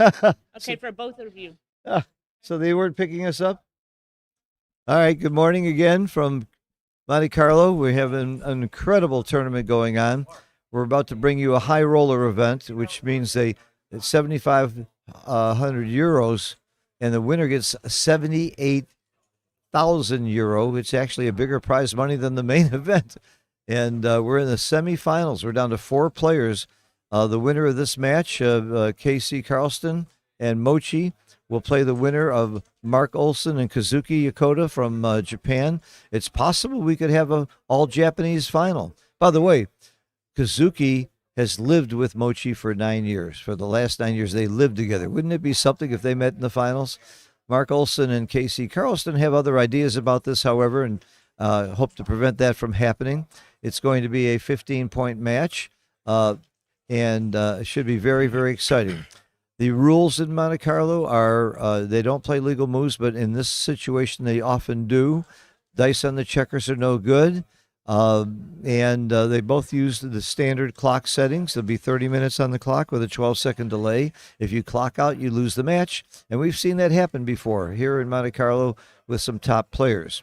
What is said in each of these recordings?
Okay, for both of you. So they weren't picking us up? All right, good morning again from Monte Carlo. We have an incredible tournament going on. We're about to bring you a high roller event, which means it's 7,500 euros, and the winner gets 78,000 euro. It's actually a bigger prize money than the main event. And we're in the semifinals. We're down to 4 players. The winner of this match, KC Carlston and Mochi, will play the winner of Mark Olsen and Kazuki Yokota from Japan. It's possible we could have a all-Japanese final. By the way, Kazuki has lived with Mochi for 9 years. For the last 9 years, they lived together. Wouldn't it be something if they met in the finals? Mark Olsen and KC Carlston have other ideas about this, however, and hope to prevent that from happening. It's going to be a 15-point match, and it should be very, very exciting. The rules in Monte Carlo are they don't play legal moves, but in this situation they often do. Dice on the checkers are no good, and they both use the standard clock settings. There'll be 30 minutes on the clock with a 12-second delay. If you clock out, you lose the match, and we've seen that happen before here in Monte Carlo with some top players.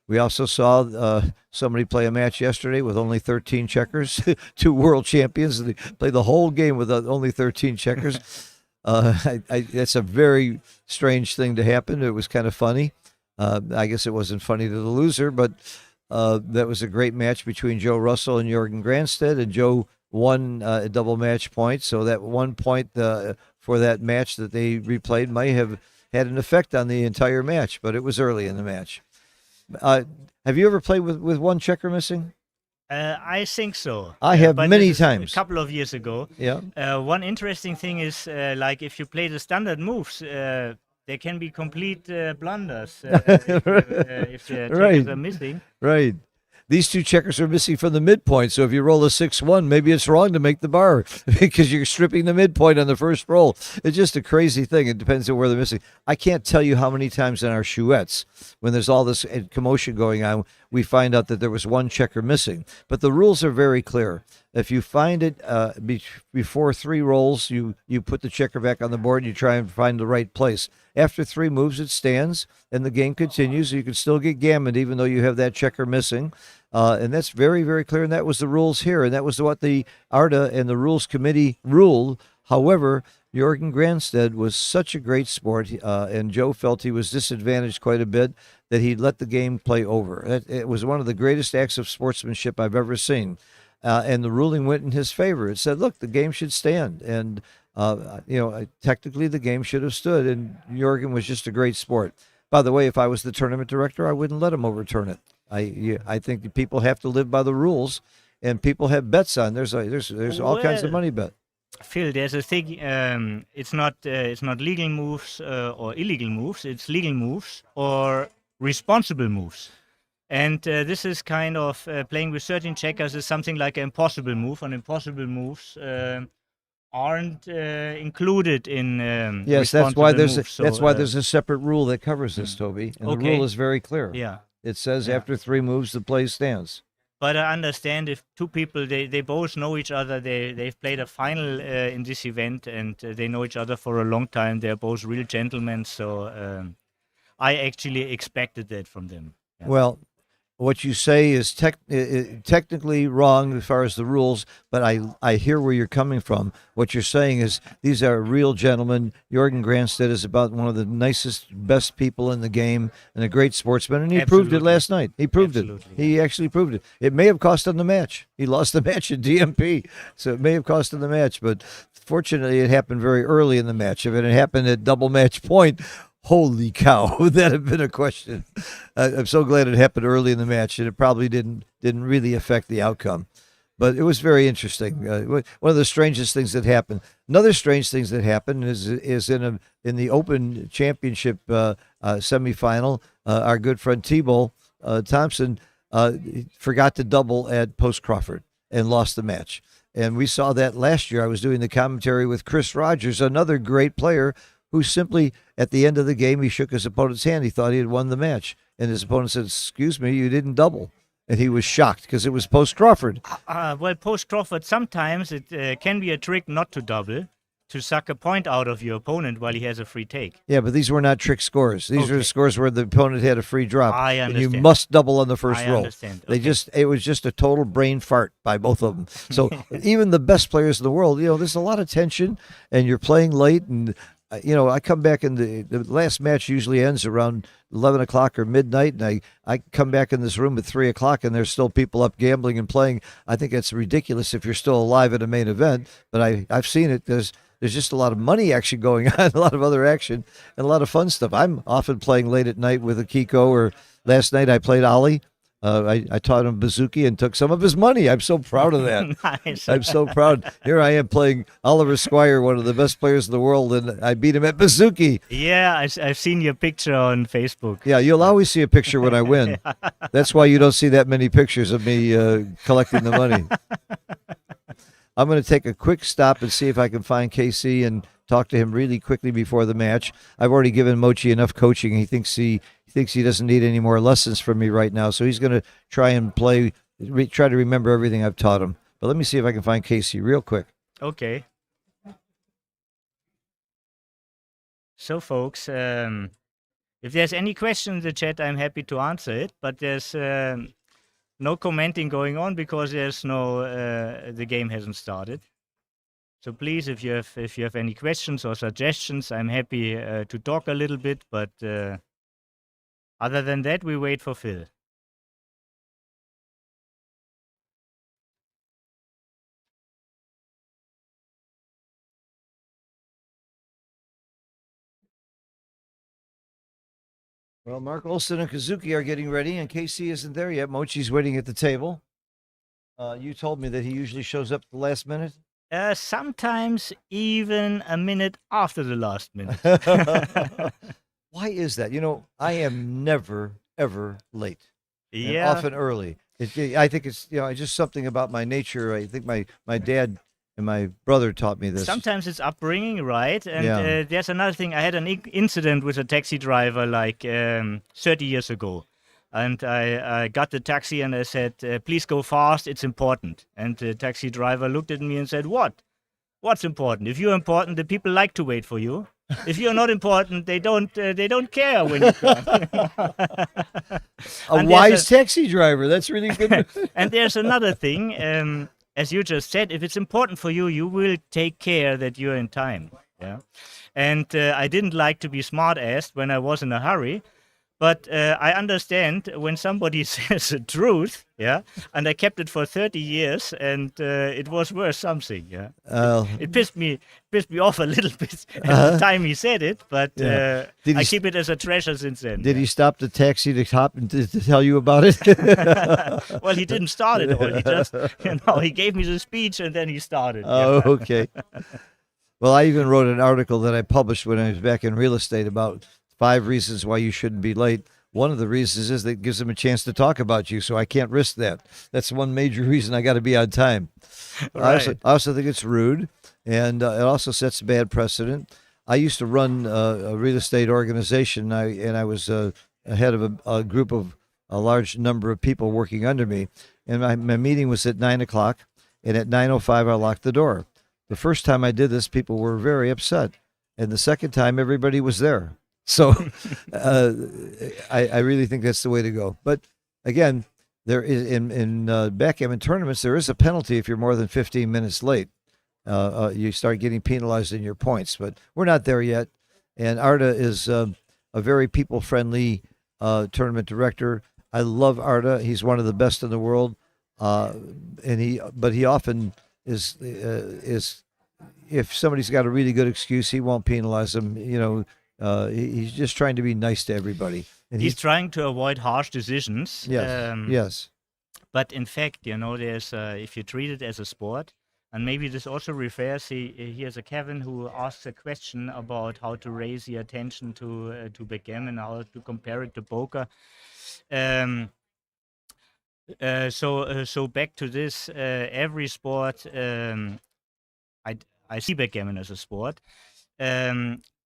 We also saw somebody play a match yesterday with only 13 checkers, 2 world champions. They played the whole game with only 13 checkers. That's a very strange thing to happen. It was kind of funny. I guess it wasn't funny to the loser, but that was a great match between Joe Russell and Jorgen Granstedt, and Joe won a double match point. So that 1 point for that match that they replayed might have had an effect on the entire match, but it was early in the match. Have you ever played with 1 checker missing? I think so. I have many times. A couple of years ago. Yeah. One interesting thing is, like if you play the standard moves, there can be complete blunders if the checkers are missing. Right. These 2 checkers are missing from the midpoint, so if you roll a 6-1, maybe it's wrong to make the bar because you're stripping the midpoint on the first roll. It's just a crazy thing. It depends on where they're missing. I can't tell you how many times in our chouettes, when there's all this commotion going on, we find out that there was 1 checker missing. But the rules are very clear. If you find it before 3 rolls, you put the checker back on the board and you try and find the right place. After 3 moves, it stands and the game continues. You can still get gammoned even though you have that checker missing. And that's very, very clear. And that was the rules here. And that was what the ARDA and the Rules Committee ruled. However, Jorgen Granstedt was such a great sport, and Joe felt he was disadvantaged quite a bit, that he let the game play over. It was one of the greatest acts of sportsmanship I've ever seen. And the ruling went in his favor. It said, look, the game should stand. And, technically the game should have stood. And Jorgen was just a great sport. By the way, if I was the tournament director, I wouldn't let him overturn it. I think that people have to live by the rules, and people have bets on. There's all kinds of money bet. Phil, there's a thing. It's not legal moves or illegal moves. It's legal moves or responsible moves. And this is kind of playing with 13 checkers is something like an impossible move, and impossible moves aren't included in yes, that's why there's moves. that's why there's a separate rule that covers this, Toby, and the rule is very clear. Yeah, it says after 3 moves the play stands. But I understand if 2 people they both know each other, they've played a final in this event, and they know each other for a long time. They're both real gentlemen, so I actually expected that from them. Yeah. Well, what you say is technically wrong as far as the rules, but I hear where you're coming from. What you're saying is these are real gentlemen. Jorgen Granstedt is about one of the nicest, best people in the game and a great sportsman, and he proved it last night. He proved it. He actually proved it. It may have cost him the match. He lost the match at DMP, so it may have cost him the match, but fortunately it happened very early in the match. If it had happened at double match point, holy cow, would that have been a question? I'm so glad it happened early in the match, and it probably didn't really affect the outcome. But it was very interesting. One of the strangest things that happened. Another strange thing that happened is in the Open Championship semifinal, our good friend Thibault Thompson forgot to double at Post Crawford and lost the match. And we saw that last year. I was doing the commentary with Chris Rogers, another great player, who simply, at the end of the game, he shook his opponent's hand. He thought he had won the match. And his opponent said, excuse me, you didn't double. And he was shocked because it was Post Crawford. Well, Post Crawford, sometimes it can be a trick not to double. to suck a point out of your opponent while he has a free take. Yeah, but these were not trick scores. These were scores where the opponent had a free drop. I And understand. you must double on the first I roll. understand. It was just a total brain fart by both of them. So even the best players in the world, there's a lot of tension, and you're playing late, and I come back in the last match usually ends around 11 o'clock or midnight, and I come back in this room at 3 o'clock, and there's still people up gambling and playing. I think it's ridiculous if you're still alive at a main event, but I've seen it. There's just a lot of money action going on, a lot of other action, and a lot of fun stuff. I'm often playing late at night with a Kiko, or last night I played Ali. I taught him Bazooki and took some of his money. I'm so proud of that. Nice. I'm so proud. Here I am playing Oliver Squire, one of the best players in the world, and I beat him at Bazooki. Yeah, I've seen your picture on Facebook. Yeah, you'll always see a picture when I win. That's why you don't see that many pictures of me collecting the money. I'm going to take a quick stop and see if I can find KC and talk to him really quickly before the match. I've already given Mochi enough coaching. He thinks he doesn't need any more lessons from me right now, so he's going to try and try to remember everything I've taught him. But let me see if I can find KC real quick. Okay. So, folks, if there's any question in the chat, I'm happy to answer it. But there's no commenting going on because there's the game hasn't started. So please, if you have any questions or suggestions, I'm happy to talk a little bit. But other than that, we wait for Phil. Well, Mark Olson and Kazuki are getting ready, and KC isn't there yet. Mochi's waiting at the table. You told me that he usually shows up at the last minute. Sometimes even a minute after the last minute. Why is that? I am never, ever late. Yeah. Often early. I think it's, just something about my nature. I think my dad and my brother taught me this. Sometimes it's upbringing, right? And there's another thing. I had an incident with a taxi driver like 30 years ago. And I got the taxi and I said, please go fast, it's important. And the taxi driver looked at me and said, what? What's important? If you're important, the people like to wait for you. If you're not important, they don't care when you come. A wise taxi driver, that's really good. And there's another thing, as you just said, if it's important for you, you will take care that you're in time. Yeah. And I didn't like to be smart-assed when I was in a hurry. But I understand when somebody says the truth, yeah, and I kept it for 30 years, and it was worth something, yeah. It pissed me off a little bit at the time he said it, but I keep it as a treasure since then. Did he stop the taxi to hop and to tell you about it? Well, he didn't start it all. He just, he gave me the speech and then he started. Oh, okay. Well, I even wrote an article that I published when I was back in real estate about 5 reasons why you shouldn't be late. One of the reasons is that it gives them a chance to talk about you, so I can't risk that. That's one major reason I got to be on time. Right. I also think it's rude, and it also sets a bad precedent. I used to run a real estate organization, and I was head of a group of a large number of people working under me, and my meeting was at 9 o'clock, and at 9:05 I locked the door. The first time I did this, people were very upset, and the second time everybody was there. So I really think that's the way to go. But again, there is in backgammon tournaments, there is a penalty if you're more than 15 minutes late. You start getting penalized in your points, but we're not there yet. And Arda is a very people-friendly tournament director. I love Arda. He's one of the best in the world. But he often is if somebody's got a really good excuse, he won't penalize them. He's just trying to be nice to everybody. And he's trying to avoid harsh decisions. Yes. Yes. But in fact, there's if you treat it as a sport, and maybe this also refers. Here's a Kevin who asks a question about how to raise the attention to backgammon, how to compare it to poker. So back to this. Every sport, I see backgammon as a sport.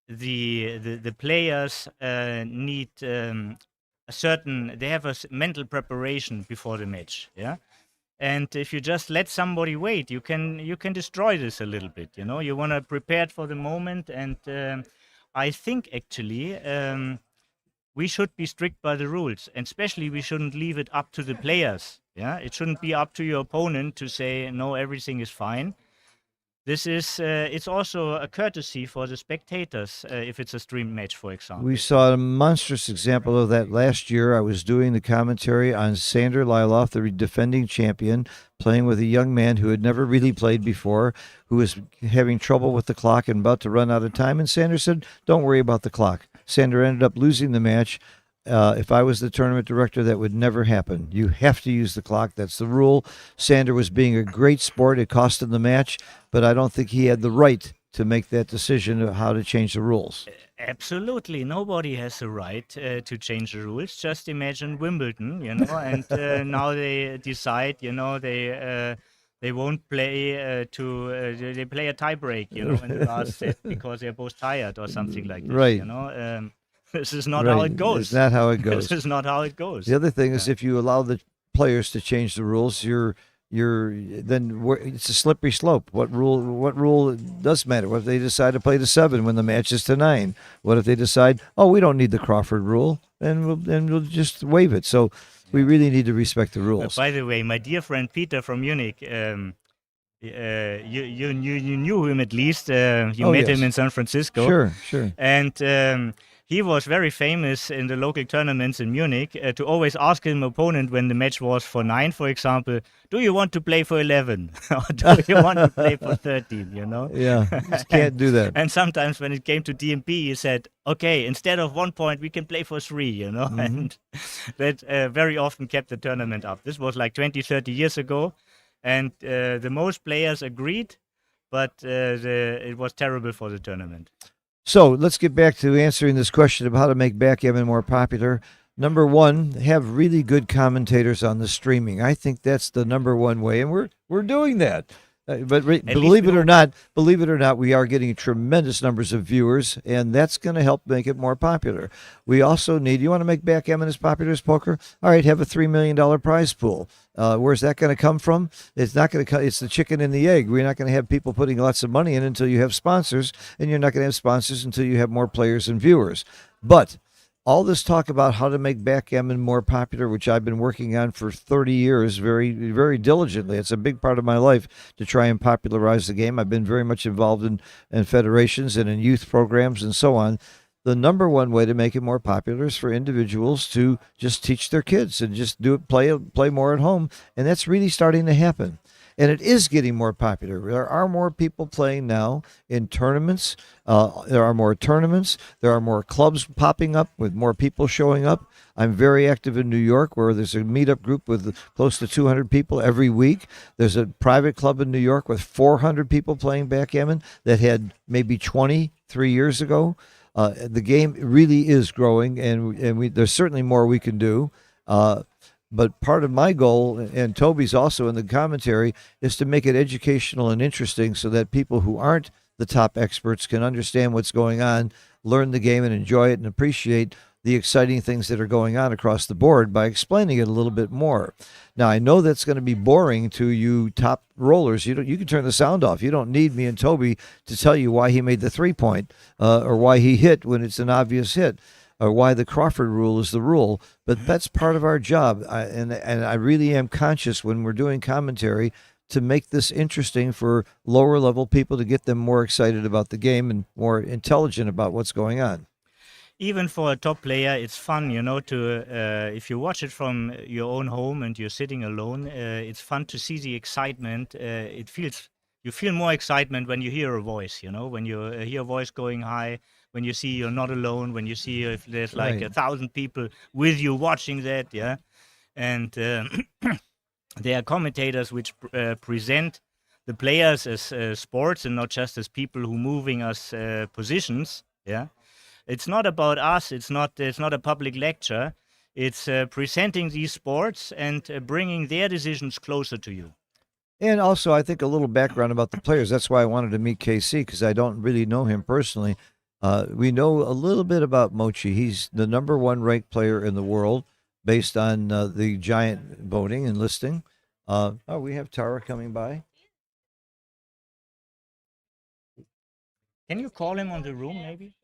The players need they have a mental preparation before the match, yeah, And if you just let somebody wait, you can destroy this a little bit. You want to prepare for the moment, and I think actually we should be strict by the rules, and especially we shouldn't leave it up to the players. Yeah, it shouldn't be up to your opponent to say no, everything is fine. This is it's also a courtesy for the spectators if it's a streamed match, for example. We saw a monstrous example of that last year. I was doing the commentary on Sander Liloff, the defending champion, playing with a young man who had never really played before, who was having trouble with the clock and about to run out of time. And Sander said, "Don't worry about the clock." Sander ended up losing the match. If I was the tournament director, that would never happen. You have to use the clock. That's the rule. Sander was being a great sport. It cost him the match, but I don't think he had the right to make that decision of how to change the rules. Absolutely. Nobody has the right to change the rules. Just imagine Wimbledon, and now they decide, they won't play they play a tiebreak, in the last set because they're both tired or something like this, Right. This is not how it goes. It's not how it goes. This is not how it goes. The other thing is, if you allow the players to change the rules, it's a slippery slope. What rule does matter? What if they decide to play to 7 when the match is to 9? What if they decide, oh, we don't need the Crawford rule, and we'll just waive it? So we really need to respect the rules. By the way, my dear friend Peter from Munich, you knew him at least. You met him in San Francisco. Sure. And he was very famous in the local tournaments in Munich to always ask his opponent when the match was for 9, for example, do you want to play for 11 or do you want to play for 13? Yeah, just can't do that. And sometimes when it came to DMP, he said, okay, instead of 1 point, we can play for 3, Mm-hmm. And that very often kept the tournament up. This was like 20, 30 years ago, and the most players agreed, but it was terrible for the tournament. So let's get back to answering this question of how to make backgammon more popular. Number one, have really good commentators on the streaming. I think that's the number one way, and we're doing that. But believe it or not, we are getting tremendous numbers of viewers, and that's going to help make it more popular. We also need, you want to make backgammon as popular as poker? All right, have a $3 million prize pool. Where's that going to come from? It's not going to come. It's the chicken and the egg. We're not going to have people putting lots of money in until you have sponsors, and you're not going to have sponsors until you have more players and viewers. But all this talk about how to make backgammon more popular, which I've been working on for 30 years very, very diligently. It's a big part of my life to try and popularize the game. I've been very much involved in federations and in youth programs and so on. The number one way to make it more popular is for individuals to just teach their kids and just play more at home. And that's really starting to happen. And it is getting more popular. There are more people playing now in tournaments. There are more tournaments. There are more clubs popping up with more people showing up. I'm very active in New York, where there's a meetup group with close to 200 people every week. There's a private club in New York with 400 people playing backgammon that had maybe 20 3 years ago. The game really is growing, and there's certainly more we can do. But part of my goal, and Toby's also in the commentary, is to make it educational and interesting so that people who aren't the top experts can understand what's going on, learn the game, and enjoy it and appreciate the exciting things that are going on across the board by explaining it a little bit more. Now, I know that's going to be boring to you top rollers. You can turn the sound off. You don't need me and Toby to tell you why he made the 3-point or why he hit when it's an obvious hit, or why the Crawford rule is the rule, but that's part of our job. And I really am conscious when we're doing commentary to make this interesting for lower level people, to get them more excited about the game and more intelligent about what's going on. Even for a top player, it's fun, if you watch it from your own home and you're sitting alone, it's fun to see the excitement. You feel more excitement when you hear a voice, when you hear a voice going high, when you see you're not alone, when you see if there's like 1,000 people with you watching that, yeah. And there are commentators which present the players as sports and not just as people who moving us positions, yeah. It's not about us. It's not a public lecture. It's presenting these sports and bringing their decisions closer to you. And also, I think a little background about the players. That's why I wanted to meet KC, because I don't really know him personally. We know a little bit about Mochi. He's the number 1 ranked player in the world based on the giant voting and listing. We have Tara coming by. Can you call him on the room, maybe?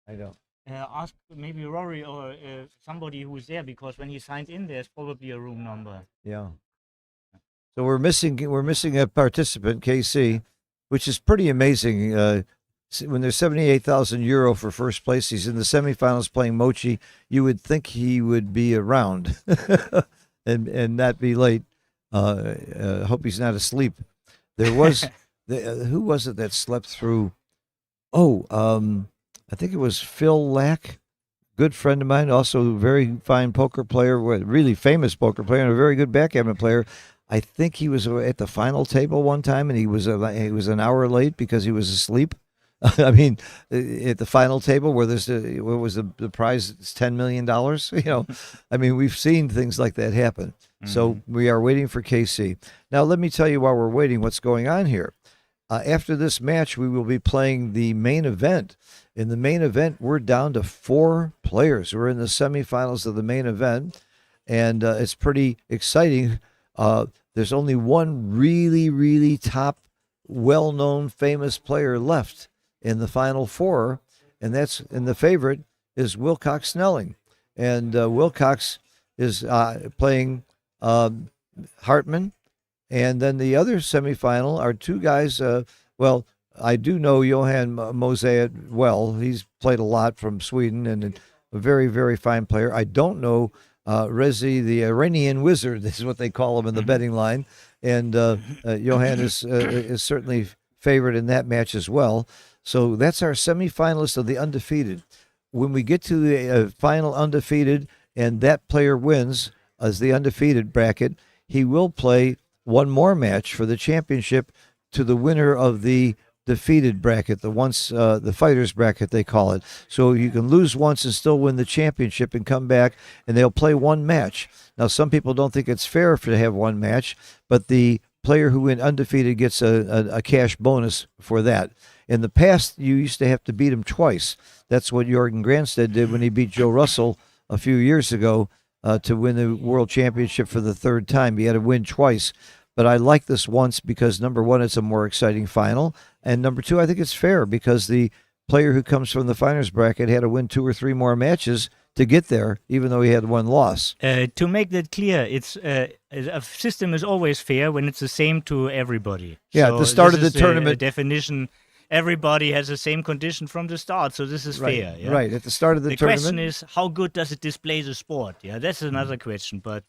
I don't. Ask maybe Rory or somebody who's there, because when he signed in, there's probably a room number. Yeah. So we're missing a participant, KC, which is pretty amazing. When there's 78,000 euro for first place, he's in the semifinals playing Mochi. You would think he would be around and not be late. Hope he's not asleep. There was who was it that slept through? I think it was Phil Lack, good friend of mine, also a very fine poker player, really famous poker player, and a very good backgammon player. I think he was at the final table one time, and he was an hour late because he was asleep. I mean, at the final table where what was the prize? It's $10 million. I mean, we've seen things like that happen. Mm-hmm. So we are waiting for KC. Now, let me tell you while we're waiting what's going on here. After this match, we will be playing the main event. In the main event, we're down to 4 players. We're in the semifinals of the main event, and it's pretty exciting. There's only one really, really top, well-known, famous player left in the final 4, and the favorite is Wilcox Snelling. And Wilcox is playing Hartman. And then the other semifinal are 2 guys. I do know Johan Mosaet well. He's played a lot from Sweden and a very, very fine player. I don't know Rezi, the Iranian wizard, is what they call him in the betting line. And Johan is certainly favored in that match as well. So that's our semifinalist of the undefeated. When we get to the final undefeated and that player wins as the undefeated bracket, he will play one more match for the championship to the winner of the defeated bracket, the fighters bracket they call it. So you can lose once and still win the championship and come back, and they'll play one match. Now, some people don't think it's fair to have one match, but the player who went undefeated gets a cash bonus for that. In the past, you used to have to beat him twice. That's what Jorgen Granstad did when he beat Joe Russell a few years ago to win the world championship for the 3rd time. He had to win twice. But I like this once because, number one, it's a more exciting final. And number 2, I think it's fair because the player who comes from the finals bracket had to win 2 or 3 more matches to get there, even though he had 1 loss. To make that clear, it's a system is always fair when it's the same to everybody. Yeah, so at the start of the this is tournament. A definition. Everybody has the same condition from the start, so this is right, fair. Yeah? Right, at the start of the tournament. The question is, how good does it display the sport? Yeah, that's another question. But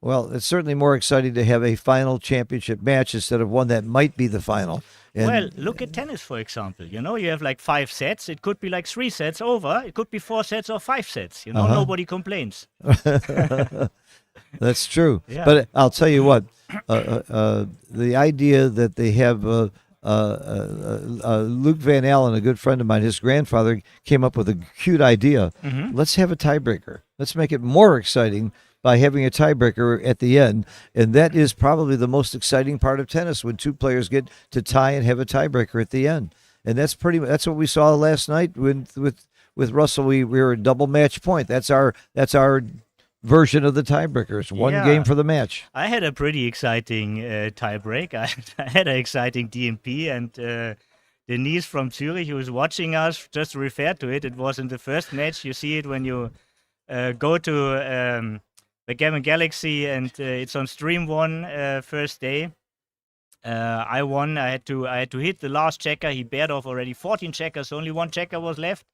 well, it's certainly more exciting to have a final championship match instead of one that might be the final. And well, look at tennis, for example. You have like 5 sets. It could be like 3 sets over. It could be 4 sets or 5 sets. Nobody complains. That's true. Yeah. But I'll tell you what, the idea that they have Luke Van Allen, a good friend of mine, his grandfather came up with a cute idea. Mm-hmm. Let's have a tiebreaker. Let's make it more exciting by having a tiebreaker at the end. And that is probably the most exciting part of tennis, when 2 players get to tie and have a tiebreaker at the end. And that's what we saw last night with Russell. We were a double match point. That's our version of the tiebreakers. One game for the match. I had a pretty exciting tiebreak. I had an exciting DMP, and Denise from Zurich, who was watching us, just referred to it. It was in the first match. You see it when you go to Backgammon Galaxy, and it's on stream 1 first day. I won. I had to hit the last checker. He bared off already 14 checkers. Only 1 checker was left.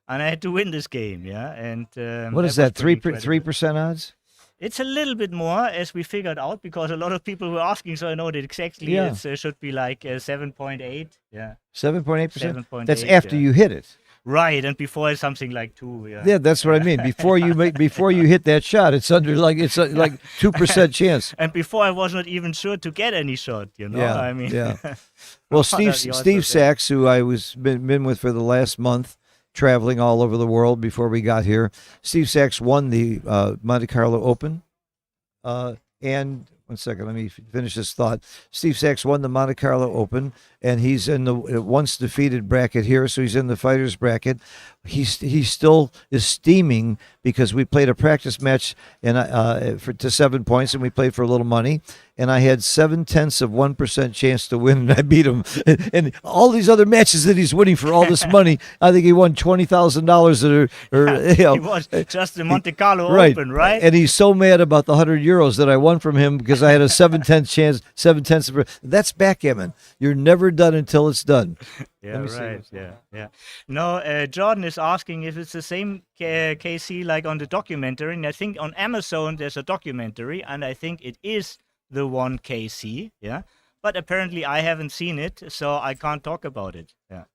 And I had to win this game, yeah. And what is that? 3% odds? It's a little bit more, as we figured out, because a lot of people were asking. So I know that exactly. Yeah. It should be like 7.8. Yeah. 7.8%. 7.8. That's after you hit it. Right, and before it's something like 2. Yeah. Yeah, that's what I mean. Before you hit that shot, it's like 2% chance. And before I was not even sure to get any shot. Yeah. I mean. Yeah. Well, Steve Sachs, who I was been with for the last month, traveling all over the world before we got here. Steve Sachs won the Monte Carlo Open, and 1 second. Let me finish this thought. Steve Sachs won the Monte Carlo Open, and he's in the once defeated bracket here, so he's in the fighters bracket. He still is steaming because we played a practice match to 7 points, and we played for a little money. And I had 0.7% chance to win, and I beat him. And all these other matches that he's winning for all this money, I think he won $20,000 He was just the Monte Carlo Open, right? And he's so mad about the €100 that I won from him because I had a 7/10 chance, 0.7. That's backgammon. You're never done until it's done. Yeah, right. Yeah. No, Jordan is asking if it's the same KC like on the documentary, and I think on Amazon there's a documentary, and I think it is the one KC. Yeah, but apparently I haven't seen it, so I can't talk about it. Yeah.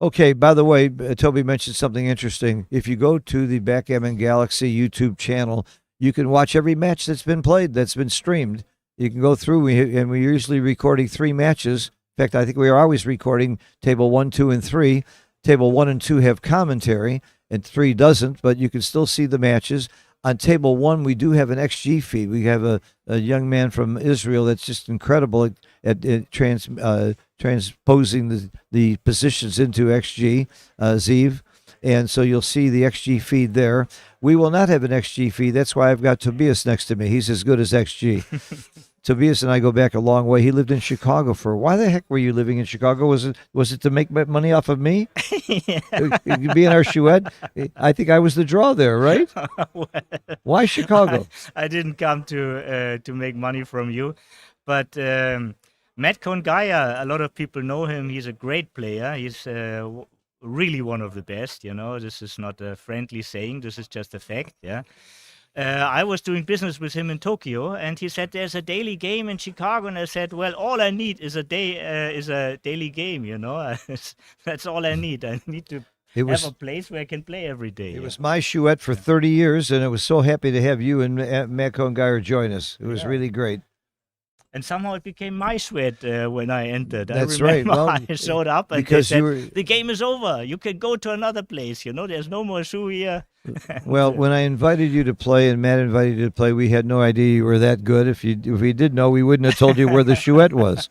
Okay, by the way, Toby mentioned something interesting. If you go to the Backgammon Galaxy YouTube channel, you can watch every match that's been played, that's been streamed. You can go through, and we're usually recording 3 matches. In fact, I think we are always recording table 1, 2, and 3. Table 1 and 2 have commentary, and 3 doesn't, but you can still see the matches. On table 1, we do have an XG feed. We have a young man from Israel that's just incredible at transposing the positions into XG, Ziv. And so you'll see the XG feed there. We will not have an XG feed. That's why I've got Tobias next to me. He's as good as XG. Tobias and I go back a long way. He lived in Chicago for. Why the heck were you living in Chicago? Was it to make money off of me? Being our chouette? I think I was the draw there, right? Well, why Chicago? I didn't come to make money from you, but Matt Kongaya, a lot of people know him. He's a great player. He's really one of the best. This is not a friendly saying. This is just a fact. Yeah. I was doing business with him in Tokyo, and he said there's a daily game in Chicago, and I said, well, all I need is a daily game. That's all I need. I need to have a place where I can play every day. It was my chouette for 30 years, and I was so happy to have you and Matt Kongaya join us. It was really great. And somehow it became my sweat when I entered. That's right. Well, I showed up and they said, the game is over. You can go to another place. There's no more shoe here. Well, when I invited you to play and Matt invited you to play, we had no idea you were that good. If we did know, we wouldn't have told you where the chouette was.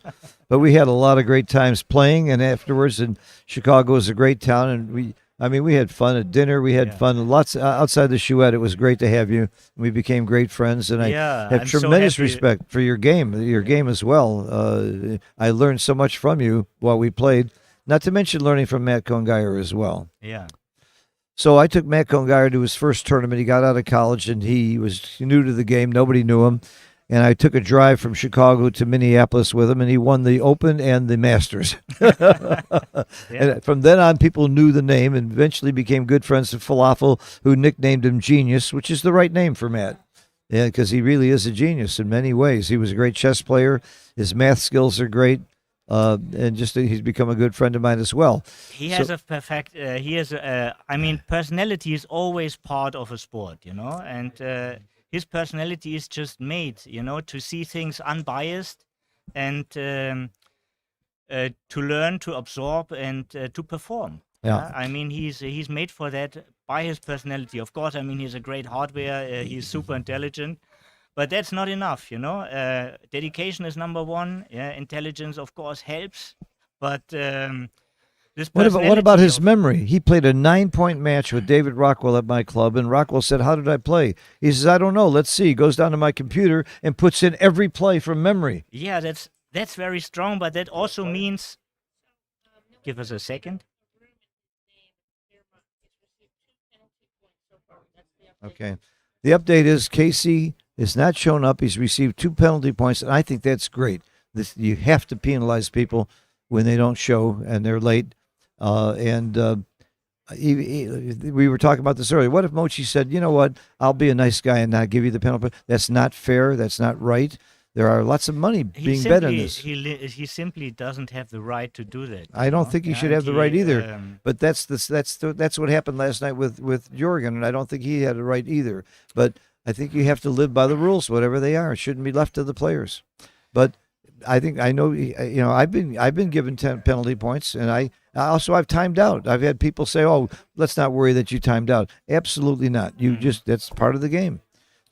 But we had a lot of great times playing, and afterwards, and Chicago is a great town, and we had fun at dinner. We had fun lots outside the chouette. It was great to have you. We became great friends, and I have tremendous respect for your game as well. I learned so much from you while we played, not to mention learning from Matt Kongaya as well. Yeah. So I took Matt Kongaya to his first tournament. He got out of college, and he was new to the game. Nobody knew him. And I took a drive from Chicago to Minneapolis with him, and he won the Open and the Masters. And from then on, people knew the name and eventually became good friends with Falafel, who nicknamed him Genius, which is the right name for Matt. Yeah, because he really is a genius in many ways. He was a great chess player. His math skills are great. And he's become a good friend of mine as well. He has personality is always part of a sport, and his personality is just made, to see things unbiased and to learn, to absorb, and to perform. Yeah. He's made for that by his personality. Of course, he's a great hardware. He's super intelligent. But that's not enough, Dedication is number one. Yeah, intelligence, of course, helps. But what about his memory? He played a 9-point match with David Rockwell at my club, and Rockwell said, "How did I play?" He says, "I don't know. Let's see." He goes down to my computer and puts in every play from memory. Yeah, that's very strong. But that also means. Give us a second. Okay. The update is Casey has not shown up. He's received 2 penalty points, and I think that's great. You have to penalize people when they don't show and they're late. We were talking about this earlier. What if Mochi said, "You know what? I'll be a nice guy and not give you the penalty"? That's not fair. That's not right. There are lots of money being bet on this. He simply doesn't have the right to do that. I don't think he should have the right either. But that's what happened last night with Jorgen, and I don't think he had the right either. But I think you have to live by the rules, whatever they are. It shouldn't be left to the players. But I've been given 10 penalty points, and I've timed out. I've had people say, "Oh, let's not worry that you timed out." Absolutely not. That's part of the game.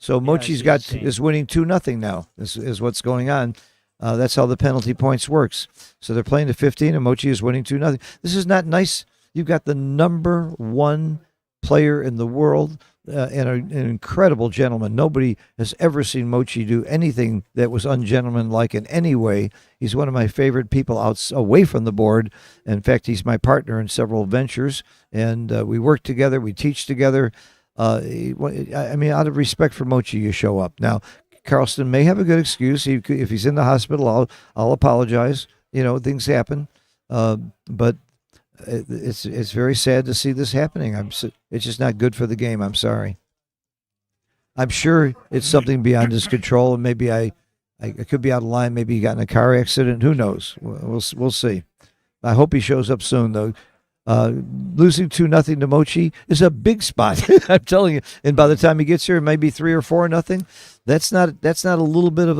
So Mochi's it's is winning 2-0 now. Is what's going on. That's how the penalty points works. So they're playing to 15, and Mochi is winning 2-0. This is not nice. You've got the number one player in the world and an incredible gentleman. Nobody has ever seen Mochi do anything that was ungentlemanlike in any way. He's one of my favorite people away from the board. In fact, he's my partner in several ventures, and we work together. We teach together. I mean, out of respect for Mochi, you show up. Now, Carlston may have a good excuse. If he's in the hospital, I'll apologize. Things happen, but it's very sad to see this happening. It's just not good for the game. I'm sorry. I'm sure it's something beyond his control, and maybe I could be out of line. Maybe he got in a car accident. Who knows? We'll see. I hope he shows up soon, though. Losing 2-0 to Mochi is a big spot. I'm telling you. And by the time he gets here, it may be 3 or 4-0. That's not a little bit of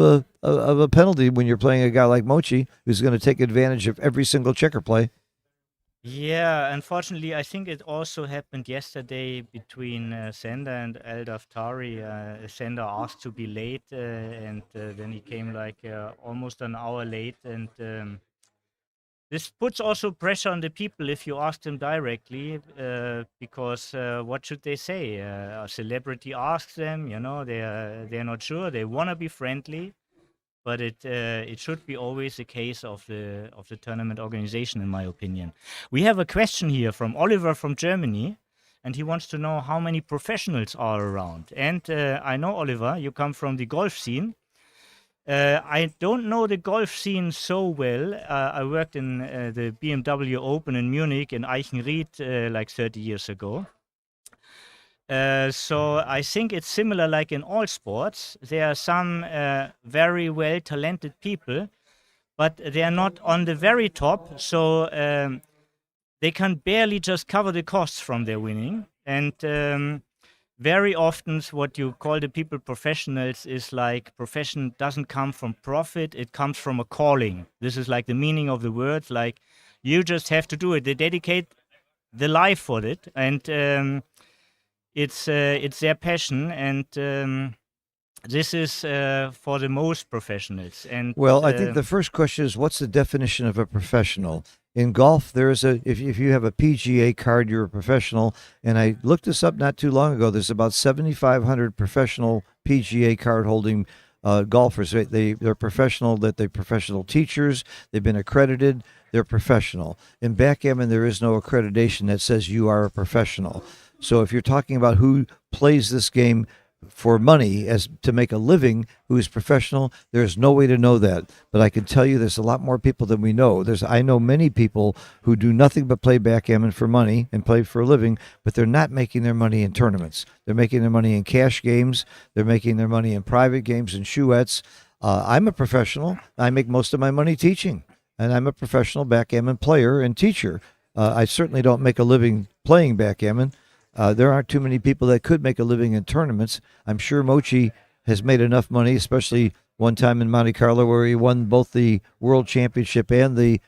a penalty when you're playing a guy like Mochi, who's going to take advantage of every single checker play. Yeah, unfortunately, I think it also happened yesterday between Sender and El Daftari. Sender asked to be late, and then he came like almost an hour late, and this puts also pressure on the people if you ask them directly, because what should they say? A celebrity asks them, they're not sure. They want to be friendly, but it should be always the case of the tournament organization, in my opinion. We have a question here from Oliver from Germany, and he wants to know how many professionals are around. And I know, Oliver, you come from the golf scene. I don't know the golf scene so well. I worked in the BMW Open in Munich in Eichenried like 30 years ago. So I think it's similar like in all sports. There are some very well talented people, but they are not on the very top. So they can barely just cover the costs from their winning. And very often what you call the people professionals is like profession doesn't come from profit, it comes from a calling. This is like the meaning of the word, like you just have to do it. They dedicate the life for it, and it's their passion, and this is for the most professionals. And well, I think the first question is, what's the definition of a professional? In golf, if you have a PGA card, you're a professional. And I looked this up not too long ago. There's about 7,500 professional PGA card holding golfers. They're professional. They're professional teachers. They've been accredited. They're professional. In backgammon, there is no accreditation that says you are a professional. So if you're talking about who plays this game for money as to make a living, who is professional, there's no way to know that. But I can tell you there's a lot more people than we know. I know many people who do nothing but play backgammon for money and play for a living, but they're not making their money in tournaments. They're making their money in cash games. They're making their money in private games and chouettes. I'm a professional. I make most of my money teaching, and I'm a professional backgammon player and teacher. I certainly don't make a living playing backgammon. There aren't too many people that could make a living in tournaments. I'm sure Mochi has made enough money, especially one time in Monte Carlo where he won both the World Championship and the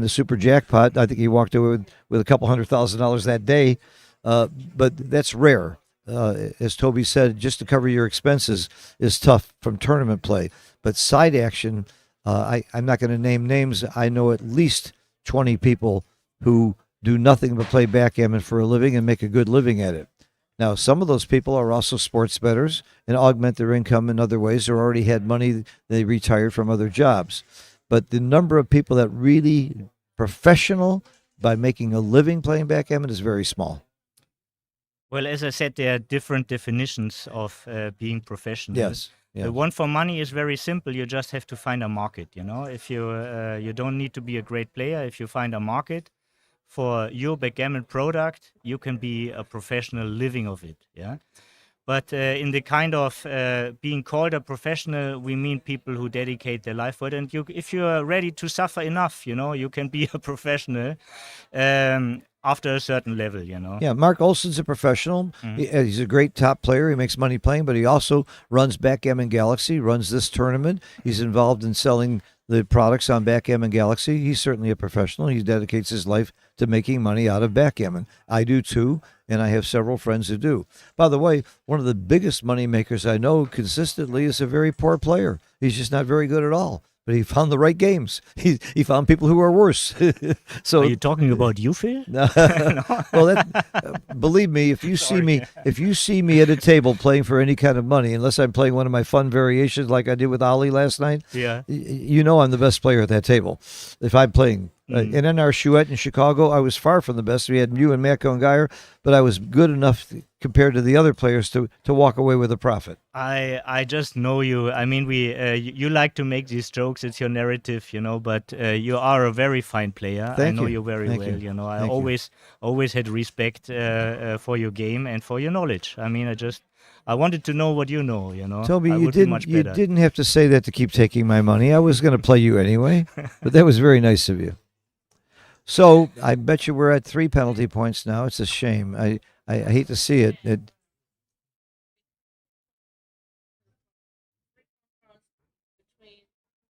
Super Jackpot. I think he walked away with a couple $100,000 that day, but that's rare. As Toby said, just to cover your expenses is tough from tournament play. But side action, I'm not going to name names. I know at least 20 people who do nothing but play backgammon for a living and make a good living at it. Now, some of those people are also sports bettors and augment their income in other ways. They already had money, they retired from other jobs. But the number of people that really professional by making a living playing backgammon is very small. Well, as I said, there are different definitions of being professional. Yes. Yeah. The one for money is very simple. You just have to find a market. If you don't need to be a great player. If you find a market for your backgammon product, you can be a professional living of it. Yeah. But in the kind of being called a professional, we mean people who dedicate their life for it. And if you are ready to suffer enough, you can be a professional. after a certain level, you know. Yeah, Mark Olson's a professional. He's a great top player. He makes money playing, but he also runs Backgammon Galaxy, runs this tournament. He's involved in selling the products on Backgammon Galaxy. He's certainly a professional. He dedicates his life to making money out of backgammon. I do too, and I have several friends who do. By the way, one of the biggest money makers I know consistently is a very poor player. He's just not very good at all. But he found the right games. He found people who are worse. So Are you talking about you, Phil? well, believe me, if you see me at a table playing for any kind of money, unless I'm playing one of my fun variations like I did with Ali last night, Yeah. you know I'm the best player at that table. If I'm playing. And in our Chouette in Chicago, I was far from the best. We had you and Macco and Geyer, but I was good enough compared to the other players to walk away with a profit. I just know you. I mean, you like to make these jokes. It's your narrative, you know. But you are a very fine player. Thank I know you. you very Thank well. you. You know, I Thank you. always had respect for your game and for your knowledge. I mean, I wanted to know what you know. You know, Toby, I you would be much better. didn't have to say that to keep taking my money. I was going to play you anyway, but that was very nice of you. So I bet you we're at 3 penalty points now. It's a shame. I hate to see it. Between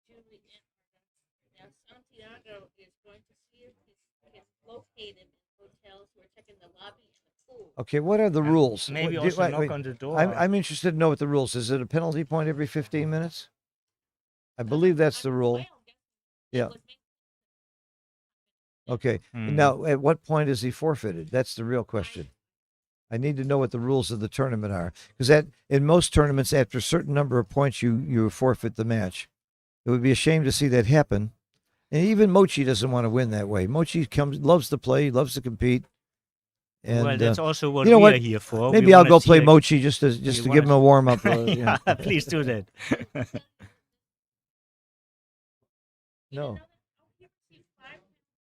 Julie and now Santiago is going to see if he's located in hotels. We're checking the lobby and the pool. Okay, what are the rules? Maybe What- also wait, knock wait. on the door. I'm interested to know what the rules. Is it a penalty point every 15 minutes? I believe that's the rule. Yeah. Okay. Now, at what point is he forfeited? That's the real question. I need to know what the rules of the tournament are, because in most tournaments, after a certain number of points, you forfeit the match. It would be a shame to see that happen. And even Mochi doesn't want to win that way. Mochi loves to play, loves to compete. And well, that's also what you know we what? are here for. maybe We I'll wanna go see play a- Mochi just to give wanna him a warm up. yeah, please do that. No.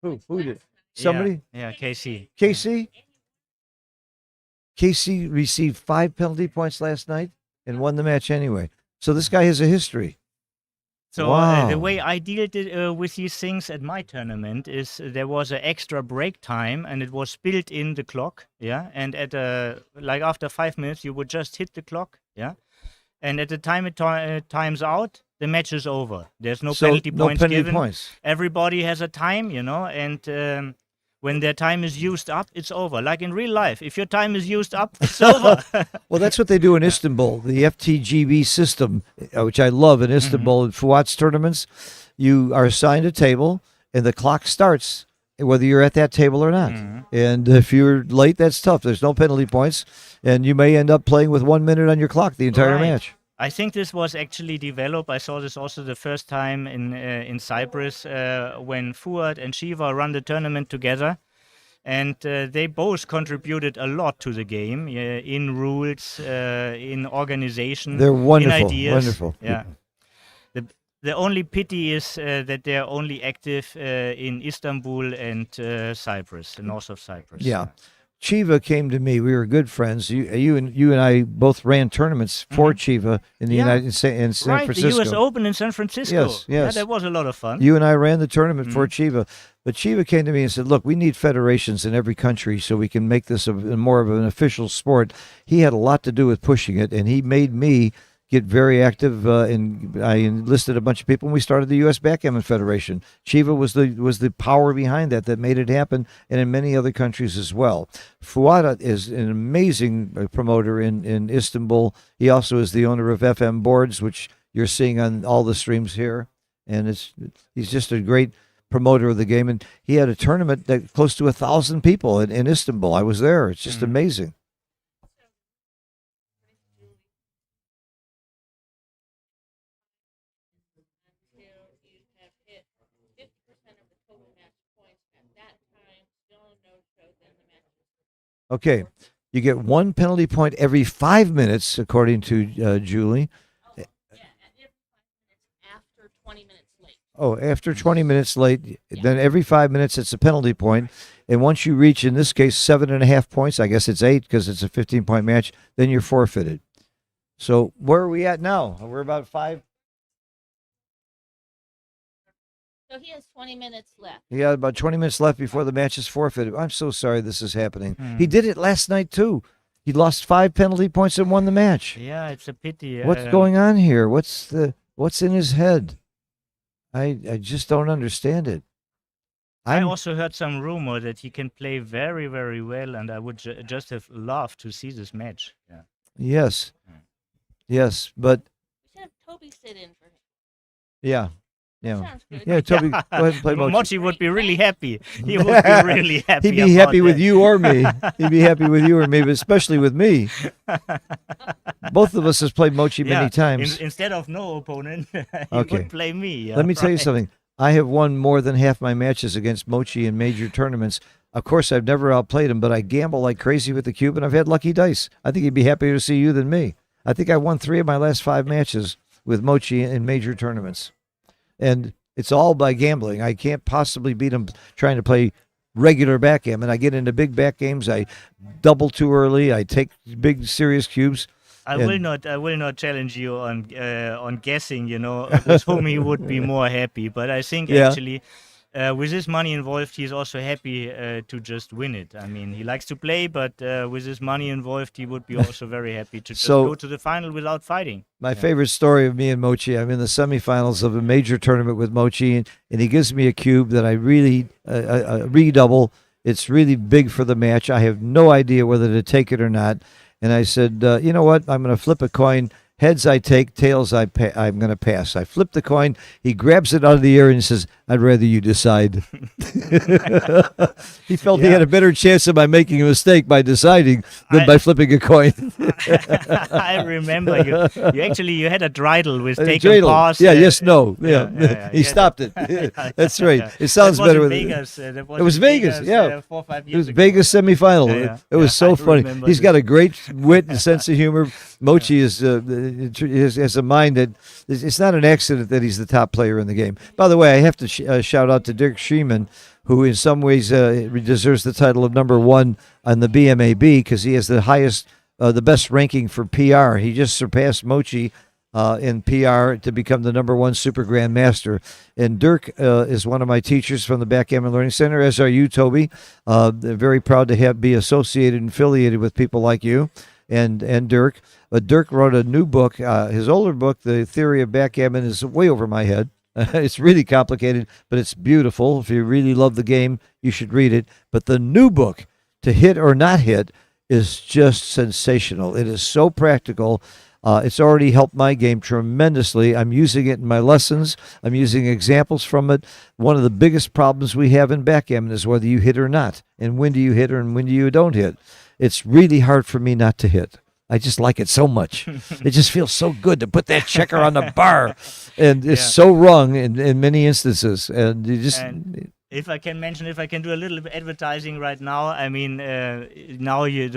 Who did? Somebody? Yeah, KC. KC? KC received 5 penalty points last night and won the match anyway. So this guy has a history. So Wow. the way I dealt with these things at my tournament is there was an extra break time and it was built in the clock, yeah. And at like after 5 minutes, you would just hit the clock, yeah. And at the time it times out, the match is over. There's no So penalty no points penalty given. points. Everybody has a time, you know, and when their time is used up, it's over. Like in real life, if your time is used up, it's over. Well, that's what they do in Istanbul, the FTGB system, which I love in Istanbul. In Fuat's tournaments, you are assigned a table, and the clock starts whether you're at that table or not. And if you're late, that's tough. There's no penalty points, and you may end up playing with 1 minute on your clock the entire Right. match. I think this was actually developed. I saw this also the first time in Cyprus when Fuad and Shiva run the tournament together, and they both contributed a lot to the game in rules, in organization, They're wonderful, in ideas. wonderful. Yeah. The only pity is that they're only active in Istanbul and Cyprus, the north of Cyprus. Yeah. Chiva came to me. We were good friends. You and I both ran tournaments for Chiva in the Yeah. in San Right, Francisco. the U.S. Open in San Francisco. Yes, Yeah, yes. that was a lot of fun. You and I ran the tournament for Chiva, but Chiva came to me and said, "Look, we need federations in every country so we can make this more of an official sport." He had a lot to do with pushing it, and he made me get very active. And I enlisted a bunch of people, and we started the U.S. Backgammon Federation. Chiva was the power behind that made it happen, and in many other countries as well. Fuada is an amazing promoter in Istanbul. He also is the owner of FM Boards, which you're seeing on all the streams here, and he's just a great promoter of the game. And he had a tournament that close to 1,000 people in Istanbul. I was there. It's just amazing. Until you have hit 50% of the total match points at that time, still no show, then the match is Okay, you get 1 penalty point every 5 minutes, according to Julie. yeah, and every 5 minutes after 20 minutes late. Oh, after 20 minutes late, then every 5 minutes it's a penalty point. And once you reach, in this case, 7.5 points, I guess it's 8 because it's a 15-point match, then you're forfeited. So where are we at now? We're about 5. So he has 20 minutes left. He had about 20 minutes left before the match is forfeited. I'm so sorry this is happening. Hmm. He did it last night, too. He lost 5 penalty points and won the match. Yeah, it's a pity. What's going on here? What's in his head? I just don't understand it. I also heard some rumor that he can play very, very well, and I would just have loved to see this match. Yeah. Yes. Yes, but We should have Toby sit in for him. yeah. That Yeah. sounds good. Yeah, Toby, go ahead and play Mochi. Mochi would be really happy. He would be really happy. He'd be happy about with that. you or me. He'd be happy with you or me, but especially with me. Both of us has played Mochi many times. Instead of no opponent, he Okay. would play me. Yeah, Let me tell you right. something. I have won more than half my matches against Mochi in major tournaments. Of course, I've never outplayed him, but I gamble like crazy with the cube, and I've had lucky dice. I think he'd be happier to see you than me. I think I won 3 of my last 5 matches with Mochi in major tournaments. And it's all by gambling. I can't possibly beat him trying to play regular backgammon. I get into big back games. I double too early. I take big serious cubes. I And- will not challenge you on guessing. With whom he would be more happy. But I think Yeah. actually, with his money involved, he's also happy to just win it. I mean, he likes to play, but with his money involved, he would be also very happy to just So- go to the final without fighting. My favorite story of me and Mochi, I'm in the semifinals of a major tournament with Mochi, and he gives me a cube that I really redouble. It's really big for the match. I have no idea whether to take it or not. And I said, you know what? I'm going to flip a coin. Heads I take, tails I'm going to pass. I flip the coin. He grabs it out of the air and he says, I'd rather you decide. He felt he had a better chance of my making a mistake by deciding than by flipping a coin. I remember you had a dreidel with A take dreidel. and pause. Yeah, yes, no. Yeah. yeah, He yeah. stopped it. That's right. Yeah. It sounds That was better in with Vegas. It was in Vegas, yeah. 4 or 5 It years was ago. Vegas semifinal. Yeah, yeah. It was Yeah, so I funny. remember He's this. got a great wit and sense of humor. Mochi has a mind that it's not an accident that he's the top player in the game. By the way, I have to shout out to Dirk Schiemann, who in some ways deserves the title of number 1 on the BMAB because he has the highest, the best ranking for PR. He just surpassed Mochi in PR to become the number 1 Super Grand Master. And Dirk is one of my teachers from the Backgammon Learning Center, as are you, Toby. They're very proud to be associated and affiliated with people like you and Dirk. But Dirk wrote a new book. His older book, The Theory of Backgammon, is way over my head. It's really complicated, but it's beautiful. If you really love the game, you should read it. But the new book, To Hit or Not Hit, is just sensational. It is so practical. It's already helped my game tremendously. I'm using it in my lessons. I'm using examples from it. One of the biggest problems we have in backgammon is whether you hit or not, and when do you hit and when do you don't hit. It's really hard for me not to hit. I just like it so much. It just feels so good to put that checker on the bar, and it's so wrong in many instances. And you just If I can do a little bit advertising right now. I mean, there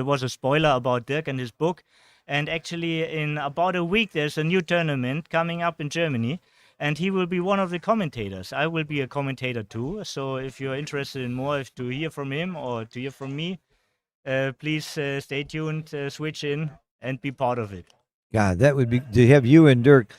was a spoiler about Dirk and his book, and actually in about a week there's a new tournament coming up in Germany, and he will be one of the commentators. I will be a commentator too. So if you're interested in more, if to hear from him or to hear from me, please stay tuned, switch in, and be part of it. God, that would be to have you and Dirk.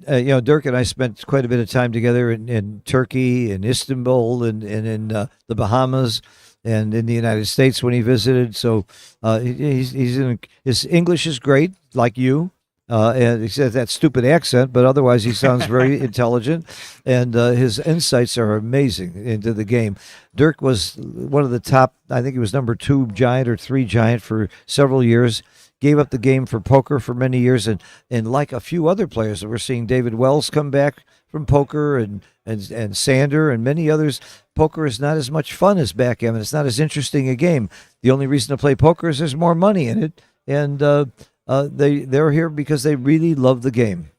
Dirk and I spent quite a bit of time together in Turkey, in Istanbul, and in the Bahamas, and in the United States when he visited. So his English is great, like you. And he says that stupid accent, but otherwise he sounds very intelligent, and his insights are amazing into the game. Dirk was one of the top, I think he was number 2 giant or 3 giant for several years. Gave up the game for poker for many years, and like a few other players that we're seeing, David Wells come back from poker, and Sander and many others. Poker is not as much fun as backgammon. It's not as interesting a game. The only reason to play poker is there's more money in it, and they're here because they really love the game.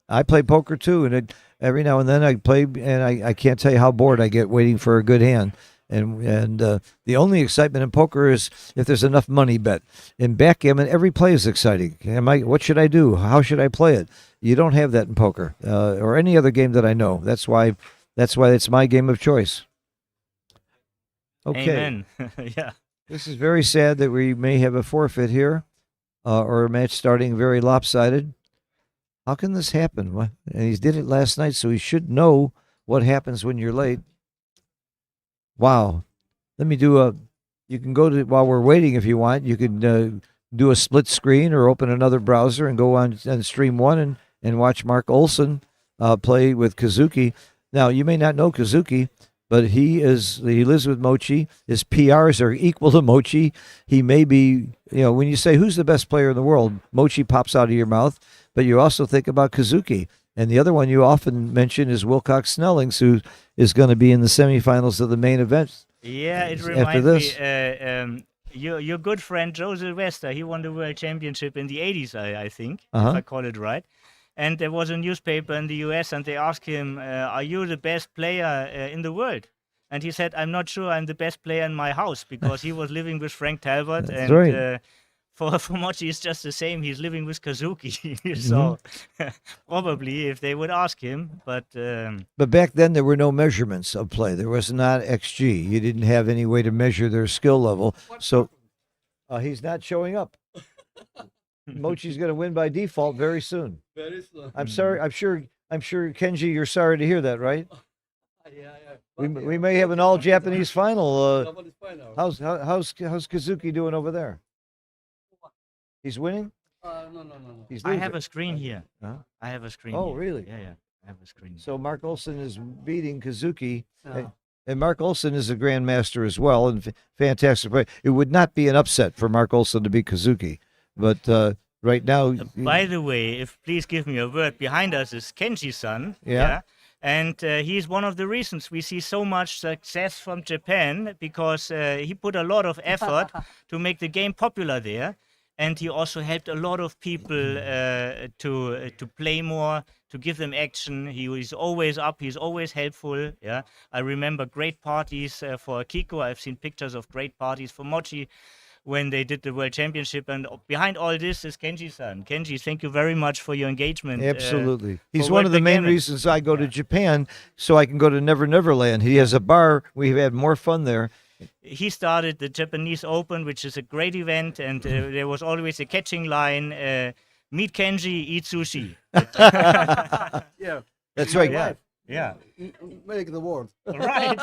I play poker too, and every now and then I play, and I can't tell you how bored I get waiting for a good hand. And the only excitement in poker is if there's enough money bet. In backgammon, every play is exciting. What should I do? How should I play it? You don't have that in poker or any other game that I know. That's why it's my game of choice. Okay. Amen. Yeah. This is very sad that we may have a forfeit here, or a match starting very lopsided. How can this happen? And he did it last night, so he should know what happens when you're late. Wow. Let me do you can go to, while we're waiting if you want, you can do a split screen or open another browser and go on and stream one and watch Mark Olson play with Kazuki. Now, you may not know Kazuki, but he lives with Mochi. His PRs are equal to Mochi. He may be, when you say who's the best player in the world, Mochi pops out of your mouth, but you also think about Kazuki. And the other one you often mention is Wilcox Snellings, who is going to be in the semifinals of the main event. Yeah, it reminds me. Your good friend Joe Sylvester, he won the world championship in the 80s, I think, if I call it right. And there was a newspaper in the US, and they asked him, are you the best player in the world? And he said, I'm not sure I'm the best player in my house, because he was living with Frank Talbot. That's and right. For Mochi, it's just the same. He's living with Kazuki. So probably if they would ask him. But back then, there were no measurements of play. There was not XG. You didn't have any way to measure their skill level. So he's not showing up. Mochi's going to win by default very soon. Very soon. I'm sorry. I'm sure, Kenji, you're sorry to hear that, right? Yeah. We may have an all Japanese final. Japanese final. How's Kazuki doing over there? He's winning? No. He's I losing. have a screen here. Huh? I have a screen. Oh, here. really? Yeah. I have a screen. So Mark Olson is beating Kazuki. Yeah. And Mark Olson is a grandmaster as well, and fantastic player. It would not be an upset for Mark Olson to beat Kazuki, but right now. By the way, please give me a word. Behind us is Kenji's son. Yeah. And he's one of the reasons we see so much success from Japan, because he put a lot of effort to make the game popular there. And he also helped a lot of people to play more, to give them action. He is always up. He's always helpful. Yeah, I remember great parties for Kiko. I've seen pictures of great parties for Mochi when they did the World Championship. And behind all this is Kenji-san. Kenji, thank you very much for your engagement. Absolutely. He's for one of the main Backgammon. reasons I go to Japan, so I can go to Never Never Land. He has a bar. We've had more fun there. He started the Japanese Open, which is a great event, and there was always a catching line, meet Kenji, eat sushi. Yeah. That's right. Yeah. Make the world. Right.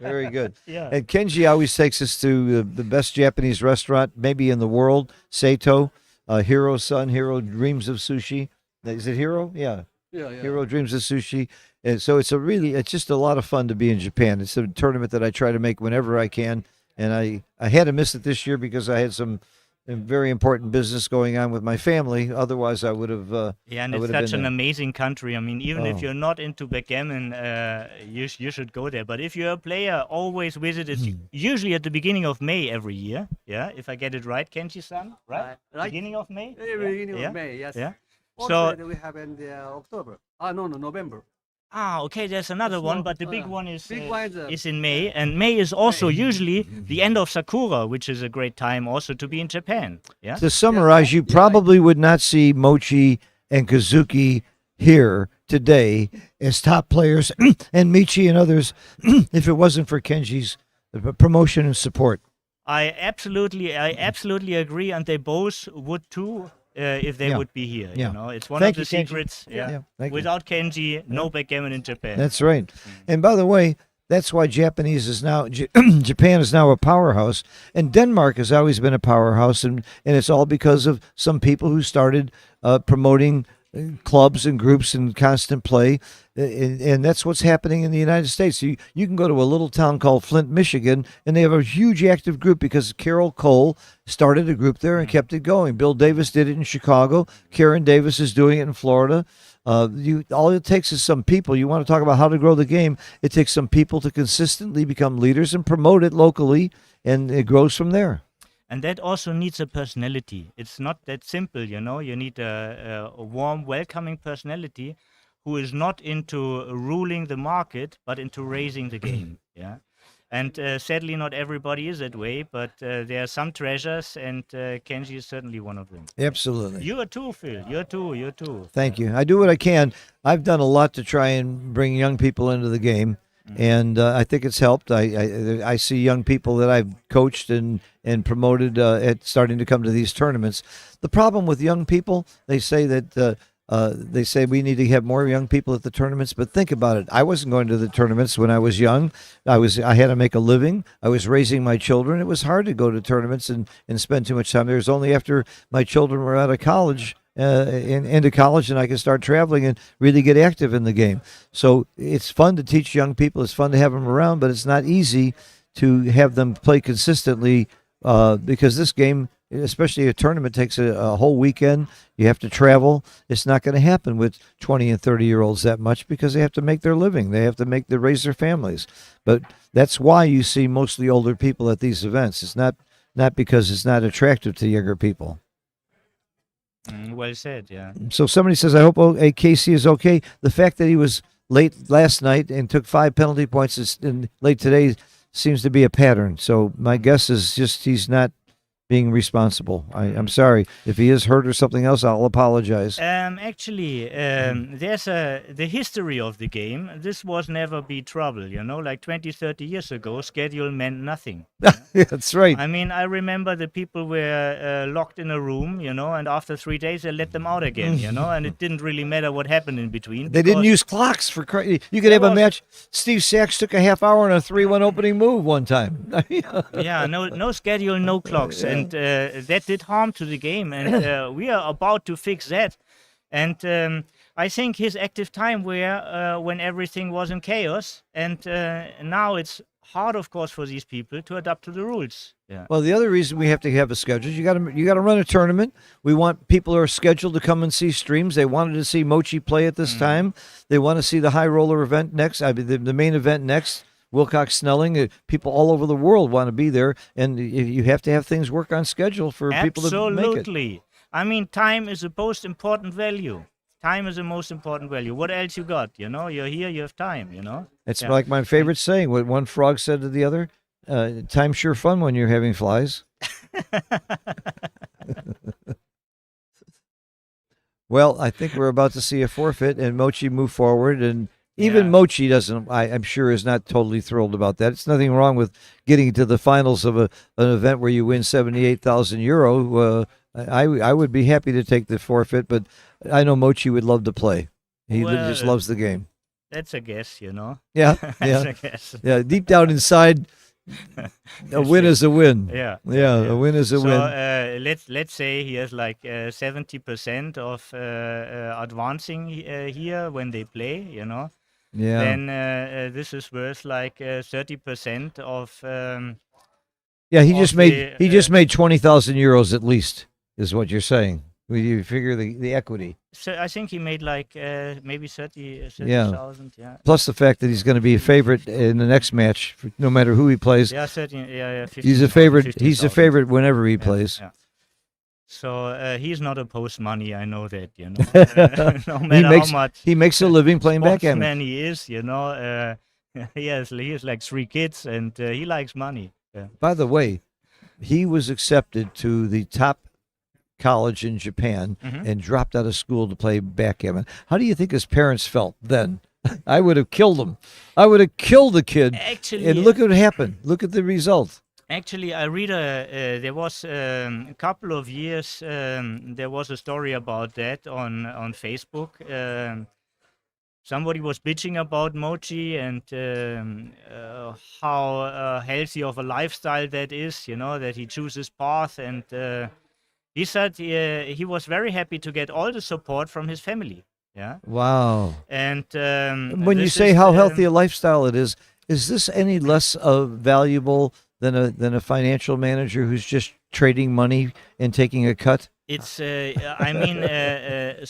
Very good. Yeah. And Kenji always takes us to the best Japanese restaurant, maybe in the world, Seito. Hiro's son, Hiro dreams of sushi. Is it Hiro? Yeah. Yeah. Hiro dreams of sushi. And so it's just a lot of fun to be in Japan. It's a tournament that I try to make whenever I can. And I had to miss it this year because I had some very important business going on with my family. Otherwise, I would have. Yeah, and I it's would have such been an there. amazing country. I mean, even if Oh. you're not into backgammon, you should go there. But if you're a player, always visit. It's usually at the beginning of May every year. Yeah, if I get it right, Kenji-san, right? Right. Beginning of May. Beginning Yeah. of May, yes. Yeah. Also, So we have in the October. No, November. okay, there's another It's one, not- but the big one is big one is in May, and May is also usually the end of Sakura, which is a great time also to be in Japan. Yeah. To summarize, you probably would not see Mochi and Kazuki here today as top players and Michi and others if it wasn't for Kenji's promotion and support. I absolutely agree, and they both would too if they Yeah. would be here. Yeah. You know, it's one Thank of the you, Kenji. secrets. Yeah, thank you. Without Kenji, no backgammon in Japan. That's right. And by the way, that's why Japan is now a powerhouse, and Denmark has always been a powerhouse, and it's all because of some people who started promoting clubs and groups and constant play, and that's what's happening in the United States. You can go to a little town called Flint, Michigan, and they have a huge active group because Carol Cole started a group there and kept it going. Bill Davis did it in Chicago. Karen Davis is doing it in Florida. All it takes is some people. You want to talk about how to grow the game. It takes some people to consistently become leaders and promote it locally, and it grows from there. And that also needs a personality. It's not that simple, you know. You need a warm, welcoming personality who is not into ruling the market, but into raising the game. Yeah. And sadly, not everybody is that way, but there are some treasures, and Kenji is certainly one of them. Absolutely. You are too, Phil. You're too. Thank you. I do what I can. I've done a lot to try and bring young people into the game, and I think it's helped. I see young people that I've coached and promoted at starting to come to these tournaments. The problem with young people, they say that They say we need to have more young people at the tournaments, but think about it. I wasn't going to the tournaments when I was young. I had to make a living. I was raising my children. It was hard to go to tournaments and spend too much time. It was only after my children were out of college, into college, and I could start traveling and really get active in the game. So it's fun to teach young people. It's fun to have them around, but it's not easy to have them play consistently because this game, especially a tournament, takes a whole weekend. You have to travel. It's not going to happen with 20 and 30-year-olds that much because they have to make their living. They have to raise their families. But that's why you see mostly older people at these events. It's not because it's not attractive to younger people. Well said, yeah. So somebody says, I hope Casey is okay. The fact that he was late last night and took 5 penalty points and late today seems to be a pattern. So my guess is just he's not being responsible. I'm sorry. If he is hurt or something else, I'll apologize. Actually, there's the history of the game. This was never be trouble, like 20, 30 years ago, schedule meant nothing. That's right. I mean, I remember the people were locked in a room, and after 3 days they let them out again, and it didn't really matter what happened in between. They didn't use clocks for crazy. You could have a match. Steve Sachs took a half hour on a 3-1 opening move one time. Yeah, no schedule, no clocks. Yeah. And that did harm to the game, and we are about to fix that. And I think his active time were when everything was in chaos, and now it's hard, of course, for these people to adapt to the rules. Yeah. Well, the other reason we have to have a schedule is you got to run a tournament. We want people who are scheduled to come and see streams. They wanted to see Mochi play at this time. They want to see the high roller event next. The main event next. Wilcox Snelling, people all over the world want to be there, and you have to have things work on schedule for people to make it. Absolutely. I mean, time is the most important value. Time is the most important value. What else you got? You're here, you have time, It's like my favorite saying, what one frog said to the other, time's sure fun when you're having flies. Well, I think we're about to see a forfeit, and Mochi move forward, and even Mochi doesn't, I'm sure, is not totally thrilled about that. It's nothing wrong with getting to the finals of an event where you win 78,000 euro. I would be happy to take the forfeit, but I know Mochi would love to play. He just loves the game. That's a guess, Yeah, That's yeah, a guess. yeah. Deep down inside, a win is a win. Yeah, a win is a win. Let's say he has like 70% of advancing here when they play, Yeah. Then this is worth like 30% of. He just made 20,000 euros at least, is what you're saying. You figure the equity. So I think he made like maybe 30,000. Yeah. Plus the fact that he's going to be a favorite in the next match, no matter who he plays. Yeah, 30. Yeah. 15, he's a favorite. 15, he's a favorite whenever he plays. Yeah. So he's not opposed money. I know that. No matter how much he makes a living playing backgammon. Man, he is. He has like 3 kids, and he likes money. Yeah. By the way, he was accepted to the top college in Japan and dropped out of school to play backgammon. How do you think his parents felt then? I would have killed him. I would have killed the kid. Actually, and look what happened. Look at the result. Actually, I read there was a couple of years, there was a story about that on Facebook. Somebody was bitching about Mochi and how healthy of a lifestyle that is, that he chooses path. And he said he was very happy to get all the support from his family. Yeah. Wow. And when you say how healthy a lifestyle it is this any less valuable than a financial manager who's just trading money and taking a cut? It's,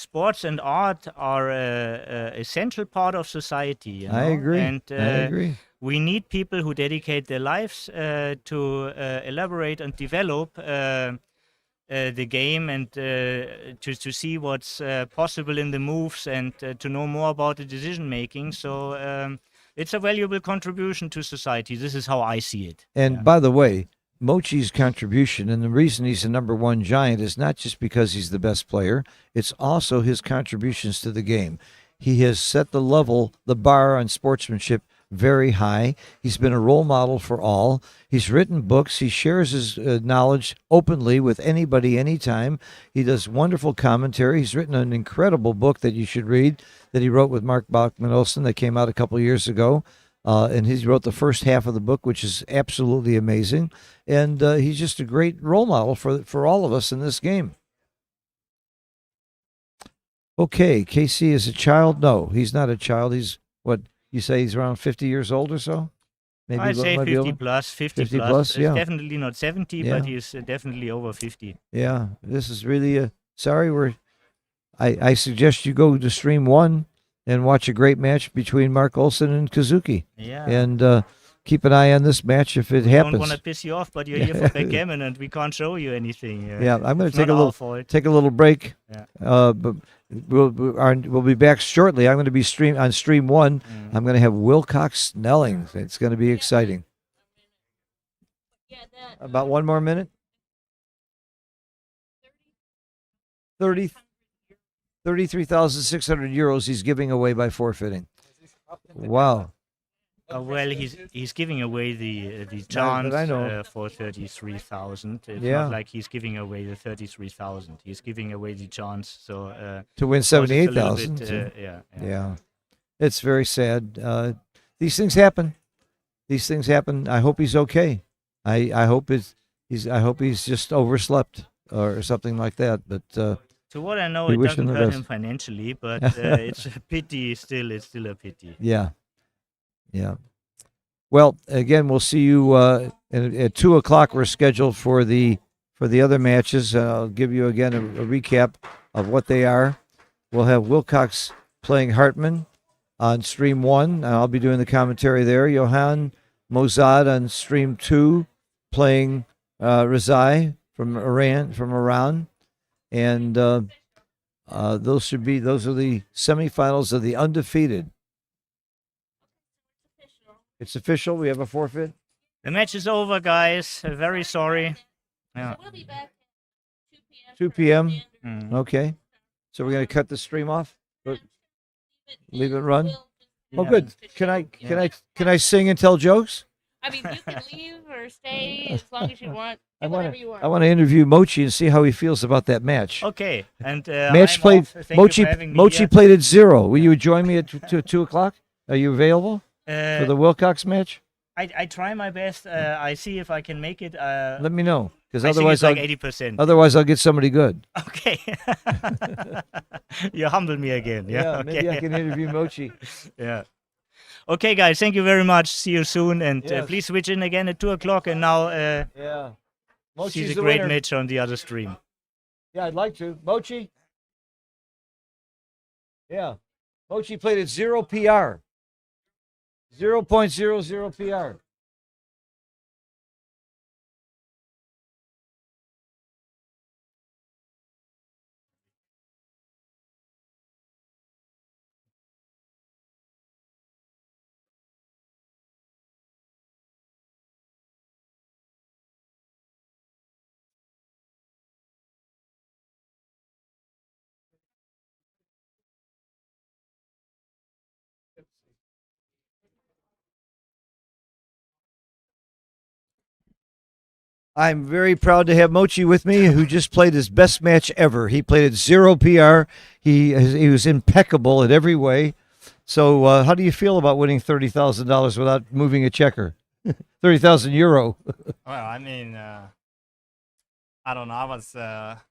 sports and art are a essential part of society. I agree. And I agree. We need people who dedicate their lives to elaborate and develop the game and to see what's possible in the moves and to know more about the decision making. So it's a valuable contribution to society. This is how I see it. And by the way, Mochi's contribution, and the reason he's the #1 giant, is not just because he's the best player, it's also his contributions to the game. He has set the bar on sportsmanship very high. He's been a role model for all. He's written books. He shares his knowledge openly with anybody, anytime. He does wonderful commentary. He's written an incredible book that you should read that he wrote with Mark Bachman-Olsen that came out a couple of years ago. And he wrote the first half of the book, which is absolutely amazing. And he's just a great role model for all of us in this game. Okay, KC is a child? No, he's not a child. He's, what, you say he's around 50 years old or so? Maybe I say maybe 50 over? plus, 50, 50 plus. plus, yeah. Definitely not 70, Yeah. but he's definitely over 50. Yeah, this is really sorry, I suggest you go to stream 1 and watch a great match between Mark Olsen and Kazuki. Yeah. And keep an eye on this match if it I happens. don't want to piss you off, but you're here for backgammon and we can't show you anything. Yeah, I'm going It's to take not a our little fault. break. Yeah. But we'll be back shortly. I'm going to be on stream 1. I'm going to have Wilcox Snelling. It's going to be exciting. Yeah, that, About one more minute. 33,600 euros he's giving away by forfeiting. Wow. Well, he's giving away the But chance I know. for 33,000. It's Yeah. not like he's giving away the 33,000. He's giving away the chance. So To win so it's a little 78,000. bit, yeah. Yeah. It's very sad. These things happen. These things happen. I hope he's okay. I hope he's just overslept or something like that. But To what I know, we it wish doesn't him the hurt best. him financially, but it's a pity. Still, it's still a pity. yeah. Yeah. Well, again, we'll see you at 2:00. We're scheduled for the other matches. I'll give you again a recap of what they are. We'll have Wilcox playing Hartman on stream 1, and I'll be doing the commentary there. Johan Mozad on stream 2, playing Rezai from Iran, and those are the semifinals of the Undefeated. It's official. We have a forfeit. The match is over, guys. Very sorry. Yeah. So we'll be back at 2 2 p.m. p.m. Mm. Okay. So we're going to cut the stream off. Leave it run? We'll Oh, Yeah. good. Can I sing and tell jokes? I mean, you can leave or stay as long as you want. I Do want whatever you want. to interview Mochi and see how he feels about that match. Okay. And Match I'm played. off. Thank you for having me Mochi here. played at 0. Will you join me at 2:00? Are you available for the Wilcox match? I try my best. I see if I can make it. Let me know, because I think otherwise it's like 80%. otherwise I'll get somebody good. Okay. You humble me again. Yeah. Okay. Maybe I can interview Mochi. Yeah. Okay, guys. Thank you very much. See you soon, and Yes. please switch in again at 2:00. And now Yeah. see Mochi's the the great winner. match on the other stream. Yeah, I'd like to. Mochi? Yeah. Mochi played at 0 PR. 0.00 PR. I'm very proud to have Mochi with me, who just played his best match ever. He played at 0 PR. He was impeccable in every way. So, how do you feel about winning $30,000 without moving a checker? 30,000 euro. Well, I mean, I don't know. I was a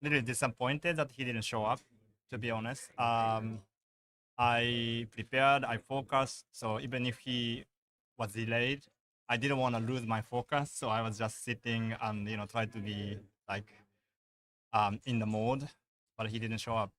little disappointed that he didn't show up, to be honest. I prepared, I focused. So even if he was delayed, I didn't want to lose my focus. So I was just sitting and, try to be like in the mode, but he didn't show up.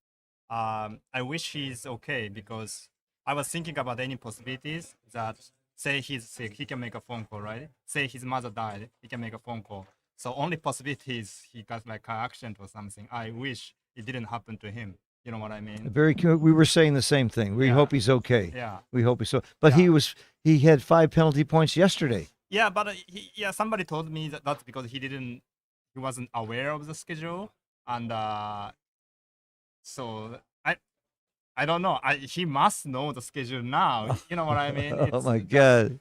I wish he's okay, because I was thinking about any possibilities that, say he's sick, he can make a phone call, right? Say his mother died, he can make a phone call. So only possibility is he got like car accident or something. I wish it didn't happen to him. You know what I mean? Very cool. We were saying the same thing. We Yeah. hope he's okay. Yeah. We hope he's so. But Yeah. he had 5 penalty points yesterday. Yeah, but somebody told me that that's because he wasn't aware of the schedule, and so I don't know. He must know the schedule now. You know what I mean? Oh my just- God.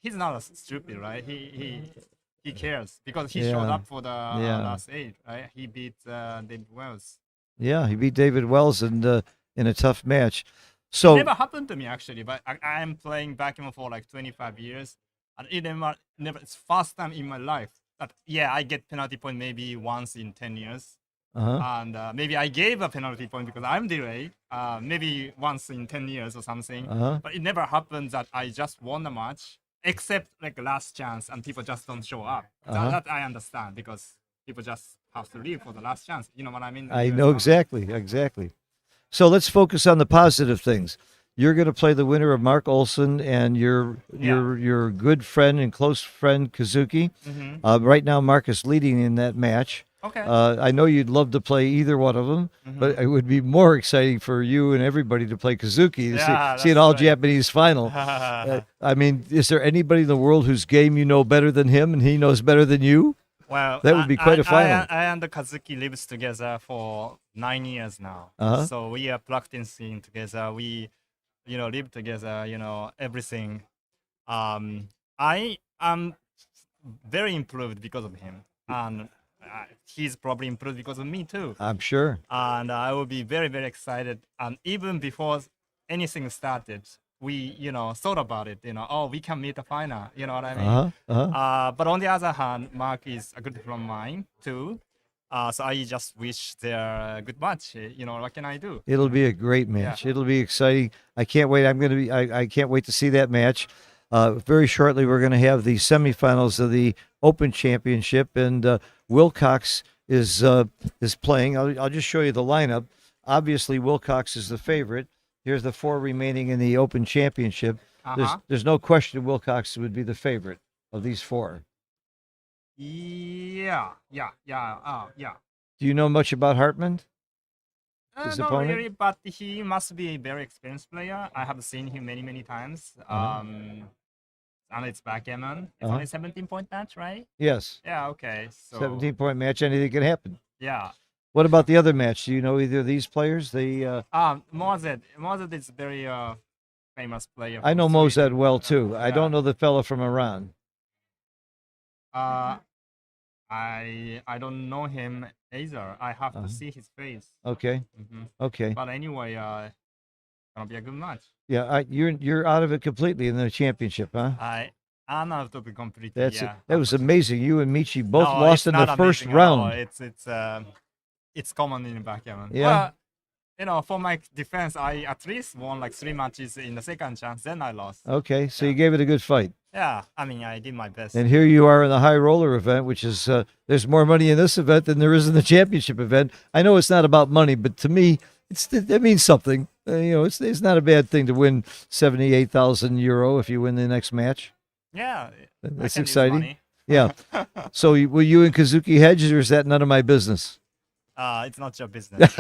He's not stupid, right? He cares because he Yeah. showed up for the Yeah. last 8, right? He beat David Wells. Yeah, he beat David Wells in a tough match. It So never happened to me actually, but I'm playing backgammon for like 25 years, and it never. It's first time in my life that I get penalty point maybe once in 10 years, uh-huh. and maybe I gave a penalty point because I'm delayed, maybe once in 10 years or something. Uh-huh. But it never happens that I just won the match, except like last chance, and people just don't show up. That I understand because people just have to leave for the last chance. You know what I mean? I know exactly. So let's focus on the positive things. You're going to play the winner of Mark Olson and your good friend and close friend Kazuki. Mm-hmm. Right now, Mark is leading in that match. Okay. I know you'd love to play either one of them, but it would be more exciting for you and everybody to play Kazuki to see an that's all-Japanese final. I mean, is there anybody in the world whose game you know better than him and he knows better than you? Well, That would be quite a final. I and Kazuki lives together for 9 years now. Uh-huh. So we are practicing together. We, live together. Everything. I am very improved because of him, and he's probably improved because of me too. I'm sure. And I will be very, very excited. And even before anything started, we, thought about it. Oh, we can meet the final. You know what I mean? But on the other hand, Mark is a good friend of mine too. So I just wish they're a good match. What can I do? It'll be a great match. It'll be exciting. I can't wait. I can't wait to see that match. Very shortly, we're going to have the semifinals of the Open Championship, and Wilcox is playing. I'll just show you the lineup. Obviously, Wilcox is the favorite. Here's the 4 remaining in the Open Championship. There's no question Wilcox would be the favorite of these 4. Yeah. Do you know much about Hartman? His Not opponent? really, but he must be a very experienced player. I have seen him many, many times. And it's backgammon. It's only 17-point match, right? Yes. Yeah, okay. So 17-point match. Anything can happen. yeah. What about the other match? Do you know either of these players? Mozet is a very famous player. I from know Mozet Sweden. well too. I don't know the fella from Iran. I don't know him either. I have to see his face. Okay. Mhm. Okay. But anyway, gonna be a good match. Yeah, you're out of it completely in the championship, huh? I am out of the completely. That's it. Yeah. That was amazing. You and Michi both No, lost it's in the not first amazing at all. round. It's common in backgammon. Yeah. Well, for my defense, I at least won like 3 matches in the second chance. Then I lost. Okay, so you gave it a good fight. Yeah, I mean, I did my best. And here you are in the high roller event, which is there's more money in this event than there is in the championship event. I know it's not about money, but to me, it means something. It's not a bad thing to win €78,000 if you win the next match. Yeah, That's I can use exciting. money. Yeah. So will you and Kazuki hedge, or is that none of my business? It's not your business.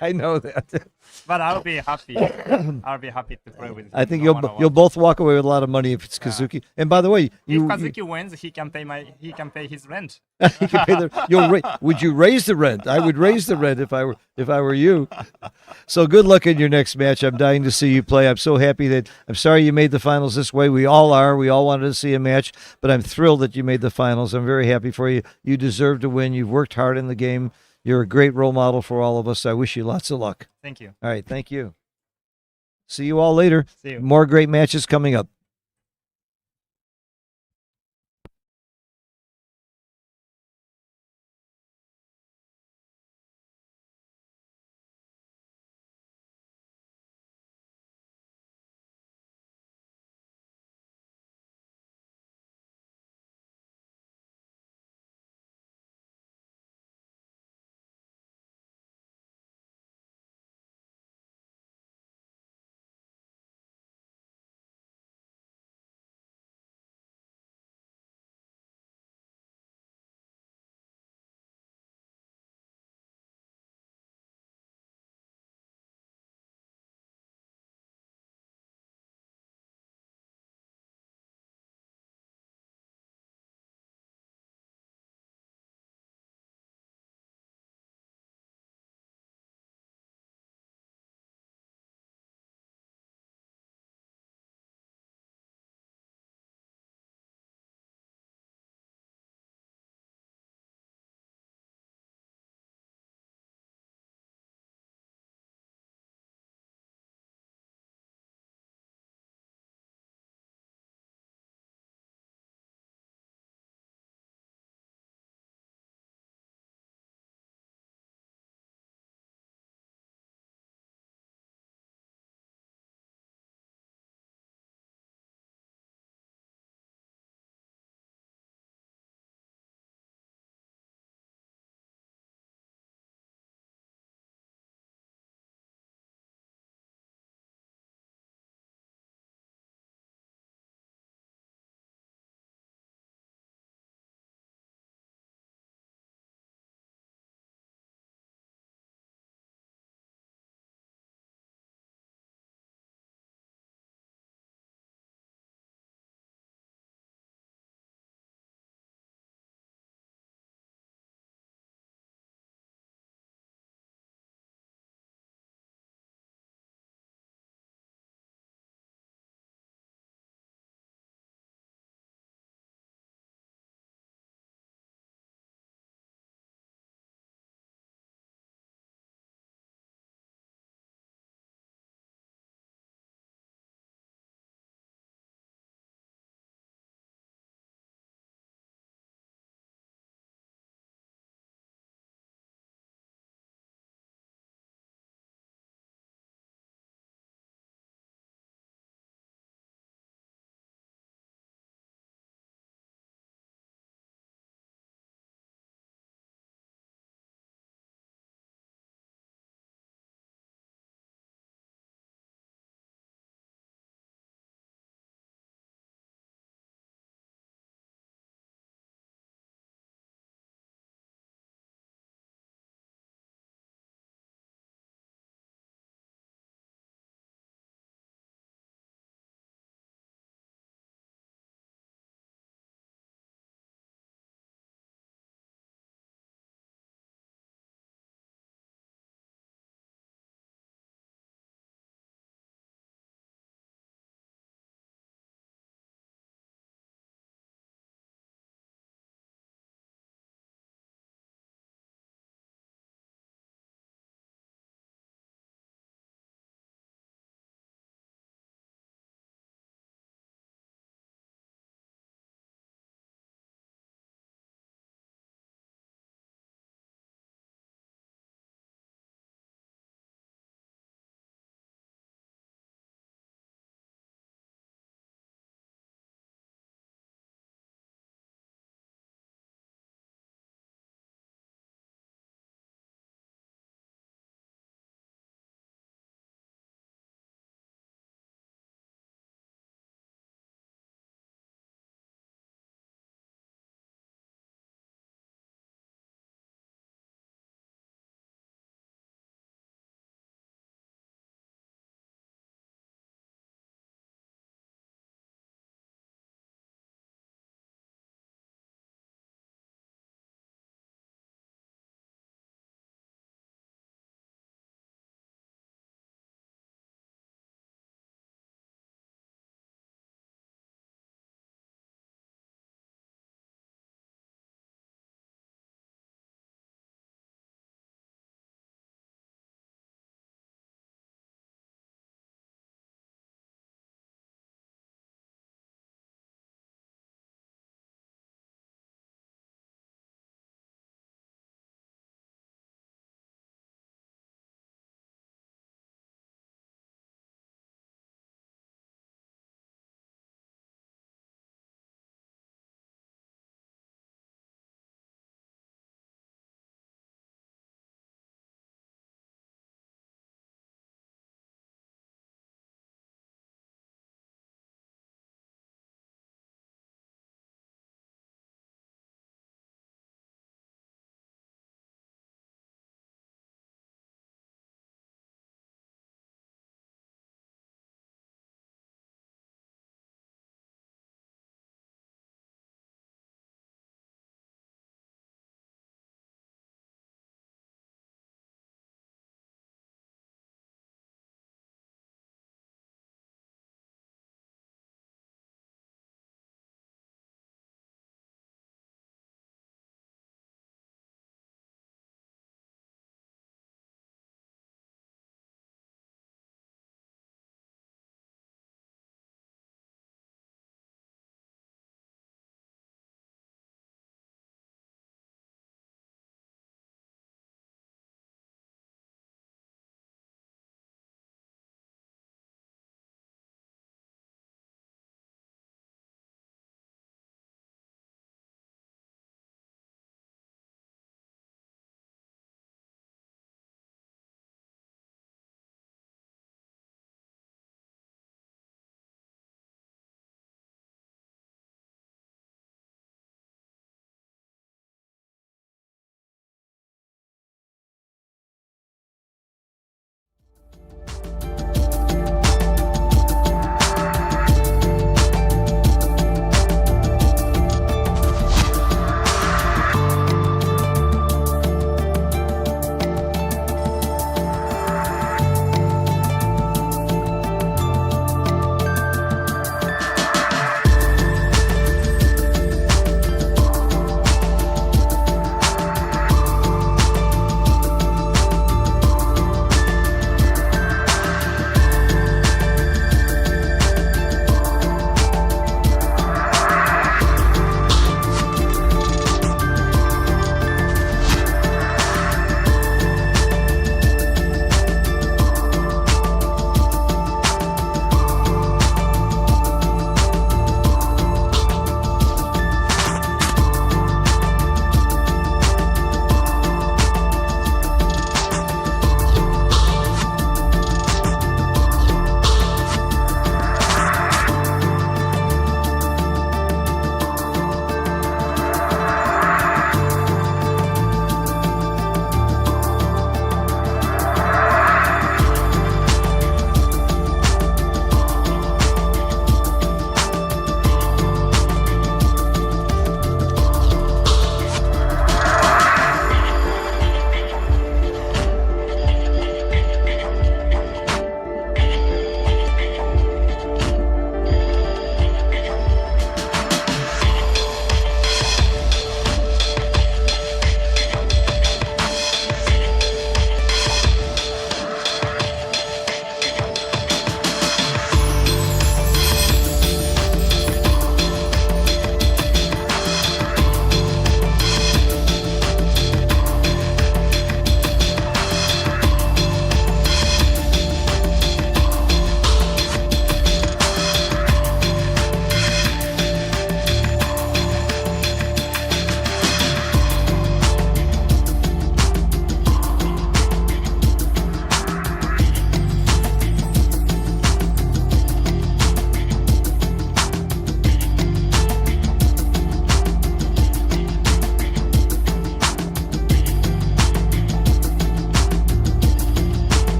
I know that. But I'll be happy. I'll be happy to play with. I think no matter you'll what. both walk away with a lot of money if it's Kazuki. And by the way, If Kazuki wins, he can pay his rent. you can pay would you raise the rent? I would raise the rent if I were you. So good luck in your next match. I'm dying to see you play. I'm so happy I'm sorry you made the finals this way. We all are. We all wanted to see a match, but I'm thrilled that you made the finals. I'm very happy for you. You deserve to win. You've worked hard in the game. You're a great role model for all of us. I wish you lots of luck. Thank you. All right, thank you. See you all later. See you. More great matches coming up.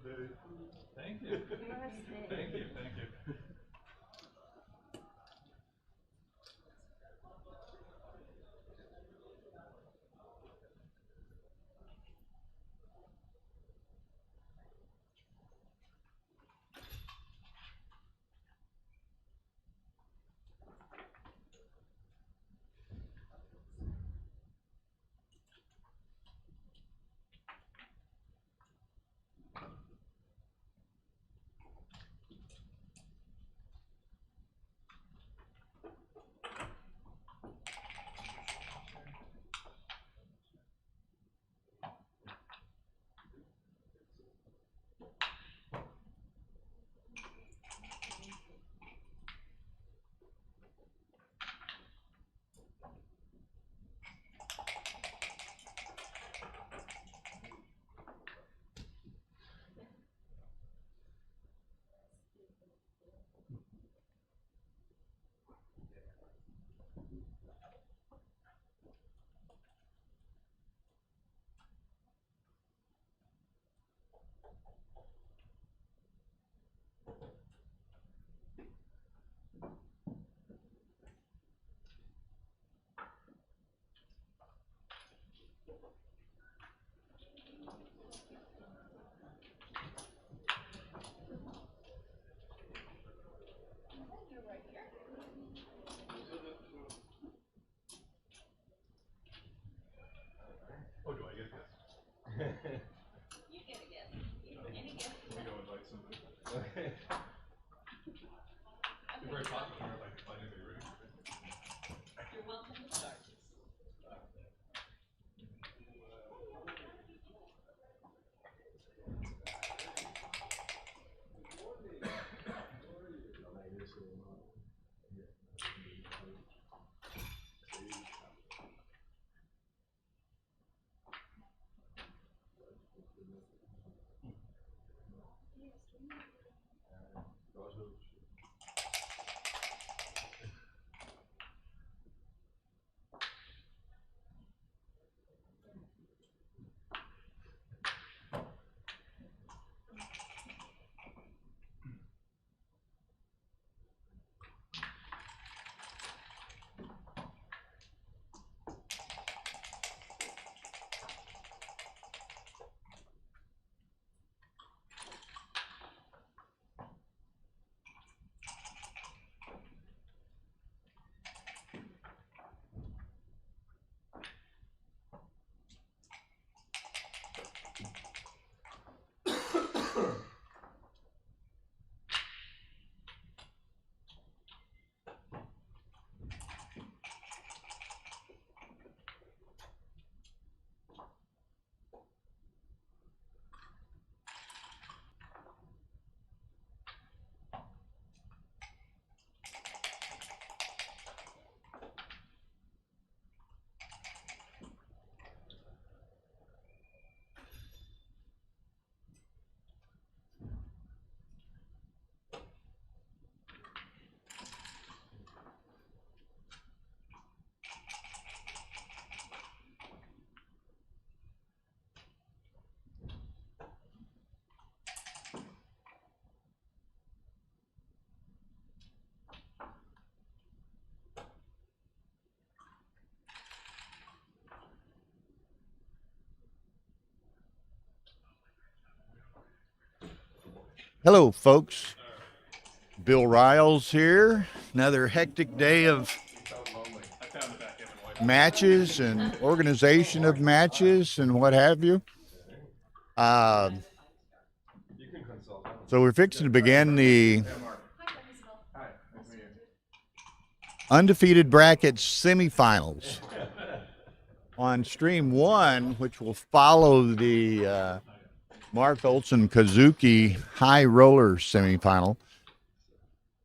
Thank you. Thank you. Thank you. Oh, do I get this? You get a gift. Any gift. Let me go invite somebody. It's very popular if I can find anybody ready for it. You're welcome to start. Hello, folks. Bill Riles here. Another hectic day of matches and organization of matches and what have you. So we're fixing to begin the Undefeated Brackets semifinals on stream 1, which will follow the Mark Olson Kazuki High Roller semifinal.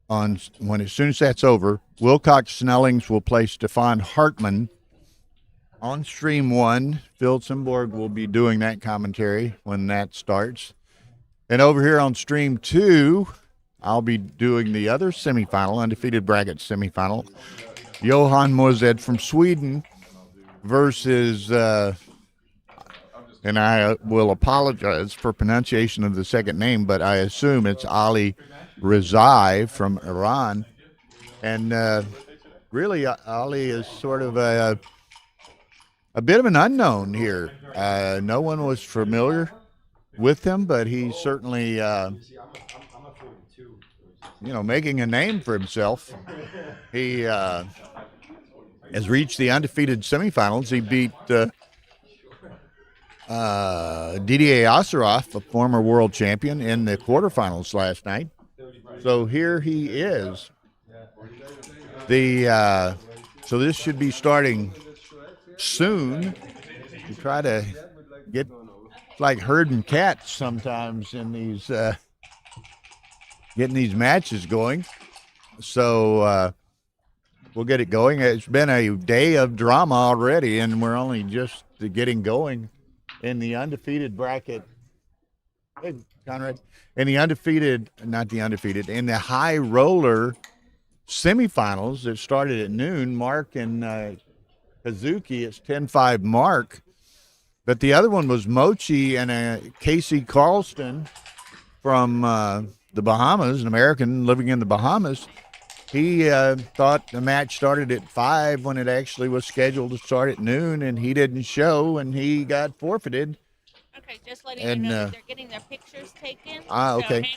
As soon as that's over, Wilcox Snellings will play Stefan Hartmann on stream 1. Phil Simborg will be doing that commentary when that starts. And over here on stream 2, I'll be doing the other semifinal, Undefeated Bracket semifinal. Johan Mozed from Sweden versus and I will apologize for pronunciation of the second name, but I assume it's Ali Rezai from Iran. And really, Ali is sort of a bit of an unknown here. No one was familiar with him, but he's certainly, making a name for himself. He has reached the undefeated semifinals. He beat Didier Asaraf, a former world champion, in the quarterfinals last night. So here he is. So this should be starting soon. We try to get, it's like herding cats sometimes in these, getting these matches going. So we'll get it going. It's been a day of drama already, and we're only just getting going in the undefeated bracket. Hey, Conrad. In the undefeated, not the undefeated, in the high roller semifinals that started at noon, Mark and Kazuki, it's 10-5 Mark. But the other one was Mochi and Casey Carlston from the Bahamas, an American living in the Bahamas. He thought the match started at 5 when it actually was scheduled to start at noon, and he didn't show, and he got forfeited. Okay, just letting you know that they're getting their pictures taken. Okay.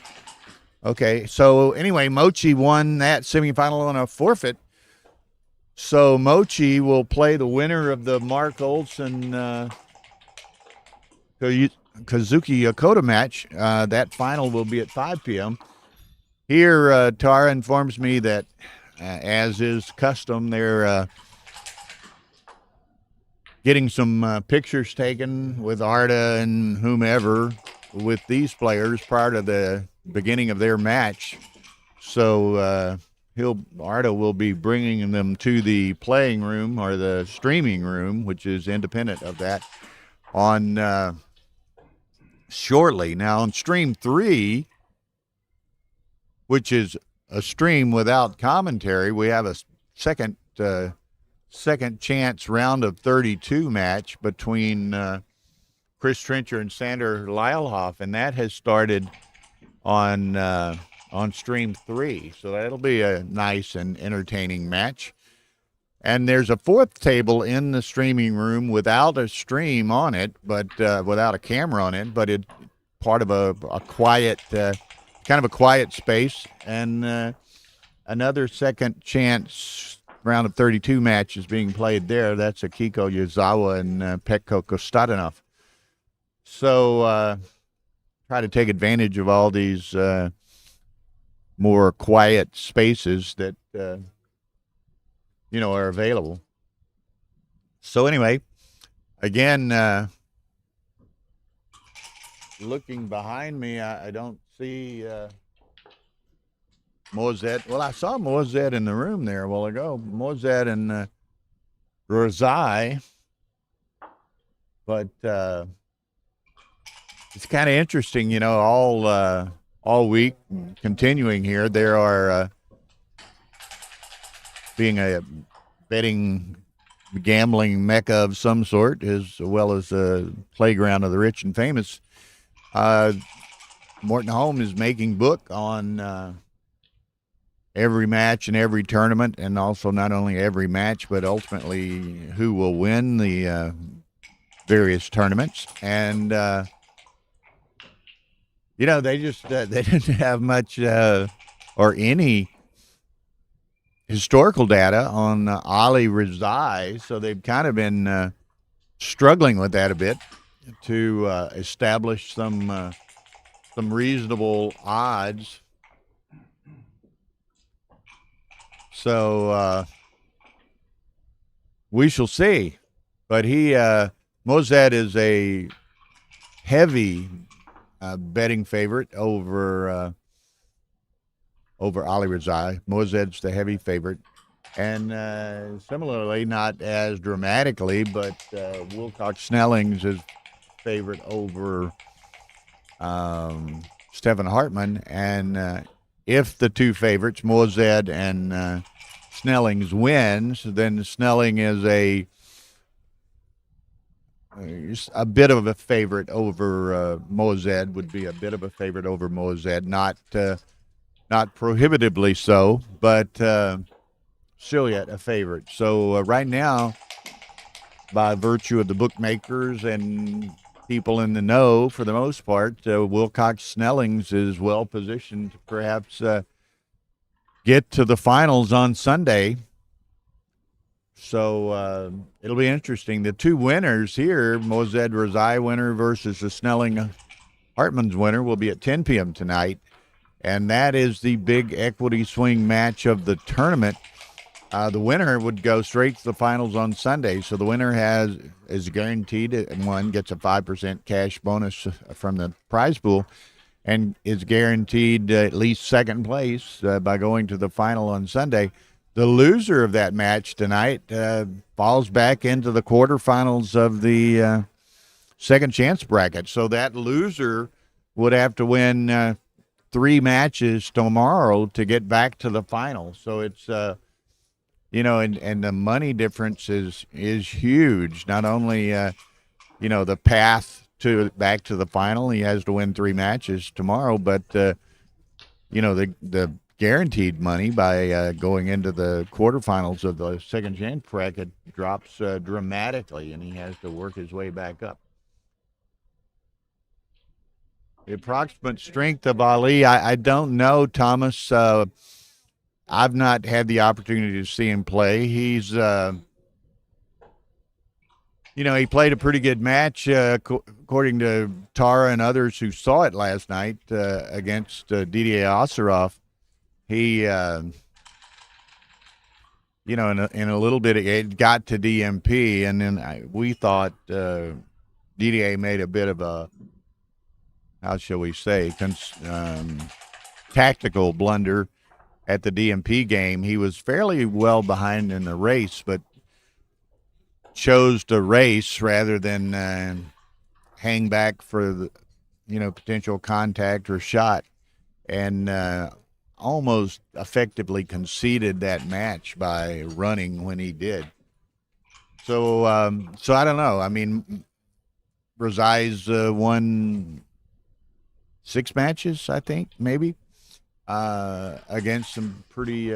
Okay, so anyway, Mochi won that semifinal on a forfeit. So Mochi will play the winner of the Mark Olson Kazuki Yokota match. That final will be at 5 p.m. Here, Tara informs me that, as is custom, they're getting some pictures taken with Arda and whomever with these players prior to the beginning of their match. So Arda will be bringing them to the playing room or the streaming room, which is independent of that, on shortly. Now on stream 3, which is a stream without commentary, we have a second chance round of 32 match between Chris Trencher and Sander Leilhoff, and that has started on stream 3. So that'll be a nice and entertaining match. And there's a fourth table in the streaming room without a stream on it, but without a camera on it, but it's part of a quiet, kind of a quiet space. And another second chance round of 32 match is being played there. That's Akiko Yazawa and Petko Kostadanov. So try to take advantage of all these more quiet spaces that are available. So anyway, again, looking behind me, I don't see Mozet. Well, I saw Mozet in the room there a while ago. Mozet and Rezai, but it's kind of interesting, all week continuing here. There are being a betting, gambling mecca of some sort, as well as a playground of the rich and famous. Morton Holm is making book on every match and every tournament, and also not only every match, but ultimately who will win the various tournaments. And they just they didn't have much or any historical data on Ali Rezai, so they've kind of been struggling with that a bit to establish some reasonable odds. So we shall see. But Mozet is a heavy betting favorite over Ali Rezai. Mozet's the heavy favorite. And similarly, not as dramatically, but Wilcox Snelling's is favorite over Stefan Hartmann. And if the two favorites, Mozet and Snelling's, wins, then Snelling is a bit of a favorite over Mozed, would be a bit of a favorite over Mozed, not prohibitively so, but still yet a favorite. So right now, by virtue of the bookmakers and people in the know, for the most part, Wilcox Snellings is well positioned to perhaps get to the finals on Sunday. So it'll be interesting. The two winners here, Mozed Razai winner versus the Snelling Hartman's winner, will be at 10 p.m. tonight. And that is the big equity swing match of the tournament. The winner would go straight to the finals on Sunday. So the winner is guaranteed, and one gets a 5% cash bonus from the prize pool, and is guaranteed at least second place by going to the final on Sunday. The loser of that match tonight falls back into the quarterfinals of the second chance bracket. So that loser would have to win 3 matches tomorrow to get back to the final. So it's and the money difference is huge. Not only the path back to the final, he has to win 3 matches tomorrow, but the guaranteed money by going into the quarterfinals of the second chance bracket drops dramatically, and he has to work his way back up. The approximate strength of Ali, I don't know, Thomas. I've not had the opportunity to see him play. He's, he played a pretty good match, according to Tara and others who saw it last night against Didier Osirov. He, in a little bit, it got to DMP, and then we thought Didier made a bit of a, how shall we say, tactical blunder at the DMP game. He was fairly well behind in the race, but chose to race rather than hang back for the, potential contact or shot, and almost effectively conceded that match by running when he did. So I don't know. I mean, Razai's won 6 matches, I think, maybe, against some pretty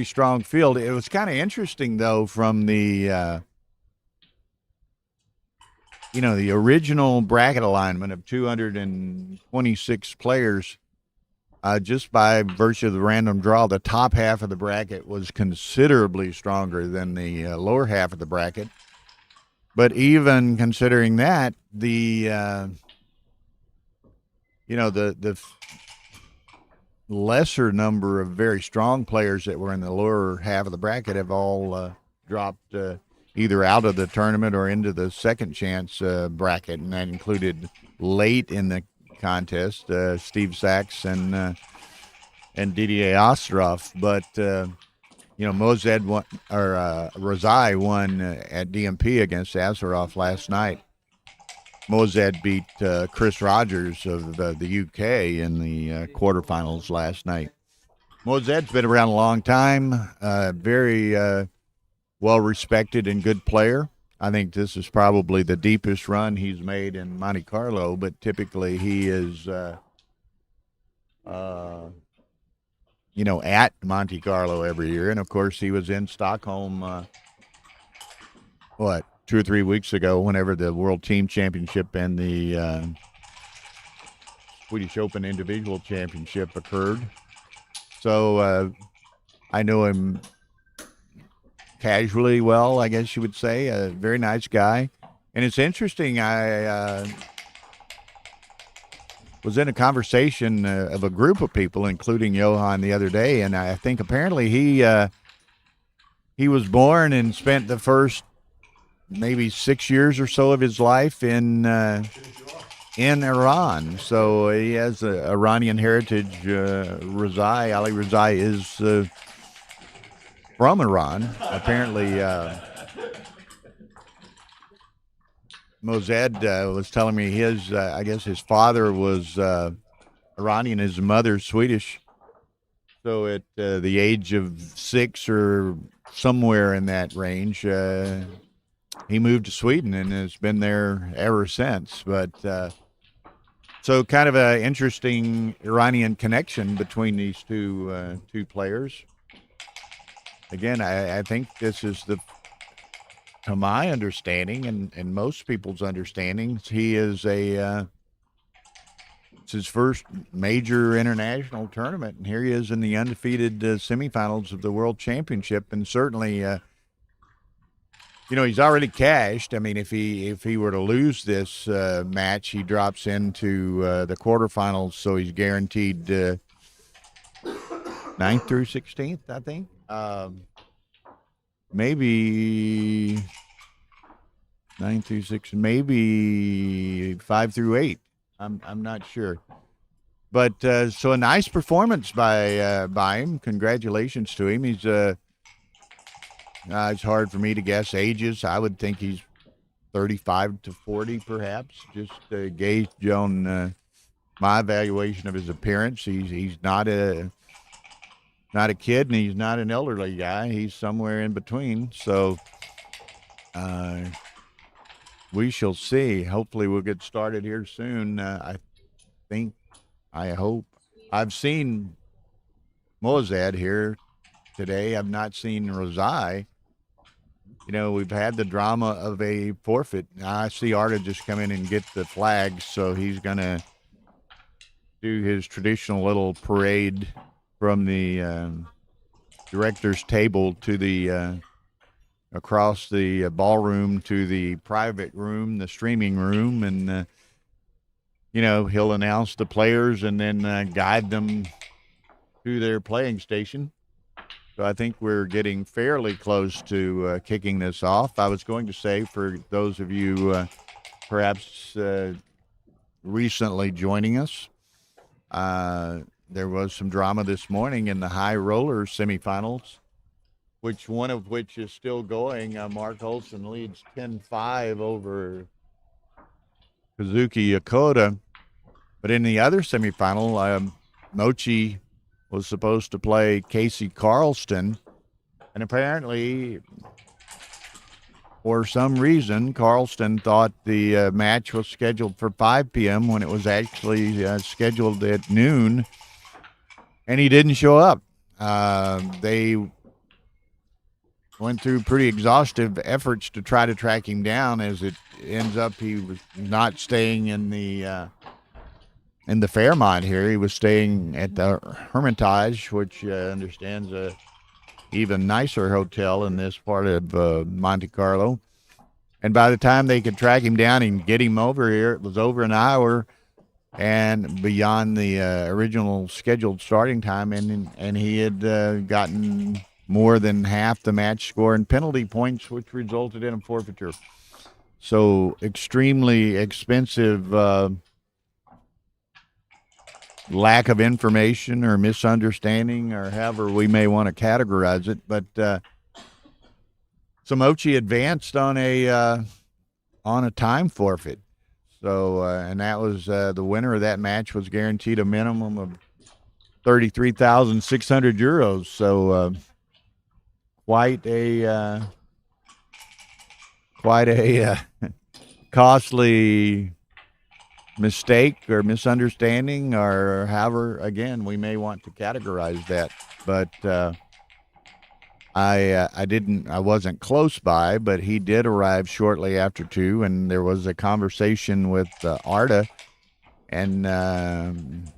strong field. It was kind of interesting, though, from the the original bracket alignment of 226 players. Just by virtue of the random draw, the top half of the bracket was considerably stronger than the lower half of the bracket. But even considering that, the the lesser number of very strong players that were in the lower half of the bracket have all dropped either out of the tournament or into the second chance bracket, and that included late in the contest Steve Sachs and Didier Ostrov. But Mozed won, or Razai won at DMP against Asarov last night. Mozed beat Chris Rogers of the UK in the quarterfinals last night. Mozed's been around a long time, very well respected and good player. I think this is probably the deepest run he's made in Monte Carlo, but typically he is, at Monte Carlo every year. And, of course, he was in Stockholm, 2 or 3 weeks ago, whenever the World Team Championship and the Swedish Open Individual Championship occurred. So I know him casually well, I guess you would say. A very nice guy. And it's interesting, I was in a conversation of a group of people, including Johan, the other day, and I think apparently he was born and spent the first maybe 6 years or so of his life in Iran. So he has Iranian heritage. Razai, Ali Razai is from Iran. Apparently, Mozed was telling me I guess his father was Iranian, his mother Swedish. So at the age of 6 or somewhere in that range, he moved to Sweden and has been there ever since. But so kind of an interesting Iranian connection between these two players. Again, I think this is to my understanding and most people's understandings, he is it's his first major international tournament, and here he is in the undefeated semifinals of the World Championship, and certainly, he's already cashed. I mean, if he were to lose this match, he drops into the quarterfinals, so he's guaranteed 9th through 16th, I think. Maybe 9 through 6, maybe 5 through 8. I'm not sure, but so a nice performance by him. Congratulations to him. It's hard for me to guess ages. I would think he's 35 to 40, perhaps. Just gauged on my evaluation of his appearance. He's not a kid, and he's not an elderly guy. He's somewhere in between. So we shall see. Hopefully we'll get started here soon. I hope. I've seen Mozad here today. I've not seen Rosai. We've had the drama of a forfeit. I see Arda just come in and get the flags, so he's going to do his traditional little parade from the director's table to the across the ballroom to the private room, the streaming room, and he'll announce the players and then guide them to their playing station. So I think we're getting fairly close to kicking this off. I was going to say, for those of you perhaps recently joining us, there was some drama this morning in the high roller semifinals, one of which is still going. Mark Olson leads 10-5 over Kazuki Yakoda. But in the other semifinal, Mochi was supposed to play Casey Carlston. And apparently, for some reason, Carlston thought the match was scheduled for 5 p.m. when it was actually scheduled at noon. And he didn't show up. They went through pretty exhaustive efforts to try to track him down. As it ends up, he was not staying in the Fairmont here. He was staying at the Hermitage, which understands a even nicer hotel in this part of Monte Carlo. And by the time they could track him down and get him over here, it was over an hour and beyond the original scheduled starting time, and he had gotten more than half the match score in penalty points, which resulted in a forfeiture. So extremely expensive lack of information or misunderstanding, or however we may want to categorize it. But Samochi advanced on a time forfeit. So and that was the winner of that match was guaranteed a minimum of 33,600 euros. So quite a costly mistake or misunderstanding, or however, again, we may want to categorize that. But I wasn't close by, but he did arrive shortly after 2, and there was a conversation with Arda, and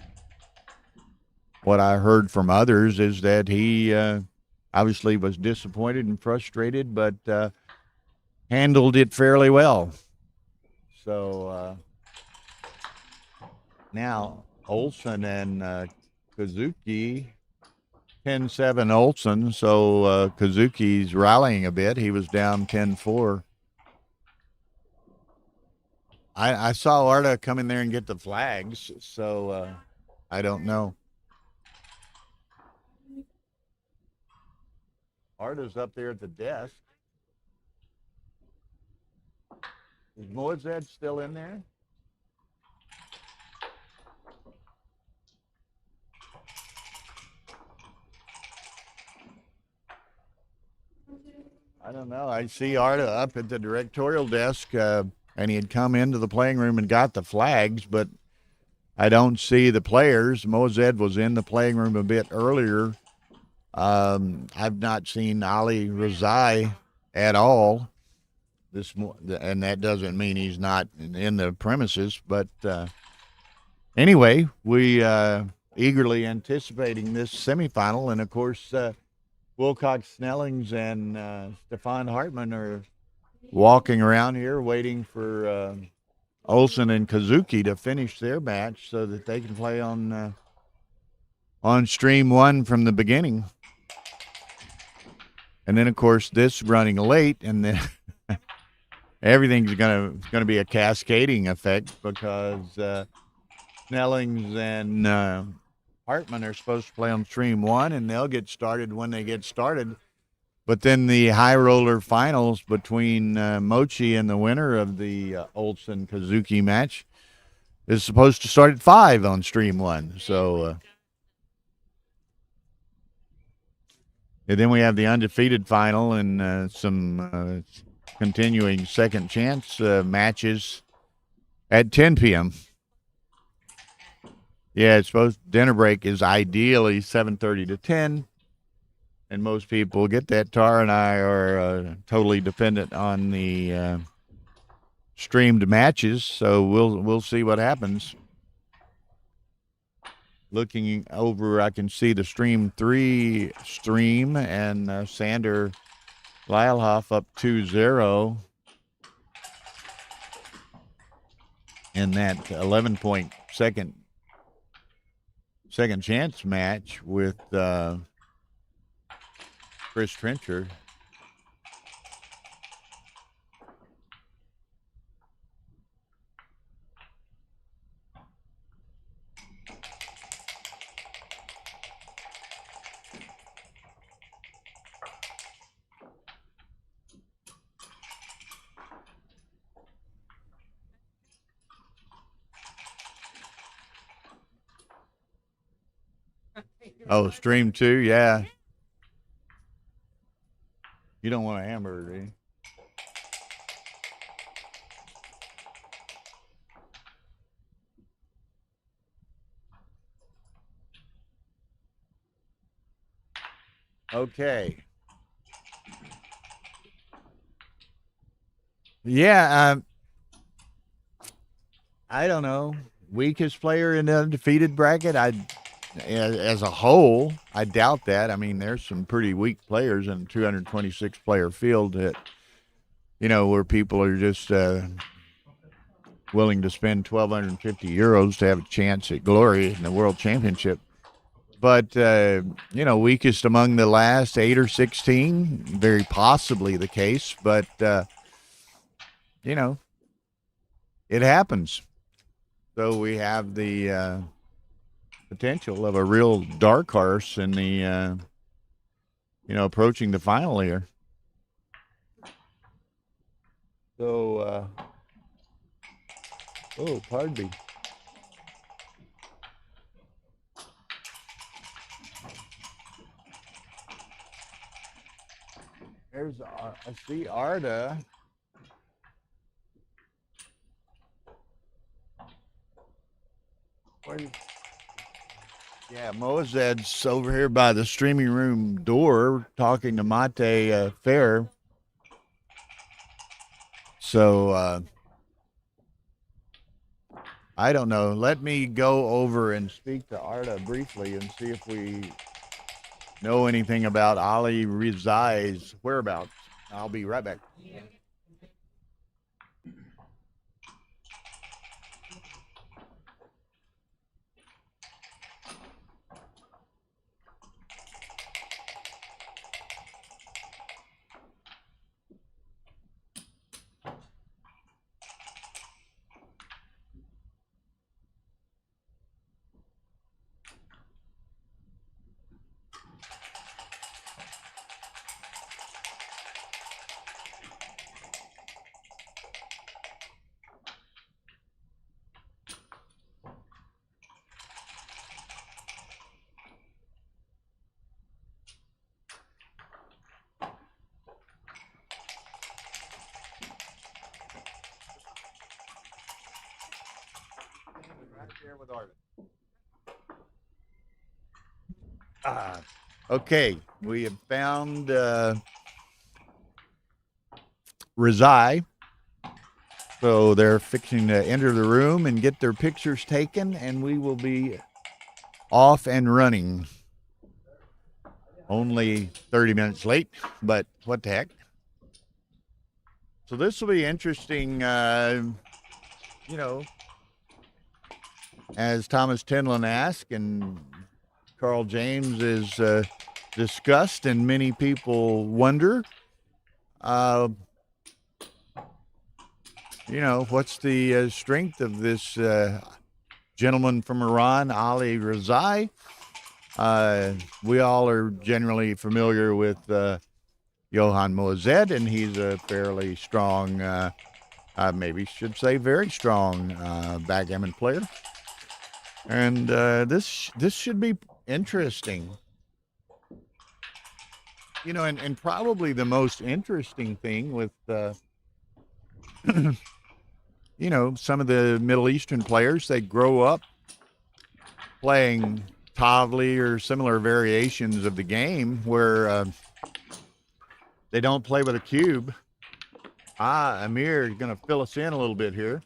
what I heard from others is that he obviously was disappointed and frustrated, but handled it fairly well. So now Olson and Kazuki, 10-7 Olson, so Kazuki's rallying a bit. He was down 10-4. I saw Arda come in there and get the flags, so I don't know. Arda's up there at the desk. Is Moazed still in there? I don't know. I see Arda up at the directorial desk, and he had come into the playing room and got the flags, but I don't see the players. Mozed was in the playing room a bit earlier. I've not seen Ali Razai at all and that doesn't mean he's not in the premises. But anyway, we eagerly anticipating this semifinal, and of course, Wilcox Snellings and Stefan Hartman are walking around here waiting for Olsen and Kazuki to finish their match so that they can play on stream one from the beginning. And then, of course, this running late, and then everything's gonna be a cascading effect because Snellings and Hartman are supposed to play on stream one, and they'll get started when they get started. But then the high roller finals between Mochi and the winner of the Olsen-Kazuki match is supposed to start at 5 on stream one. So, and then we have the undefeated final and some continuing second chance matches at 10 p.m. Yeah, it's supposed dinner break is ideally 7:30 to 10. And most people get that. Tara and I are totally dependent on the streamed matches, so we'll see what happens. Looking over, I can see the stream 3 stream and Sander Lylehoff up 2-0 in that 11-point second chance match with Chris Trencher. Oh, stream 2, yeah. You don't want a hamburger, do you? Okay. Yeah, I don't know. Weakest player in the undefeated bracket? As a whole, I doubt that. I mean, there's some pretty weak players in a 226 player field that, where people are just willing to spend 1,250 euros to have a chance at glory in the World Championship. But, weakest among the last 8 or 16, very possibly the case. But, it happens. So we have the potential of a real dark horse in the, approaching the final here. So, oh, pardon me. There's, I see Arda. Yeah, Moazed's over here by the streaming room door talking to Mate Fair. So, I don't know. Let me go over and speak to Arda briefly and see if we know anything about Ali Rizai's whereabouts. I'll be right back. with Arvin. Okay, we have found Rizai. So they're fixing to enter the room and get their pictures taken, and we will be off and running. Only 30 minutes late, but what the heck. So this will be interesting, you know, as Thomas Tinlin asked and Carl James is discussed and many people wonder, you know, what's the strength of this gentleman from Iran, Ali Rezai? We all are generally familiar with Johan Moazed, and he's a fairly strong, maybe should say very strong backgammon player. And this should be interesting. You know, and probably the most interesting thing with, you know, some of the Middle Eastern players, they grow up playing Tavli or similar variations of the game where they don't play with a cube. Amir is going to fill us in a little bit here.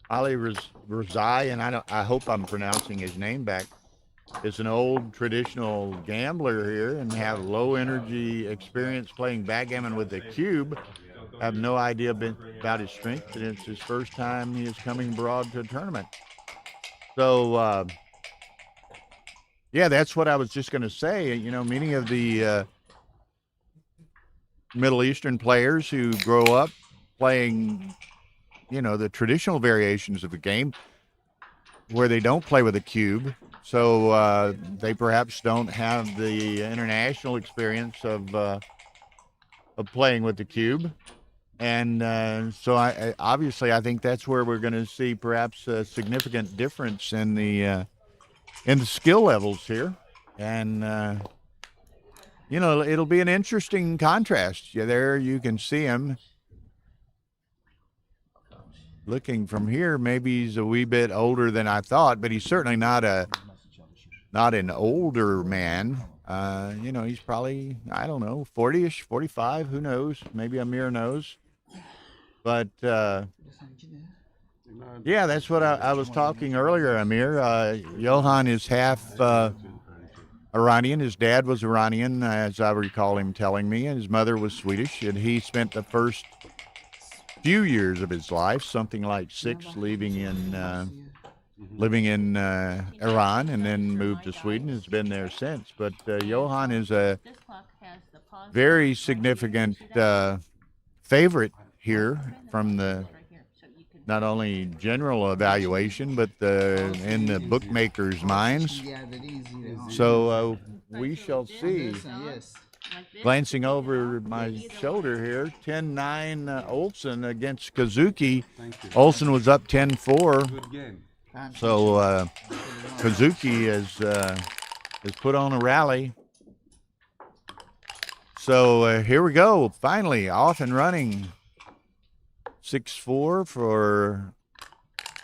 Ali Rezai, and I hope I'm pronouncing his name back, is an old traditional gambler here and have low energy experience playing backgammon with a cube. I have no idea about his strength, and it's his first time he is coming abroad to a tournament. So, yeah, that's what I was just going to say. You know, many of the Middle Eastern players who grow up playing, you know, the traditional variations of the game where they don't play with a cube, so they perhaps don't have the international experience of playing with the cube. And so obviously I think that's where we're going to see perhaps a significant difference in the skill levels here. And you know, it'll be an interesting contrast. Yeah, there you can see him looking from here. Maybe he's a wee bit older than I thought, but he's certainly not an older man. You know, he's probably, I don't know, 40-ish, 45, who knows? Maybe Amir knows. But yeah, that's what I was talking earlier, Amir. Johan is half Iranian. His dad was Iranian, as I recall him telling me, and his mother was Swedish. And he spent the first few years of his life, something like 6, living in Iran, and then moved to Sweden. Has been there since. But Johan is a very significant favorite here from the not only general evaluation, but in the bookmakers' minds. So we shall see. Glancing over my shoulder here, 10-9 Olsen against Kazuki. Olsen was up 10-4. So Kazuki has put on a rally. So here we go, finally off and running. 6-4 for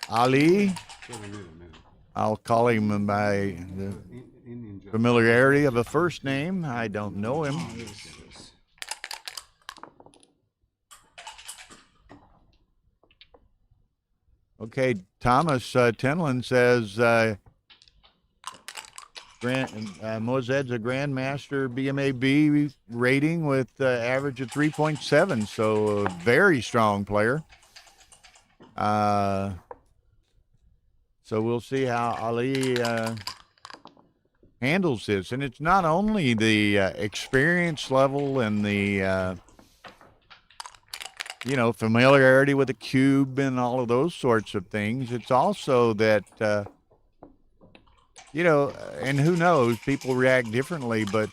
Ali. I'll call him by the familiarity of a first name. I don't know him. Okay, Thomas Tinlin says Mozed's a Grandmaster BMAB rating with average of 3.7, so a very strong player. So we'll see how Ali handles this. And it's not only the experience level and the, you know, familiarity with the cube and all of those sorts of things. It's also that, you know, and who knows, people react differently, but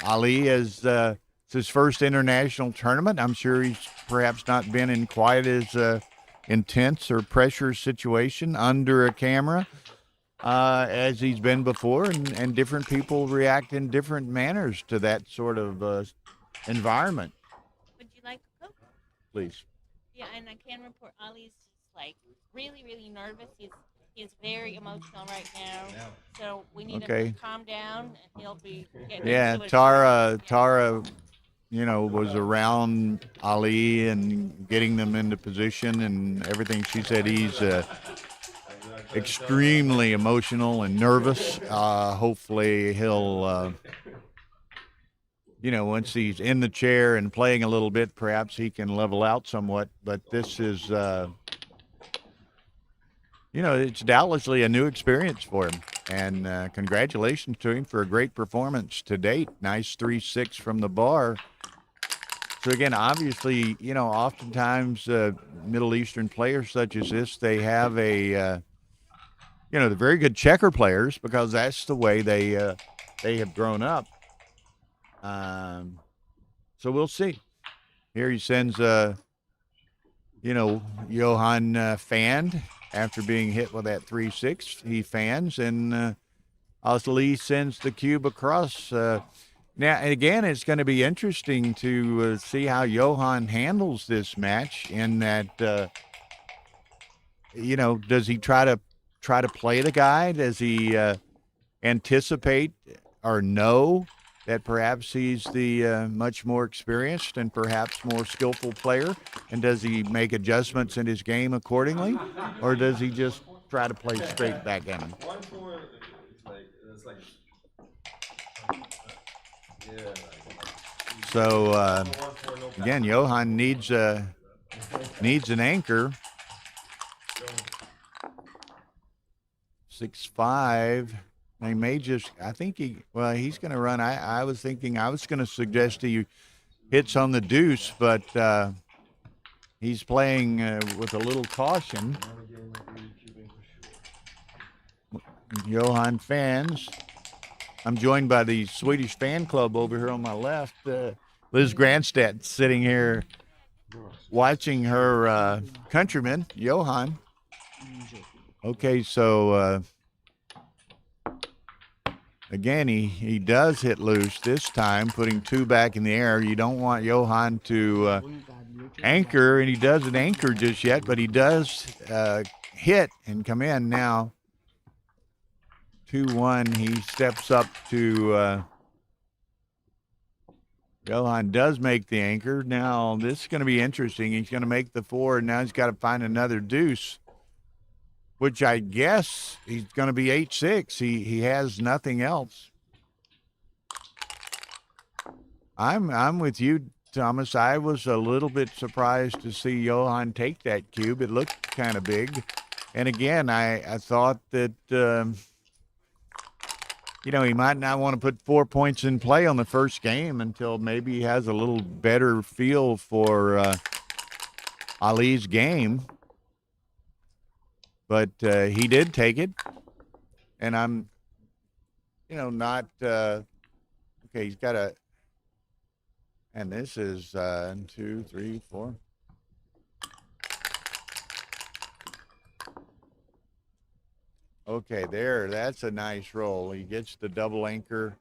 Ali is it's his first international tournament. I'm sure he's perhaps not been in quite as intense or pressure situation under a camera as he's been before, and different people react in different manners to that sort of environment. Would you like a Coke? Please. Yeah, and I can report Ali's just like really, really nervous. He is very emotional right now. So we need Okay. him to calm down, and he'll be getting Yeah, into his Tara, was around Ali and getting them into position and everything. She said he's extremely emotional and nervous. Hopefully he'll, once he's in the chair and playing a little bit, perhaps he can level out somewhat. But this is, it's doubtlessly a new experience for him. And congratulations to him for a great performance to date. Nice 3-6 from the bar. So again, obviously, oftentimes Middle Eastern players such as this, they have they're very good checker players because that's the way they have grown up. So we'll see. Here he sends, Johan fanned after being hit with that 3-6. He fans, and Ali sends the cube across. Now, again, it's going to be interesting to see how Johan handles this match. In that, does he try to play the guy? Does he anticipate or know that perhaps he's the much more experienced and perhaps more skillful player? And does he make adjustments in his game accordingly, or does he just try to play straight backgammon? So again, Johan needs an anchor. 6-5. He may just. I think he's going to run. I was thinking I was going to suggest he hits on the deuce, but he's playing with a little caution. Johan fans. I'm joined by the Swedish fan club over here on my left. Liz Grandstedt sitting here watching her countryman, Johan. Okay, so again, he does hit loose this time, putting 2 back in the air. You don't want Johan to anchor, and he doesn't anchor just yet, but he does hit and come in now. 2-1, he steps up to Johan does make the anchor. Now, this is going to be interesting. He's going to make the 4, and now he's got to find another deuce, which I guess he's going to be 8-6. He has nothing else. I'm with you, Thomas. I was a little bit surprised to see Johan take that cube. It looked kind of big. And again, I thought that he might not want to put 4 points in play on the first game until maybe he has a little better feel for Ali's game. But he did take it. And I'm, not, okay, he's got a, and this is 2, 3, 4. Okay, that's a nice roll. He gets the double anchor.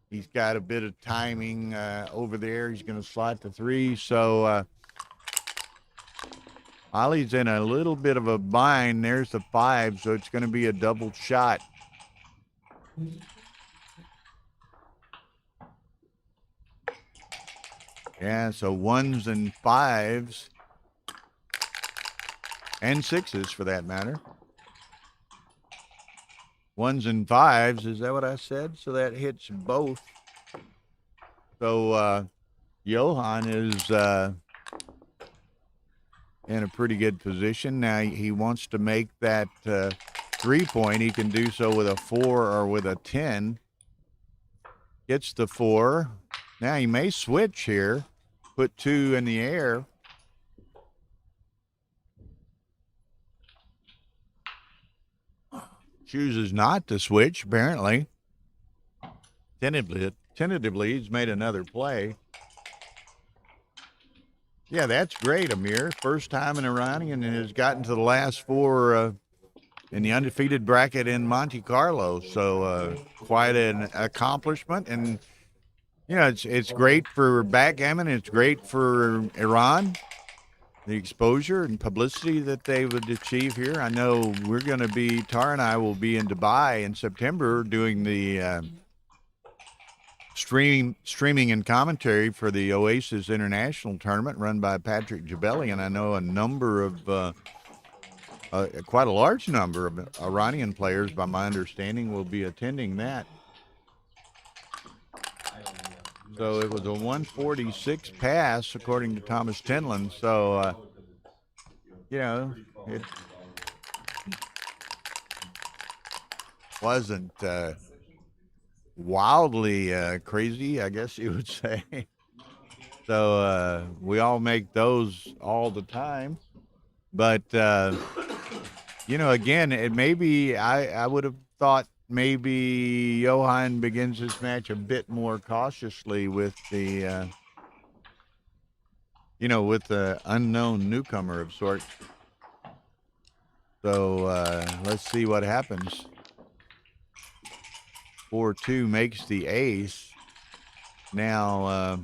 He's got a bit of timing over there. He's going to slot the 3. So Ali's in a little bit of a bind. There's the 5, so it's going to be a double shot. Yeah, so 1s and 5s and 6s for that matter. 1s and 5s, is that what I said? So that hits both. So Johan is in a pretty good position. Now he wants to make that 3-point. He can do so with a 4 or with a 10. Gets the 4. Now he may switch here, put 2 in the air. Chooses not to switch, apparently. Tentatively, he's made another play. Yeah, that's great, Amir. First time in Iranian and has gotten to the last 4 in the undefeated bracket in Monte Carlo. So quite an accomplishment. And, it's great for backgammon. It's great for Iran. the exposure and publicity that they would achieve here. I know we're going to be, Tara and I will be in Dubai in September doing the streaming and commentary for the Oasis International Tournament run by Patrick Jabelli, and I know a number of, quite a large number of Iranian players, by my understanding, will be attending that. So it was a 146 pass, according to Thomas Tinlin. So, you know, it wasn't wildly crazy, I guess you would say. So we all make those all the time. But, you know, again, it maybe I would have thought maybe Johan begins this match a bit more cautiously with the, you know, with the unknown newcomer of sorts. So let's see what happens. 4-2 makes the ace. Now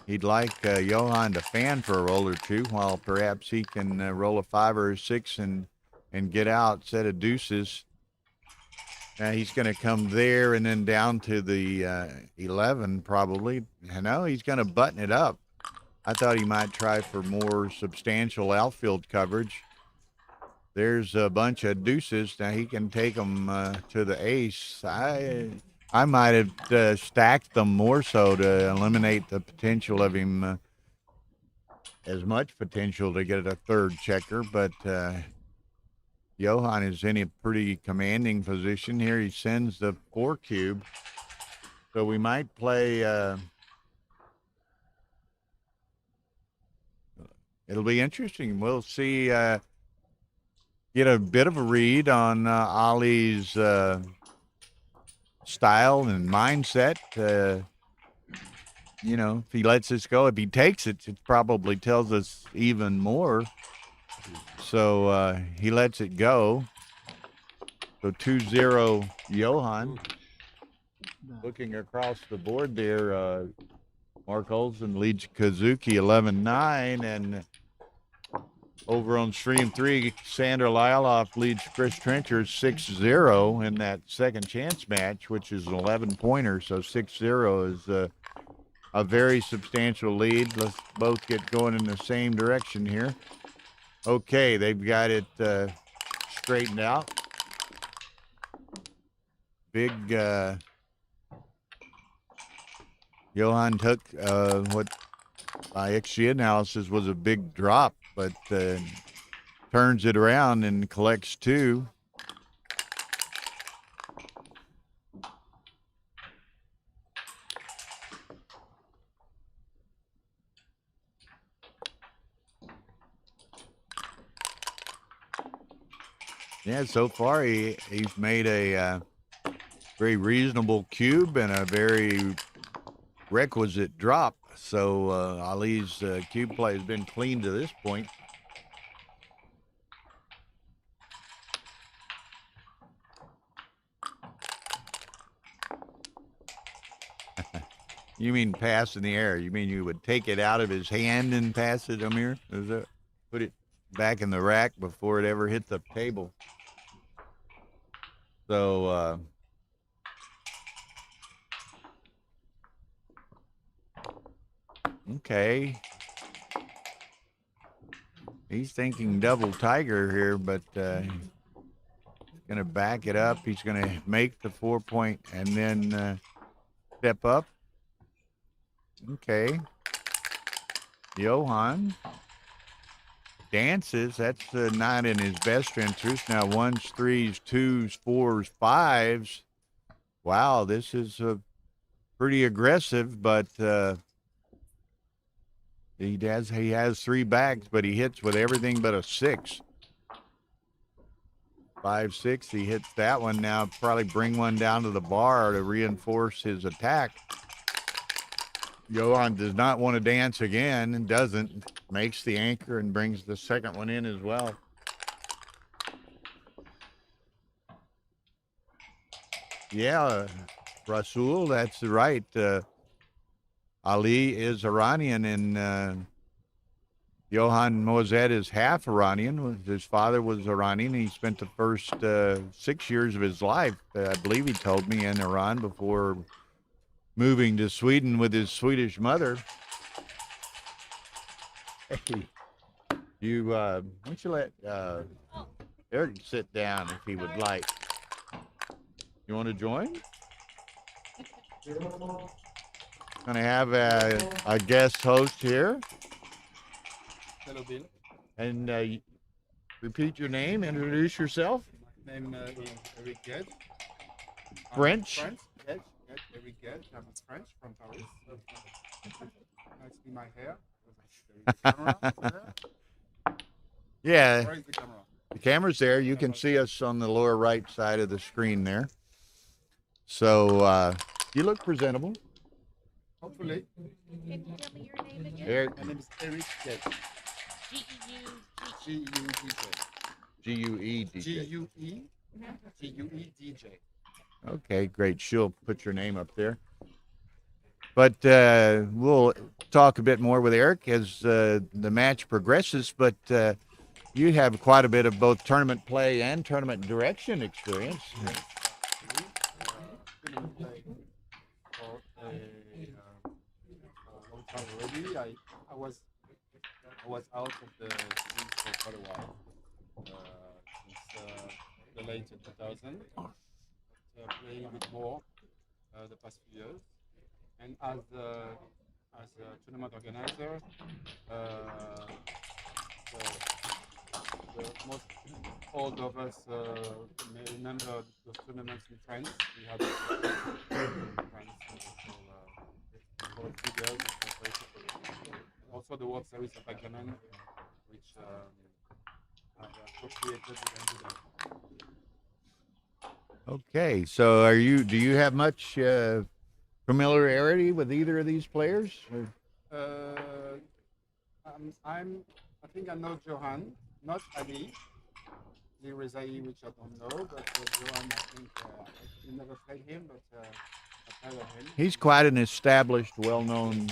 he'd like Johan to fan for a roll or two, while perhaps he can roll a 5 or a 6 and get out, set of deuces. Now he's going to come there and then down to the 11 probably. No, he's going to button it up. I thought he might try for more substantial outfield coverage. There's a bunch of deuces. Now he can take them to the ace. I might have stacked them more so to eliminate the potential of him, as much potential to get a third checker, but Johan is in a pretty commanding position here. He sends the 4 cube. So we might play, it'll be interesting. We'll see, get a bit of a read on Ali's style and mindset. You know, if he lets this go, if he takes it, it probably tells us even more. So he lets it go. So 2-0 Johan. Looking across the board there, Mark Olsen leads Kazuki 11-9, and over on stream 3, Sandra Lyloff leads Chris Trencher 6-0 in that second chance match, which is an 11-pointer. So 6-0 is a very substantial lead. Let's both get going in the same direction here. Okay, they've got it straightened out. Big Johan took what by XG analysis was a big drop, but turns it around and collects 2. Yeah, so far he's made a very reasonable cube and a very requisite drop. So Ali's cube play has been clean to this point. You mean pass in the air? You mean you would take it out of his hand and pass it, Amir? Is that, put it back in the rack before it ever hit the table? So okay, he's thinking double tiger here, but he's gonna back it up. He's gonna make the 4-point and then step up. Okay, Johan dances. That's not in his best interest. Now 1s, 3s, 2s, 4s, 5s. Wow, this is pretty aggressive, but he has 3 bags, but he hits with everything but a 6. 5, 6. He hits that one. Now probably bring one down to the bar to reinforce his attack. Johan does not want to dance again and doesn't. Makes the anchor and brings the second one in as well. Yeah, Rasul, that's right. Ali is Iranian, and Johan Mozet is half Iranian. His father was Iranian. He spent the first 6 years of his life, I believe he told me, in Iran before moving to Sweden with his Swedish mother. Hey, why don't you let Eric sit down if he would like. You want to join? Going to have a guest host here. Hello, Bill. And repeat your name, introduce yourself. My name is Eric Gage. French? Yes, Eric Gage. I'm French from Paris. Nice to see my hair. Camera over there. Yeah, Where is the camera? the camera's there. You can see us on the lower right side of the screen there. So you look presentable. Hopefully. Can you tell me your name again? Eric, My name is Eric Gage. G-E-U-G. G-U-E-D-J. G-U-E-D-J. G-U-E. G-U-E-D-J. Okay, great. She'll put your name up there. But we'll talk a bit more with Eric as the match progresses. But you have quite a bit of both tournament play and tournament direction experience. Tournament play for a long time already. I was out of the scene for quite a while since the late 2000. Playing a bit more the past few years, and as a tournament organizer, the most old of us may remember those tournaments in France. We had in France for a few years. It was very successful. And also the World Series of Backgammon, which have appropriated the Undefeated. Okay, so do you have much familiarity with either of these players? I think I know Johan, not Ali. Ali Rezai, which I don't know, but Johan, I think I never played him, but I've heard of him. He's quite an established, well-known,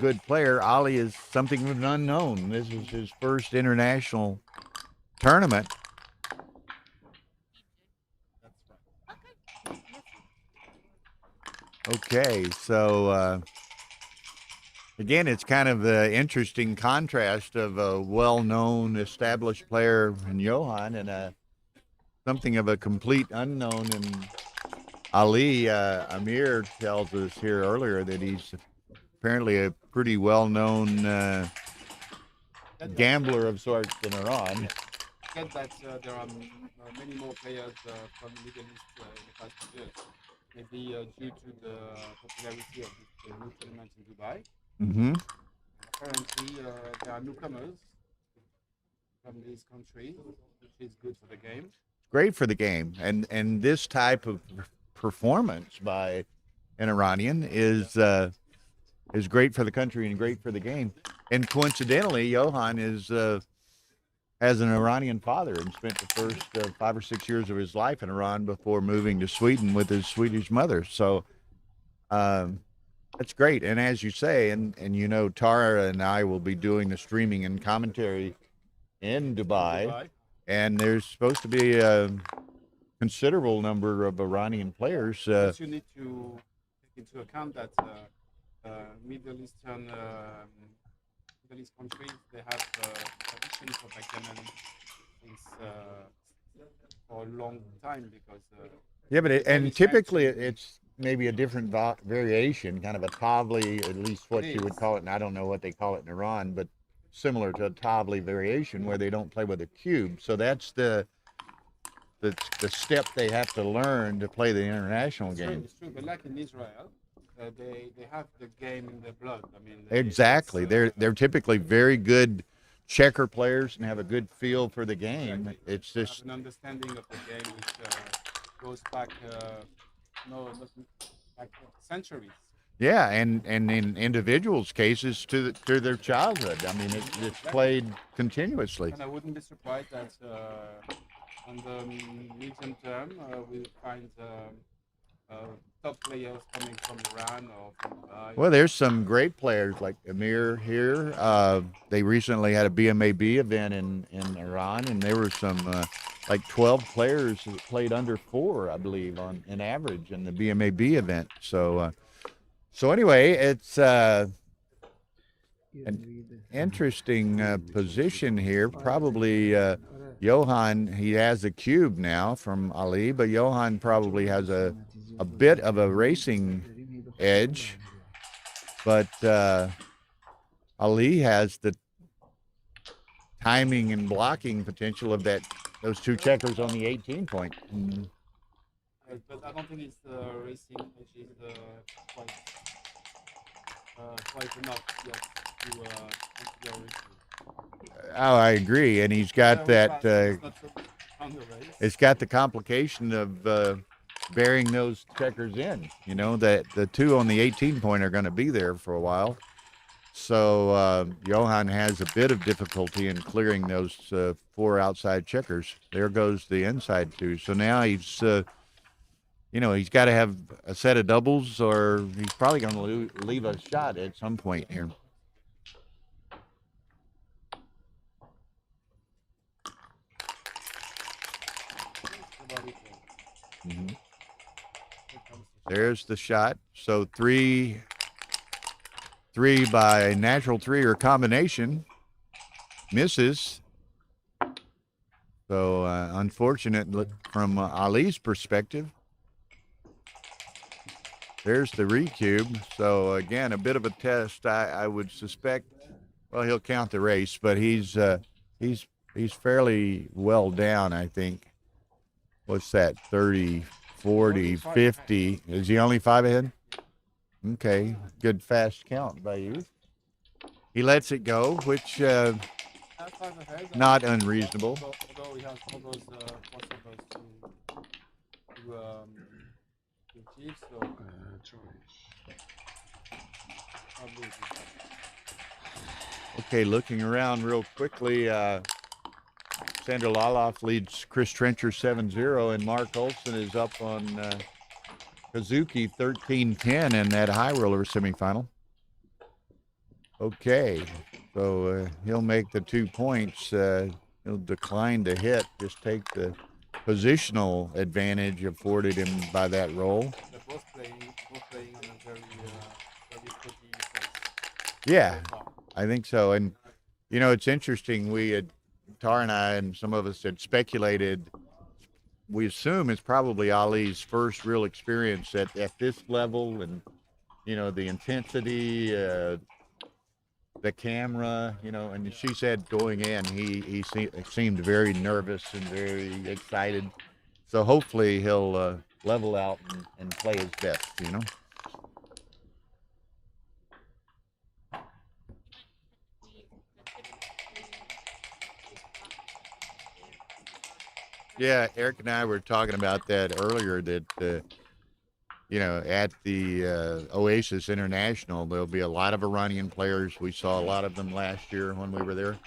good player. Ali is something of an unknown. This is his first international tournament. Okay, so again, it's kind of the interesting contrast of a well-known, established player in Johan and something of a complete unknown in Ali. Amir tells us here earlier that he's apparently a pretty well-known gambler of sorts in Iran. Said that there are many more players from the Middle East in the past few years. Maybe due to the popularity of the new tournament in Dubai. Mm-hmm. Apparently, there are newcomers from these countries, which is good for the game. Great for the game, and this type of performance by an Iranian is great for the country and great for the game. And coincidentally, Johan has an Iranian father and spent the first 5 or 6 years of his life in Iran before moving to Sweden with his Swedish mother. So that's great. And as you say, and you know, Tara and I will be doing the streaming and commentary in Dubai. And there's supposed to be a considerable number of Iranian players. But you need to take into account that Middle East countries, they have tradition for backgammon since for a long time because. Yeah, but typically it's maybe a different variation, kind of a tavli, at least what you would call it, and I don't know what they call it in Iran, but similar to a tavli variation where they don't play with a cube. So that's the step they have to learn to play the international game. It's true, but like in Israel, they have the game in their blood. I mean, Exactly. They're typically very good checker players and have a good feel for the game. Exactly. It's just an understanding of the game which goes back back centuries. yeah, and in individuals' cases to their childhood. I mean, it's played continuously. And I wouldn't be surprised that on the medium term we'll find top players coming from Iran or from Dubai. Well, there's some great players like Amir here. They recently had a BMAB event in Iran, and there were some like 12 players that played under 4, I believe, on an average in the BMAB event. So, so anyway, it's an interesting position here. Probably Johan, he has a cube now from Ali, but Johan probably has a bit of a racing edge. But Ali has the timing and blocking potential of those 2 checkers on the 18 point. But I don't think it's racing, which is quite enough yet to consider racing. Oh, I agree, and he's got that. It's not so on the race. It's got the complication of bearing those checkers in. You know that the 2 on the 18 point are going to be there for a while. So Johan has a bit of difficulty in clearing those 4 outside checkers. There goes the inside 2. So now he's, he's got to have a set of doubles, or he's probably going to leave a shot at some point here. Mm-hmm. There's the shot. So 3 by natural 3 or combination misses. So unfortunate from Ali's perspective. There's the recube. So again, a bit of a test. I would suspect. Well, he'll count the race, but he's fairly well down, I think. What's that? 30, 40, 50. Is he only 5 ahead? Okay, good fast count by you. He lets it go, which not unreasonable. Although he has all those crossovers to achieve, so Okay, looking around real quickly, Sandra Laloff leads Chris Trencher 7-0, and Mark Olson is up on Kazuki 13-10 in that high roller semifinal. Okay, so he'll make the 2 points. He'll decline to hit, just take the positional advantage afforded him by that roll. They're both playing on a very pretty place. Yeah, I think so. And, it's interesting. Tar and I and some of us had speculated, we assume it's probably Ali's first real experience at this level, and, the intensity, the camera, and she said going in, he seemed very nervous and very excited. So hopefully he'll level out and play his best, Yeah, Eric and I were talking about that earlier, that, at the Oasis International, there'll be a lot of Iranian players. We saw a lot of them last year when we were there.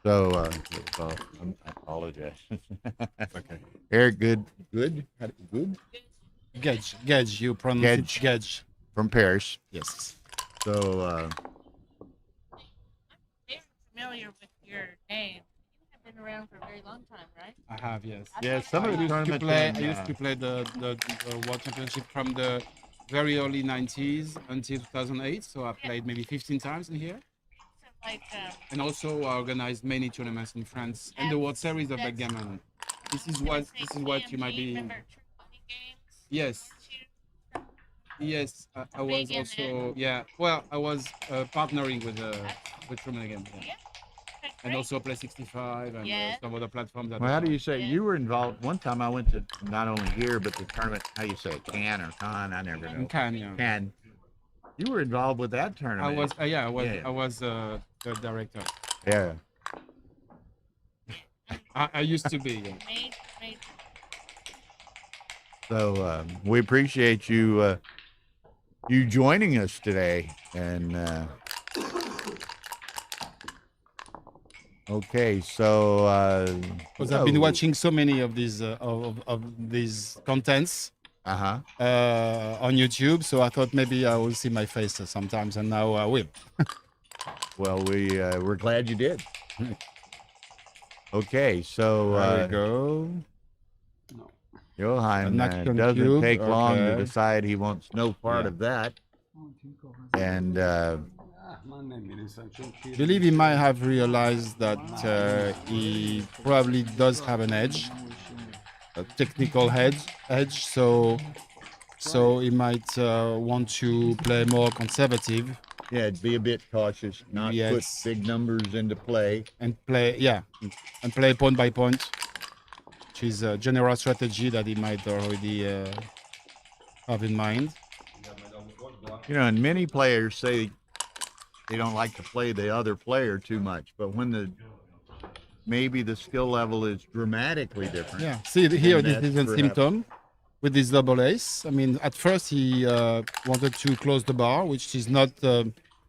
So, I apologize. Okay. Eric, good? Good? Gage, you pronounce it Gage. From Paris. Yes. So, Very familiar with your name. You have been around for a very long time, right? I have, yes. yeah, some of the tournaments. I used to play the World Championship from the very early 90s until 2008. So I played maybe 15 times in here. So like, And also I organized many tournaments in France and the World Series of Backgammon. This is what you might be. Remember True Money Games? Yes. Weren't Yes, I was Big in also Well, I was partnering with Truman again, you? Yeah. Okay, and great. also Play 65 and Yeah. some other platforms. Well, how do you say Yeah. you were involved? One time I went to not only here, but the tournament, how you say it, Can or Con, I never know. In Cannes, yeah. Can. You were involved with that tournament. I was, Yeah. I was the director. Yeah. I used to be. Yeah. Major. So we appreciate you you joining us today, and Okay, so Because I've been watching so many of these contents Uh-huh. on YouTube, so I thought maybe I will see my face sometimes, and now I will. Well, we're glad you did. Okay, so There we go. Johan An action doesn't cube, take long to okay. decide he wants no part Yeah. of that. And I believe he might have realized that he probably does have an edge, a technical edge. So he might want to play more conservative yeah, be a bit cautious, not Yes. put big numbers into play. and play point by point, which is a general strategy that he might already have in mind. You know, and many players say they don't like to play the other player too much, but when maybe the skill level is dramatically different. Yeah, see here, this that's is a perhaps- symptom with this double ace. I mean, at first he wanted to close the bar, which is not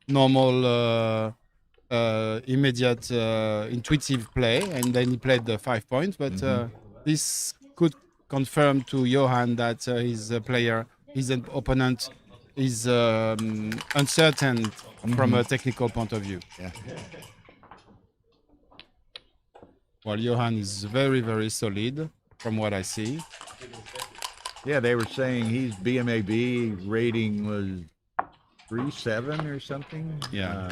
normal, immediate, intuitive play, and then he played the 5 points. But this could confirm to Johan that his opponent is uncertain from a technical point of view. Yeah. Well, Johan is very, very solid from what I see. Yeah, they were saying his BMAB rating was 3.7 or something. Yeah.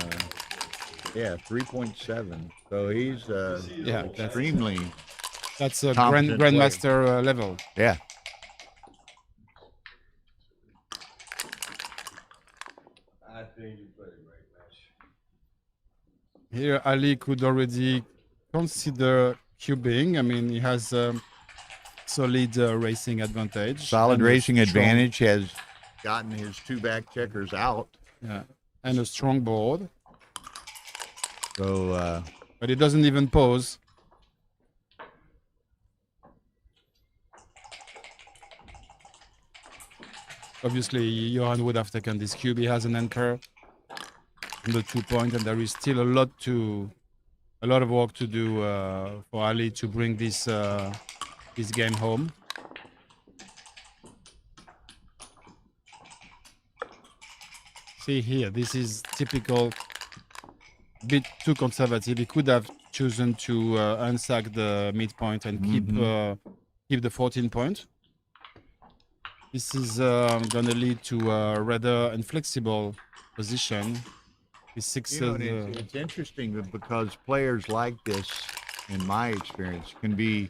Yeah, 3.7. So he's Yeah, that's- extremely. That's a Competent grandmaster level. Yeah. I think you played a great match. Here, Ali could already consider cubing. I mean, he has solid racing advantage. Solid and a racing strong- advantage, has gotten his two back checkers out. Yeah, and a strong board. So But it doesn't even pose. Obviously, Johan would have taken this cube. He has an anchor on the 2 point, and there is still a lot of work to do for Ali to bring this game home. See here, this is typical, bit too conservative. He could have chosen to unsack the midpoint and keep the 14 point. This is going to lead to a rather inflexible position. His six. you know, and it's interesting because players like this, in my experience, can be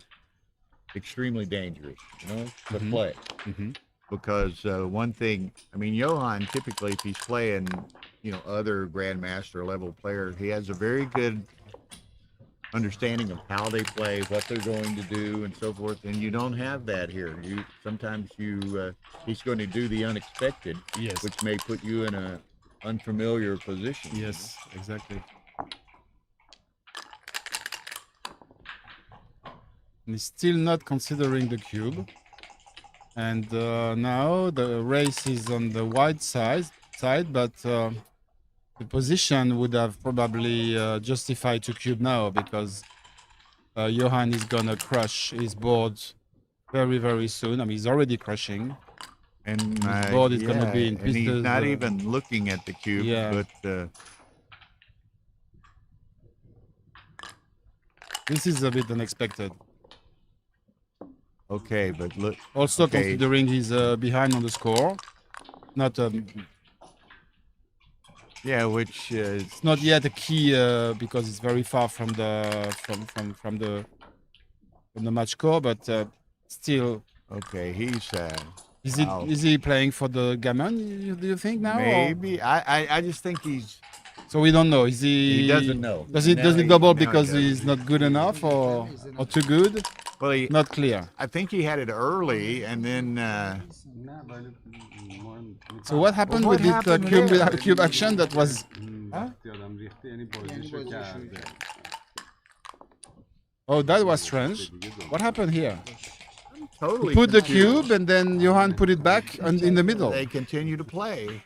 extremely dangerous. You know, to play. Mhm. Because one thing, I mean, Johan typically, if he's playing, you know, other grandmaster level players, he has a very good understanding of how they play, what they're going to do, and so forth. And you don't have that here. He's going to do the unexpected, Yes. which may put you in a unfamiliar position. Yes, exactly. And he's still not considering the cube. And now the race is on the white side, but the position would have probably justified to cube now, because Johan is gonna crush his board very, very soon. I mean, he's already crushing. And His board is gonna be in and he's pieces, not even looking at the cube, yeah. but This is a bit unexpected. okay, but look. Also Okay. considering he's behind on the score. Not Yeah, which it's not yet a key because it's very far from the match score, but still, okay, he's Wow. is he playing for the gammon? Do you think now? or- maybe. I just think he's. So we don't know. Is he? He doesn't know. Does he Now he- double now he because does. he's not good enough or too good? Well, Not clear. I think he had it early, and then So what happened Well, what with happened this there? cube action? That was that was strange. What happened here? totally Put the confused. cube and then Johan put it back in the middle. They continue to play.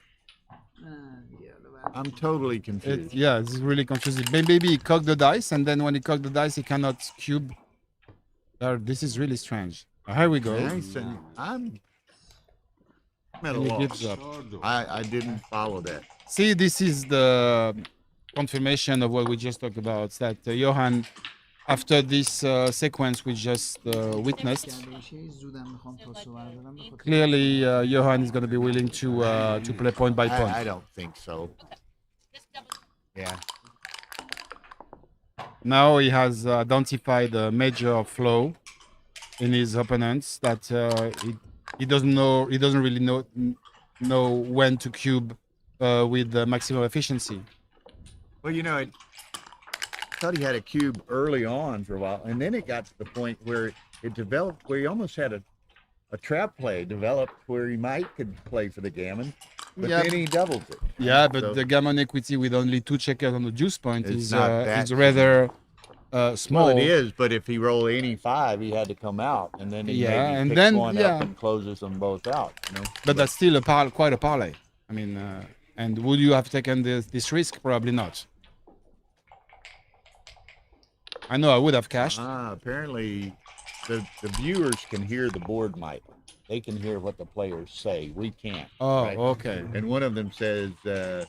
I'm totally confused. Yeah, it's really confusing. Maybe he cocked the dice, and then when he cocked the dice, he cannot cube. This is really strange. Here we go. Nice, and I'm at a And he loss. gives up. I didn't follow that. See, this is the confirmation of what we just talked about. That Johan, after this sequence we just witnessed, clearly Johan is going to be willing to play point by point. I don't think so. Just double. Yeah. Now he has identified a major flaw in his opponents that he doesn't know. He doesn't really know when to cube with maximum efficiency. Well, you know, I thought he had a cube early on for a while, and then it got to the point where it developed where he almost had a trap play developed where he could play for the gammon, but Yeah. then he doubles it. Yeah, but So- the gammon equity with only 2 checkers on the juice point It's is not that rather small. Well, it is, but if he rolled any 5, he had to come out, and then he Yeah, maybe and picks then- one yeah. up and closes them both out. You know, But that's still quite a parlay. I mean, and would you have taken this risk? Probably not. I know I would have cashed. apparently the viewers can hear the board mic. They can hear what the players say. We can't. Oh, right? okay. And one of them says, I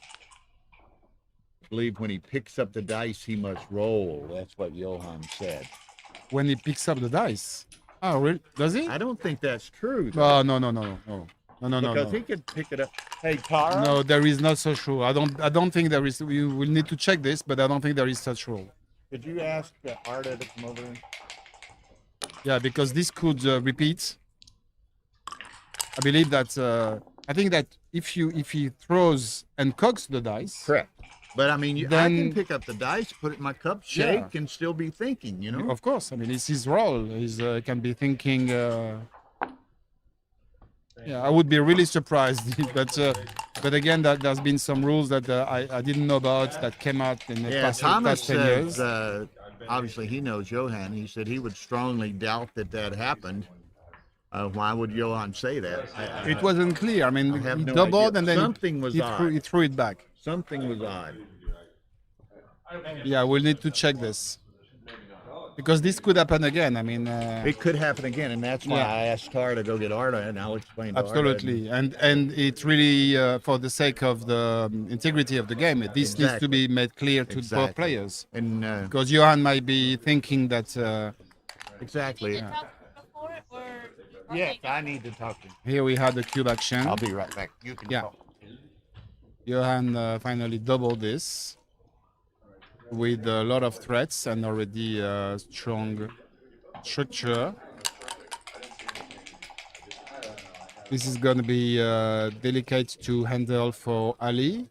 believe when he picks up the dice, he must roll. That's what Johan said. When he picks up the dice. Oh, really? Does he? I don't think that's true. though, Oh, no. because he could pick it up. Hey, Tara. No, there is not such rule. I don't think there is. We will need to check this, but I don't think there is such rule. Could you ask Arda to come over? Yeah, because this could repeat. I believe that. I think that if he throws and cocks the dice. Correct. But I mean, I Then- can pick up the dice, put it in my cup, shake, and still be thinking. You know. Of course, I mean it's his role. He's can be thinking. Yeah, I would be really surprised, but again, that there's been some rules that I didn't know about that came out in the Yeah, past, Thomas 10 years. says, obviously he knows Johan. He said he would strongly doubt that happened. Why would Johan say that? It wasn't clear. I mean, I have he no doubled idea. and then Something was he odd. threw it back. Something was odd. Yeah, we'll need to check this because this could happen again. I mean, It could happen again, and that's why Yeah. I asked Tara to go get Arda, and I'll explain to Arda. absolutely, and it's really for the sake of the integrity of the game. This needs to be made clear to both Exactly. players And because Johan might be thinking that. exactly. Did you talk before, or Yes, I need to talk to him. Here we had the cube action. I'll be right back. You can Yeah. talk. Johan finally doubled this with a lot of threats and already strong structure. This is going to be delicate to handle for Ali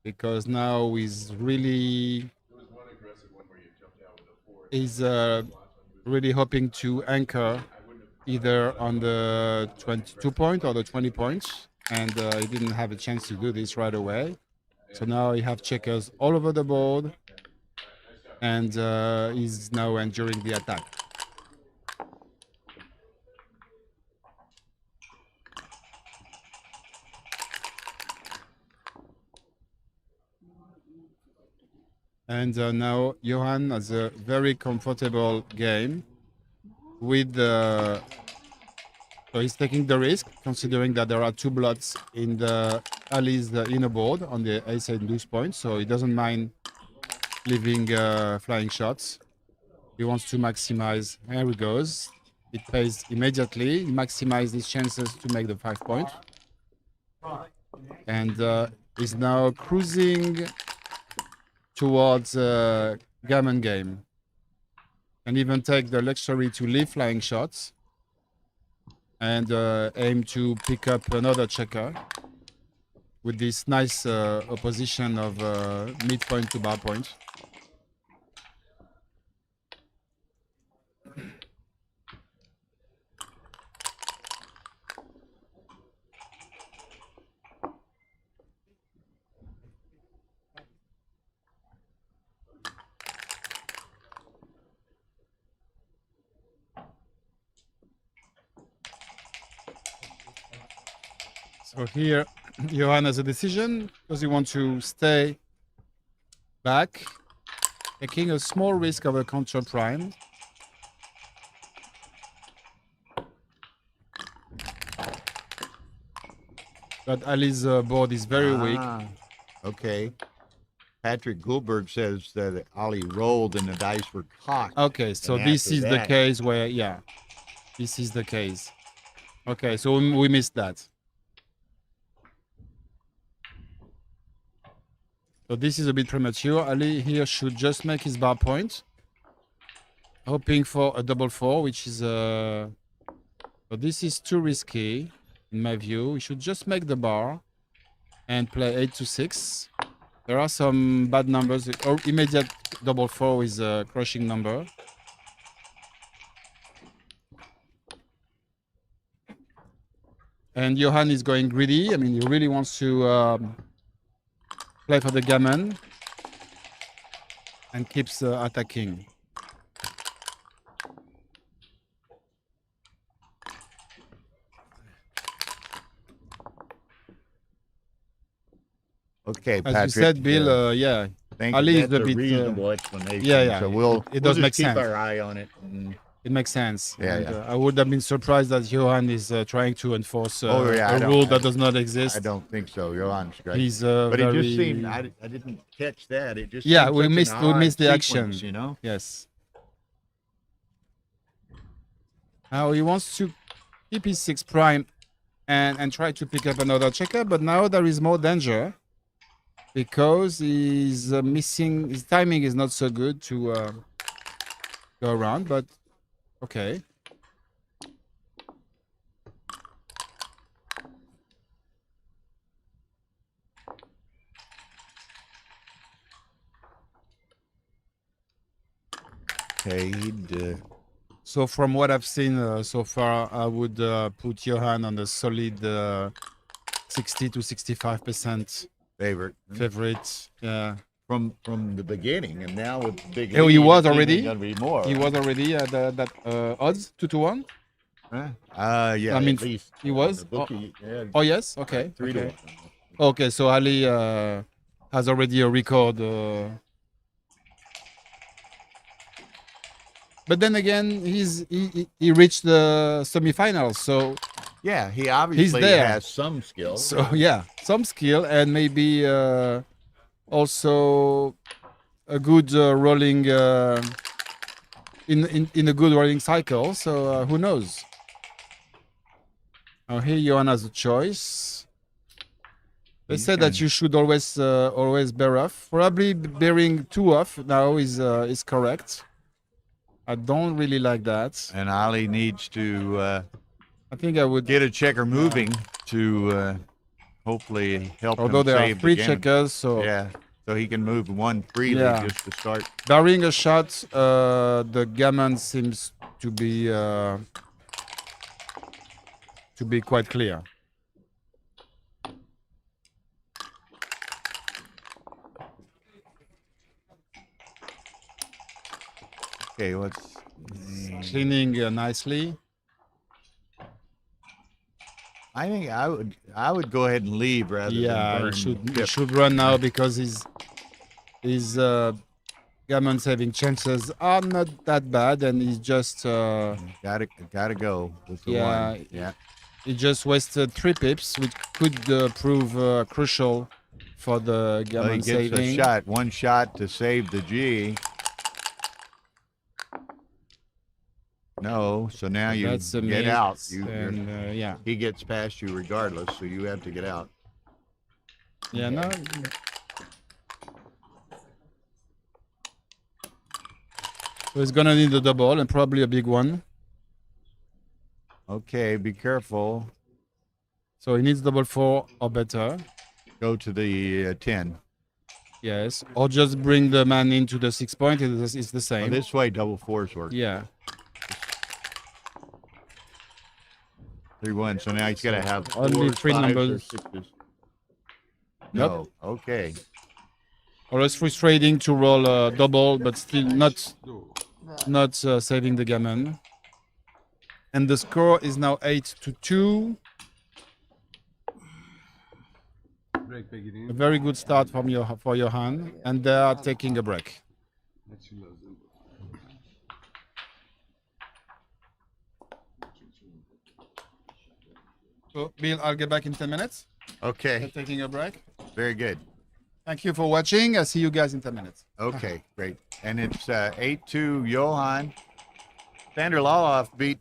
because now he's really really hoping to anchor either on the 22 point or the 20 points, and he didn't have a chance to do this right away. So now he have checkers all over the board, and he's now enduring the attack. And now Johan has a very comfortable game with so he's taking the risk, considering that there are 2 blots in the Ali's inner board on the ace and deuce point, so he doesn't mind leaving flying shots. He wants to maximize. Here he goes. It pays immediately. Maximize his chances to make the 5 point. And is now cruising towards gammon game. And even take the luxury to leave flying shots and aim to pick up another checker with this nice opposition of midpoint to bar point. So here Johan has a decision. Does he want to stay back, taking a small risk of a counter prime? But Ali's board is very weak. Okay. Patrick Goldberg says that Ali rolled and the dice were cocked. Okay, so And this after is the that- case where, yeah, this is the case. Okay, so we missed that. So this is a bit premature. Ali here should just make his bar point, hoping for a double four, which is but this is too risky in my view. We should just make the bar and play 8 to 6. There are some bad numbers. Or immediate double four is a crushing number. And Johan is going greedy. I mean, he really wants to play for the gammon and keeps attacking. Okay, As Patrick. you said, Bill, yeah, think Ali is that's a bit, reasonable explanation. yeah. So we'll It does we'll make just keep sense. our eye on it. And, it makes sense. Yeah, And, yeah. I would have been surprised that Johan is trying to enforce Oh, yeah, I a don't- rule I- that does not exist. I don't think so. Johan's great. He's but very... it just seemed I didn't catch that. It just Yeah, seemed we such an missed odd the action. sequence, you know. Yes. Now he wants to keep his 6 prime and try to pick up another checker, but now there is more danger because he's missing. His timing is not so good to go around. But okay. Okay, he'd. So from what I've seen so far, I would put Johan on a solid 60 to 65% favorite. favorite. Yeah. From the beginning, and now with the big. Oh, he lead, was it's even already. Gonna be more. He was already at that odds 2-1. Yeah. I mean, at least he was. the bookie, yeah, Oh yes. Okay. 3 okay. to 1. Okay. So Ali has already a record. But then again, he reached the semifinals. So Yeah, he obviously there. has some skill. so yeah, some skill and maybe also a good rolling in a good rolling cycle. So who knows? Now here Johan has a choice. They said that you should always bear off. Probably bearing 2 off now is correct. I don't really like that. And Ali needs to I think I would. get a checker moving to hopefully help Although him there are save 3 the game. checkers, so Yeah, so he can move one freely Yeah. just to start. barring a shot, the gammon seems to be quite clear. Okay, let's. Cleaning nicely. I think I would go ahead and leave rather Yeah, than he burn. should run now because his gammon saving chances are not that bad, and he's just Gotta go with the Yeah. one. Yeah. he just wasted 3 pips, which could prove crucial for the Well, he gammon gets saving. a shot, one shot to save the G. No, so now you That's a get out. miss, You, and yeah, he gets past you regardless, so you have to get out. yeah, no. So he's gonna need a double and probably a big one. Okay, be careful. So he needs double 4 or better. Go to the 10. Yes, or just bring the man into the 6 point. It's the Oh, same. this way, double fours work. Yeah. 3-1. So now he's got to have Only fours, 3 fives, or numbers. 6s. Yep. No. Okay. Always frustrating to roll a double, but still not saving the gammon. And the score is now 8-2. break beginning. A very good start from for Johan, and they are taking a break. So, Bill, I'll get back in 10 minutes. Okay, They're taking a break. very good. Thank you for watching. I'll see you guys in 10 minutes. Okay, great. And it's 8-2 Johan. Sander Laloff beat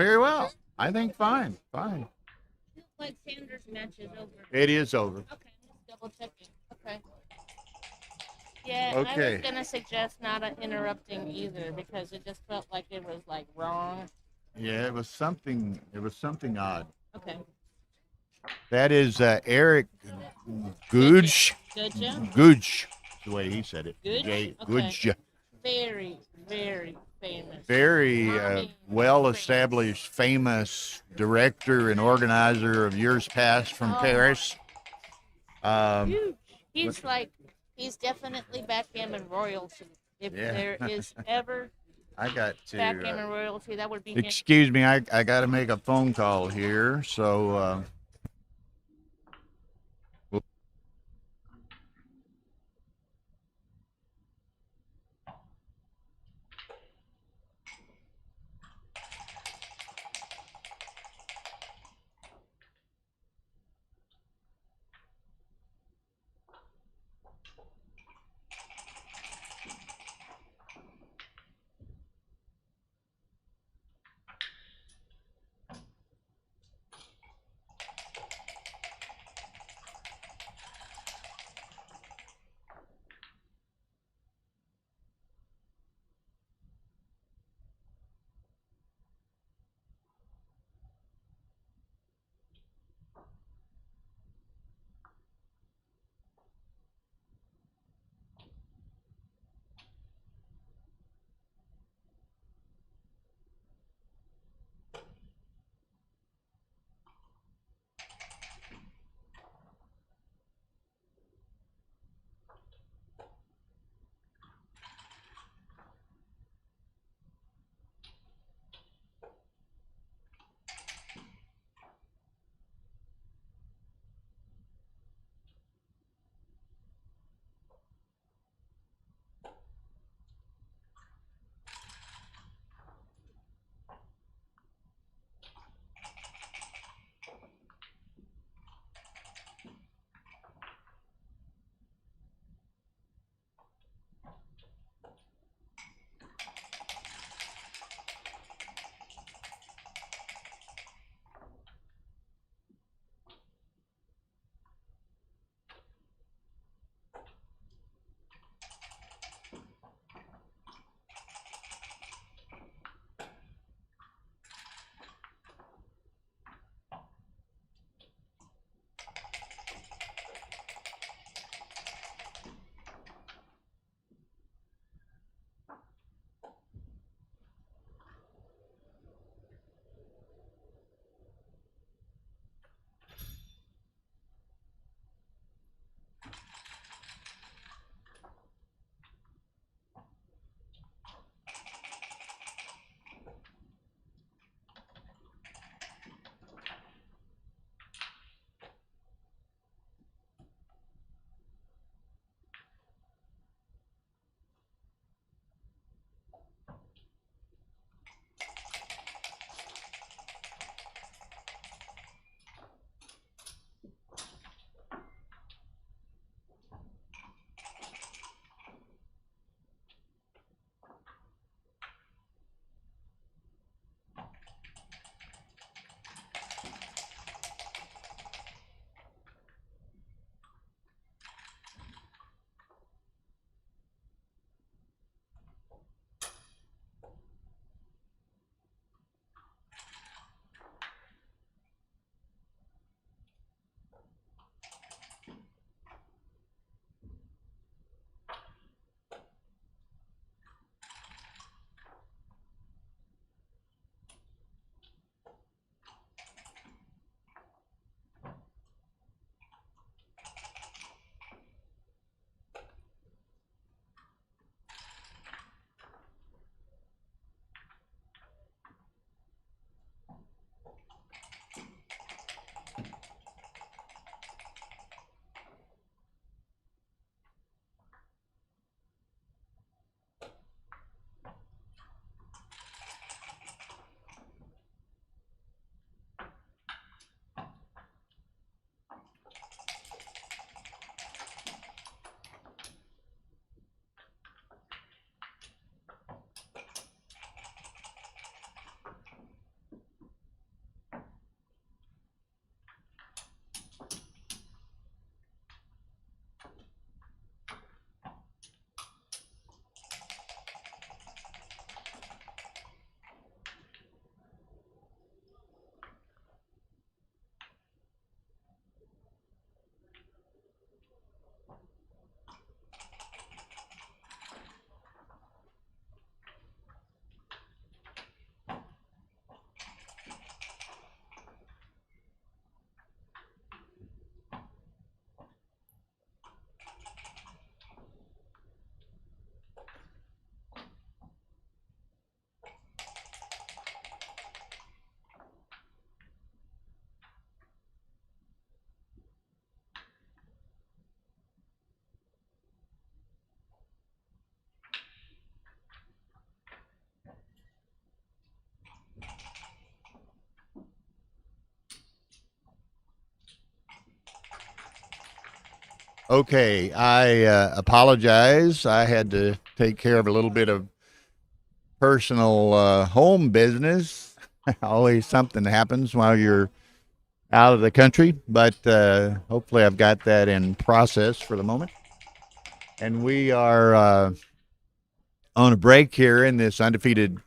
very well. I think fine, fine. Feels like Sanders' match is over. It is over. Okay, I'm just double checking. Okay. Yeah, I Okay. was gonna suggest not interrupting either because it just felt like it was like wrong. Yeah, it was something odd. Okay. That is Eric Gudge. Good job. Gudge, the way he said it. Gudge? J- Okay. Gudge. Very, very famous. Very Mommy, well-established, famous director and organizer of years past from Oh. Paris. Huge. He's definitely backgammon royalty. If Yeah. there is ever I got backgammon to. royalty, that would be him. Excuse me, I got to make a phone call here. So. Okay, I apologize. I had to take care of a little bit of personal home business. Always something happens while you're out of the country, but hopefully I've got that in process for the moment. And we are on a break here in this undefeated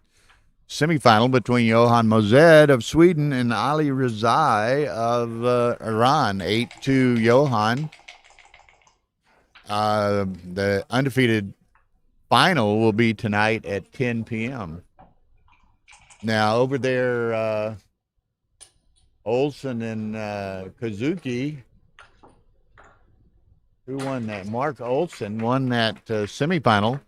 semifinal between Johan Mozed of Sweden and Ali Rezai of Iran. 8-2 Johan. The undefeated final will be tonight at 10 p.m. Now, over there, Olsen and Kazuki, who won that? Mark Olsen won that semifinal.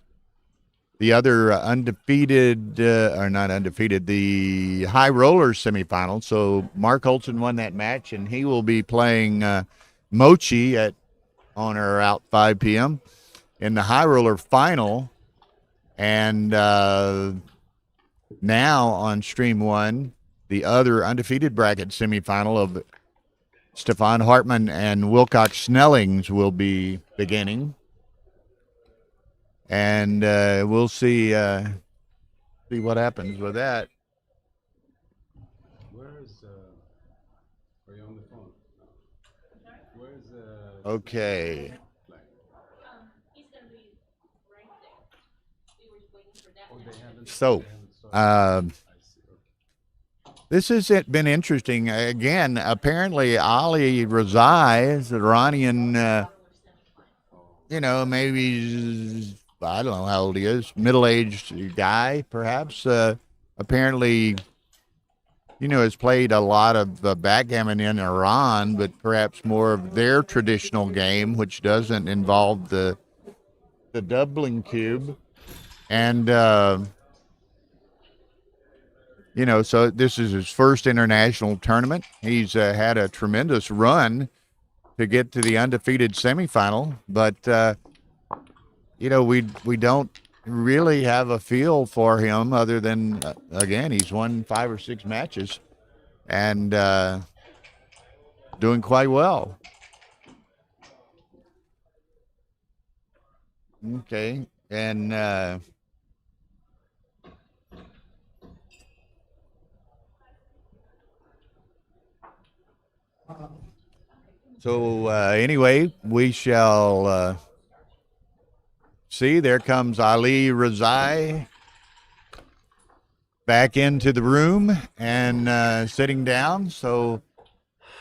The other undefeated, or not undefeated, the high roller semifinal. So Mark Olsen won that match, and he will be playing Mochi on or out 5 p.m. in the high roller final. And now on Stream 1, the other undefeated bracket semifinal of Stefan Hartmann and Wilcox Snellings will be beginning. And we'll see what happens with that. Where is are you on the phone? Where is Okay. He's going to be right there. We were waiting for that. Oh, they haven't. So, I see. Okay. this has been interesting. Again, apparently Ali Rezai is the Iranian, maybe, I don't know how old he is, middle-aged guy, perhaps. Apparently, has played a lot of backgammon in Iran, but perhaps more of their traditional game, which doesn't involve the doubling cube. And, so this is his first international tournament. He's had a tremendous run to get to the undefeated semifinal, but we don't really have a feel for him other than, again, he's won 5 or 6 matches and doing quite well. Okay, and so anyway, we shall see. There comes Ali Rezai back into the room and sitting down. So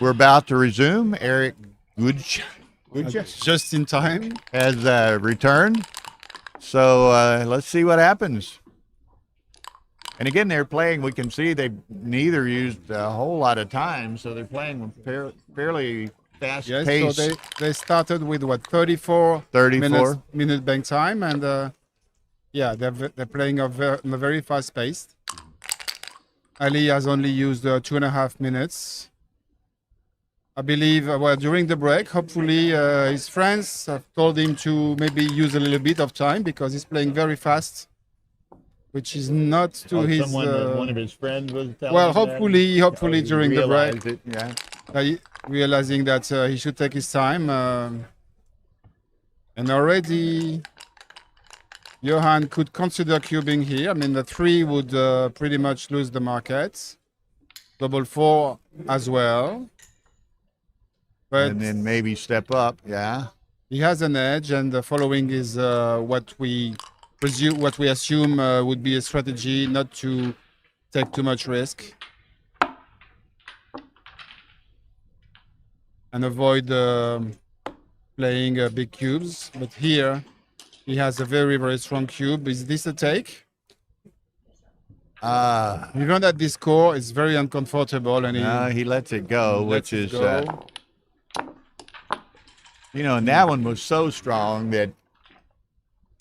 we're about to resume. Eric Gudj Just in time. has returned. So let's see what happens. And again, they're playing. We can see they've neither used a whole lot of time, so they're playing fairly fast Yes, pace. so they started with 34 minute bank time, and they're playing a very fast pace. Ali has only used 2.5 minutes. I believe during the break, hopefully his friends have told him to maybe use a little bit of time because he's playing very fast, which is not to his. One of his friends was telling well, him hopefully that. during the break, It, yeah. realizing that he should take his time, and already Johan could consider cubing here. I mean, the 3 would pretty much lose the market. Double 4 as well. But And then maybe step up, yeah. he has an edge, and the following is what we assume would be a strategy not to take too much risk and avoid playing big cubes. But here he has a very, very strong cube. Is this a take? Even at this score, it's very uncomfortable, and he lets it go, which lets it is, go. and that one was so strong that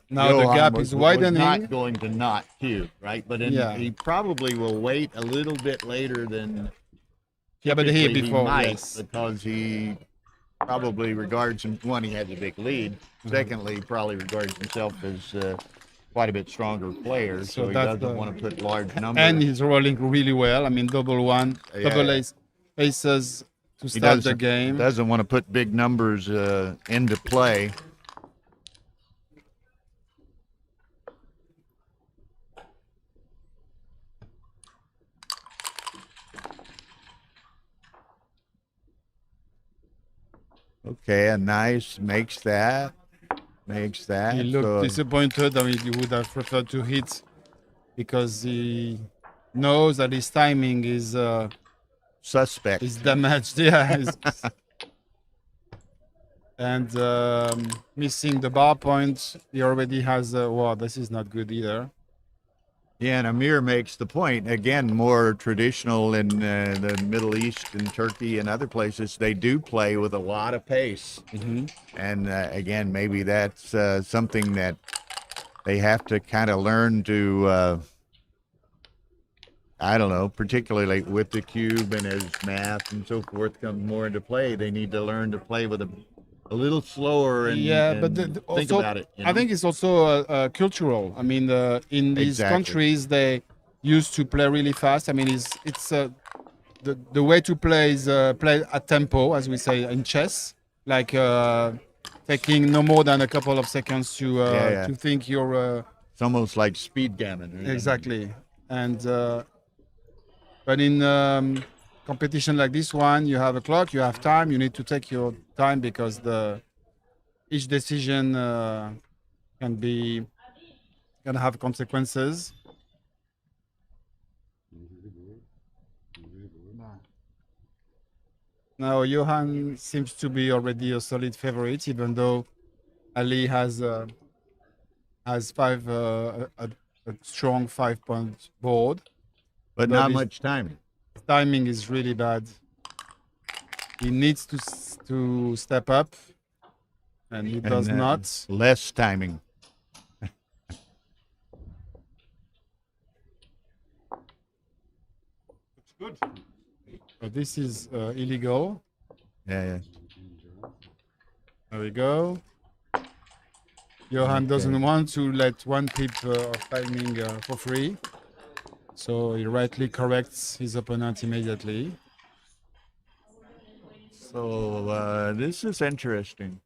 Now the Johan gap was is widening. not going to not cube, right? But Yeah. he probably will wait a little bit later than But here typically before, he might, yes. because he probably regards him. One, he has a big lead. Mm-hmm. Secondly, probably regards himself as quite a bit stronger player, so he that's doesn't want to put large numbers. And he's rolling really well. I mean, double 1, Yeah. double aces, to He start the game. doesn't want to put big numbers into play. Okay, a nice makes that. He looked So disappointed. I mean, he would have preferred to hit because he knows that his timing is suspect. damaged. Yeah, and missing the bar point. He already has. Wow, this is not good either. Yeah, and Amir makes the point again. More traditional in the Middle East and Turkey and other places, they do play with a lot of pace. And again, maybe that's something that they have to kind of learn to. I don't know, particularly with the cube and as math and so forth comes more into play, they need to learn to play with a little slower and, but think also, about it. I think it's also cultural. I mean, in these countries, they used to play really fast. I mean, it's the way to play is play at tempo, as we say in chess, like taking no more than a couple of seconds to think you're. It's almost like speed gammon. Right? Exactly, and but in competition like this one, you have a clock, you have time, you need to take your time because each decision can have consequences. Now Johan seems to be already a solid favorite, even though Ali has a strong 5-point board. But not much time. Timing is really bad. He needs to step up, and he does not. Less timing. It's good. So this is illegal. Yeah. There we go. Johan doesn't want to let one pip of timing for free. So he rightly corrects his opponent immediately. So this is interesting.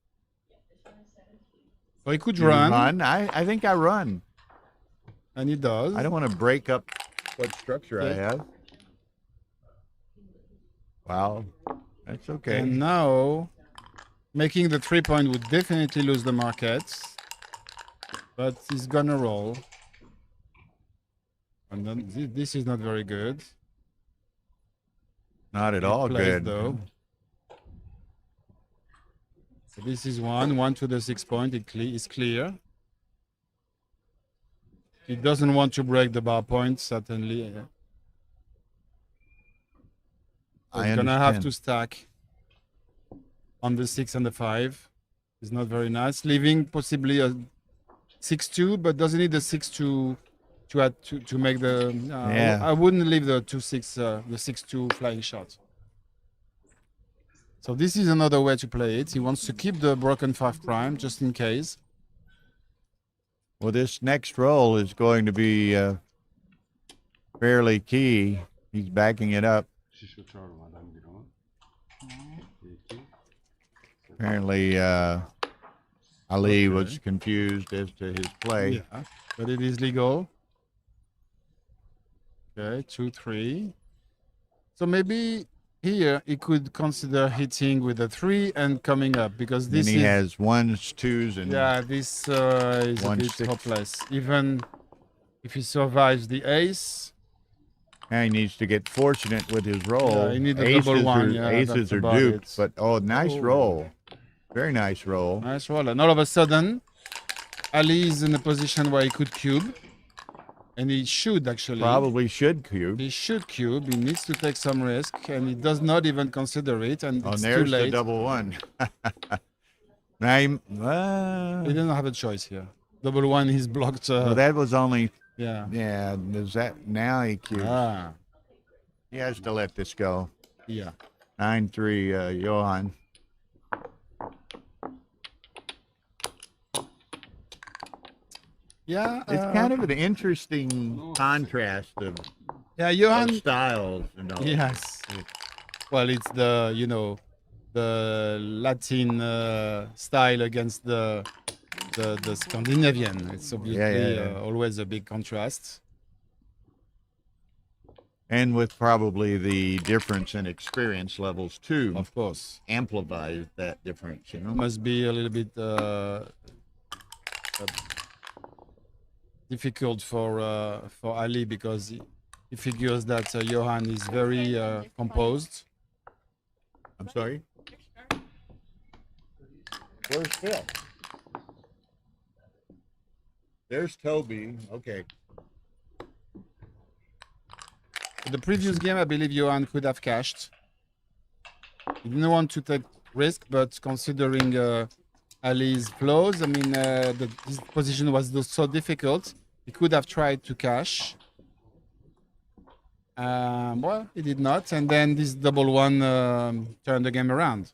So he could You run. I think I run. And he does. I don't want to break up what structure I have. Wow. That's okay. And now, making the 3-point would definitely lose the market. But he's gonna roll. And then this is not very good. Not at all good. Though. So this is one to the 6-point. It is clear. He doesn't want to break the bar point, certainly. So he's gonna have to stack on the 6 and the 5. It's not very nice. Leaving possibly a 6-2, but doesn't need the 6-2 to make the. I wouldn't leave the 2-6, the 6-2 flying shot. So this is another way to play it. He wants to keep the broken 5 prime just in case. Well, this next roll is going to be fairly key. He's backing it up. Apparently, Ali was confused as to his play. Yeah, but it is legal. Okay, 2-3. So maybe here he could consider hitting with a 3 and coming up because this he has 1s, 2s, and this is a bit hopeless. Even if he survives the ace. And he needs to get fortunate with his roll. Yeah, he needs a double 1. Aces are duped, but nice roll. Very nice roll. Nice roll. And all of a sudden, Ali is in a position where he could cube. And he should actually. Probably should cube. He should cube. He needs to take some risk. And he does not even consider it. And it's there's too late. the double 1. Now he doesn't have a choice here. Double 1 he's blocked. Well, that was only. Yeah. Yeah. Is that now he cubes? He has to let this go. Yeah. 9-3, Johan. Yeah, it's kind of an interesting contrast of Johan styles and all. Yes. Well, it's the the Latin style against the Scandinavian. It's obviously always a big contrast. And with probably the difference in experience levels too, Of course, amplifies that difference. must be a little bit difficult for Ali because he figures that Johan is very composed. I'm sorry. Where's Phil? There's Toby. Okay. The previous game, I believe Johan could have cashed. He didn't want to take risk, but considering Ali's flaws, I mean, his position was so difficult, he could have tried to cash. Well, he did not, and then this double one turned the game around.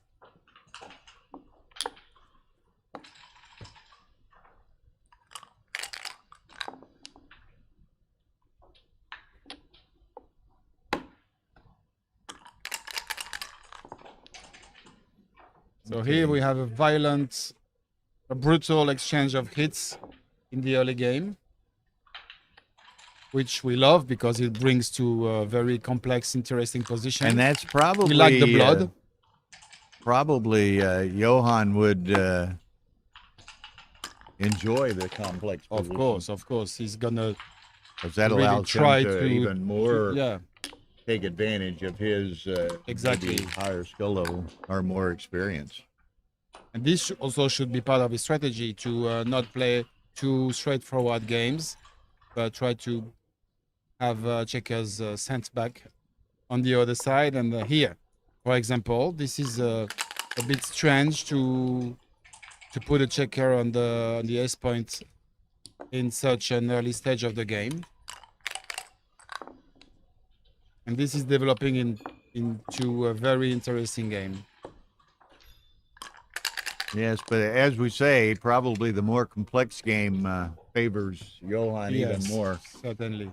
So here we have a brutal exchange of hits in the early game, which we love because it brings to a very complex, interesting position. And that's probably we like the blood. Probably Johan would enjoy the complex position. Of course, he's gonna. Because that really allows try him to even more yeah. take advantage of his Exactly. maybe higher skill level or more experience. And this also should be part of his strategy to not play too straightforward games, but try to have checkers sent back on the other side. And here, for example, this is a bit strange to put a checker on the ace point in such an early stage of the game. And this is developing into a very interesting game. Yes, but as we say, probably the more complex game favors Johan even more. Certainly.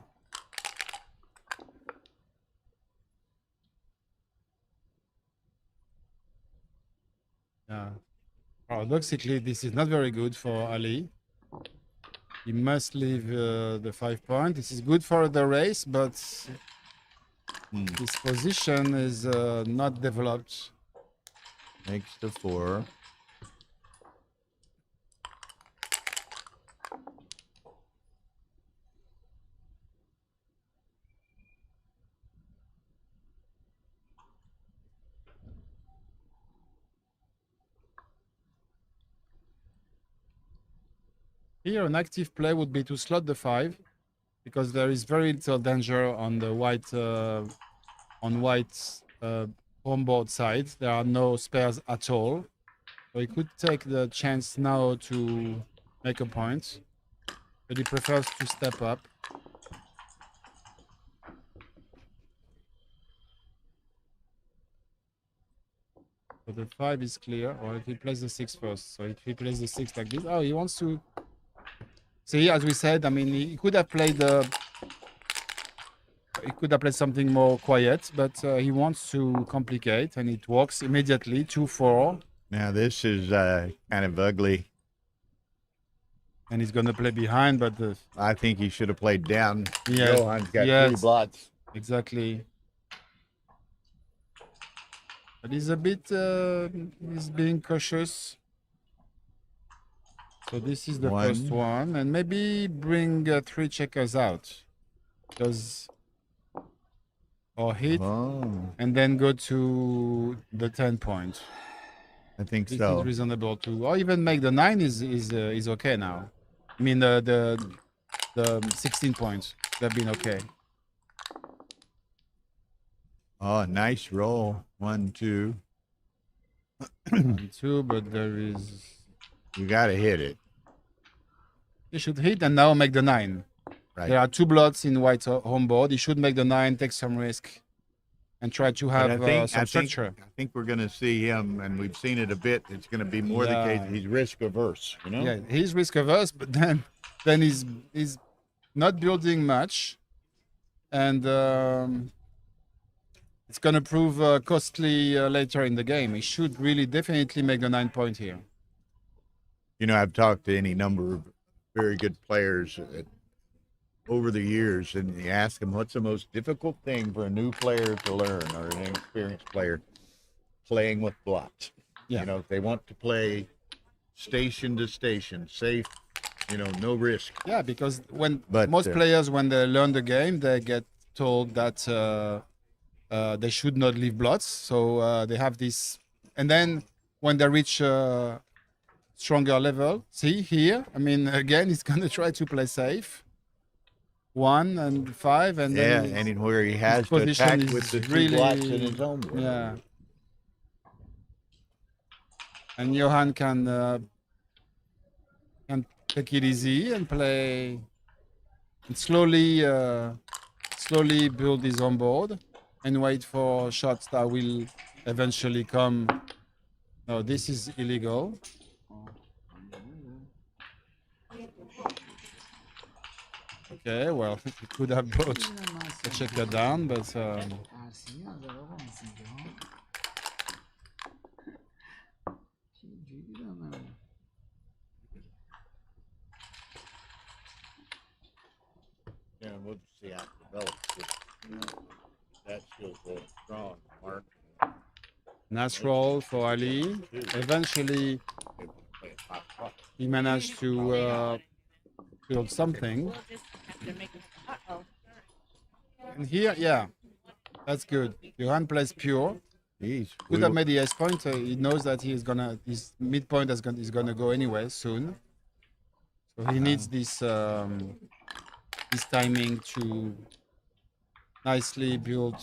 Paradoxically, this is not very good for Ali. He must leave the 5 point. This is good for the race, but his position is not developed. Makes the 4. Here, an active play would be to slot the 5, because there is very little danger on the white home board side. There are no spares at all, so he could take the chance now to make a point, but he prefers to step up. So the 5 is clear, or if he plays the 6 first. So if he plays the 6 like this, he wants to. See, as we said, I mean, he could have played something more quiet, but he wants to complicate, and it works immediately. 2-4. Now this is kind of ugly. And he's going to play behind, but I think he should have played down. Yes. Johan's got Yes. 3 blots. Exactly. But he's a bit, he's being cautious. So this is the first one, and maybe bring 3 checkers out, or hit, and then go to the 10 point. I think this so. Is reasonable too, or even make the 9 is okay now. I mean the 16 points, they've been okay. Oh, nice roll. 1, 2. 1, 2, but there is. You got to hit it. You should hit and now make the 9. Right. There are 2 blots in white home board. He should make the 9, take some risk, and try to have some structure. I think we're going to see him, and we've seen it a bit. It's going to be more the case. He's risk averse, you know. Yeah, he's risk averse, but then he's not building much, and it's going to prove costly later in the game. He should really definitely make the 9 point here. You know, I've talked to any number of very good players over the years, and you ask them what's the most difficult thing for a new player to learn or an experienced player, playing with blocks. Yeah. You know, if they want to play station to station, safe, you know, no risk. Yeah, because when But, most players, when they learn the game, they get told that they should not leave blots. So they have this, and then when they reach stronger level, see here, I mean, again, he's gonna try to play safe. 1 and 5, and Yeah, then and where he has to position attack is with the two really- blocks in his own board. yeah. And Johan can take it easy and play, and slowly build his own board and wait for shots that will eventually come. No, this is illegal. Okay, well, he could have brought the checker down, but Yeah, and we'll see how it develops. You know, that's still going strong, Mark. natural for Ali. Eventually, he managed to build something. We'll just have to make it. Uh-oh. And here, yeah, that's good. Johan plays pure. Jeez, Could have made the ace point. He knows that his midpoint is gonna go anyway soon. So he needs this timing to nicely build.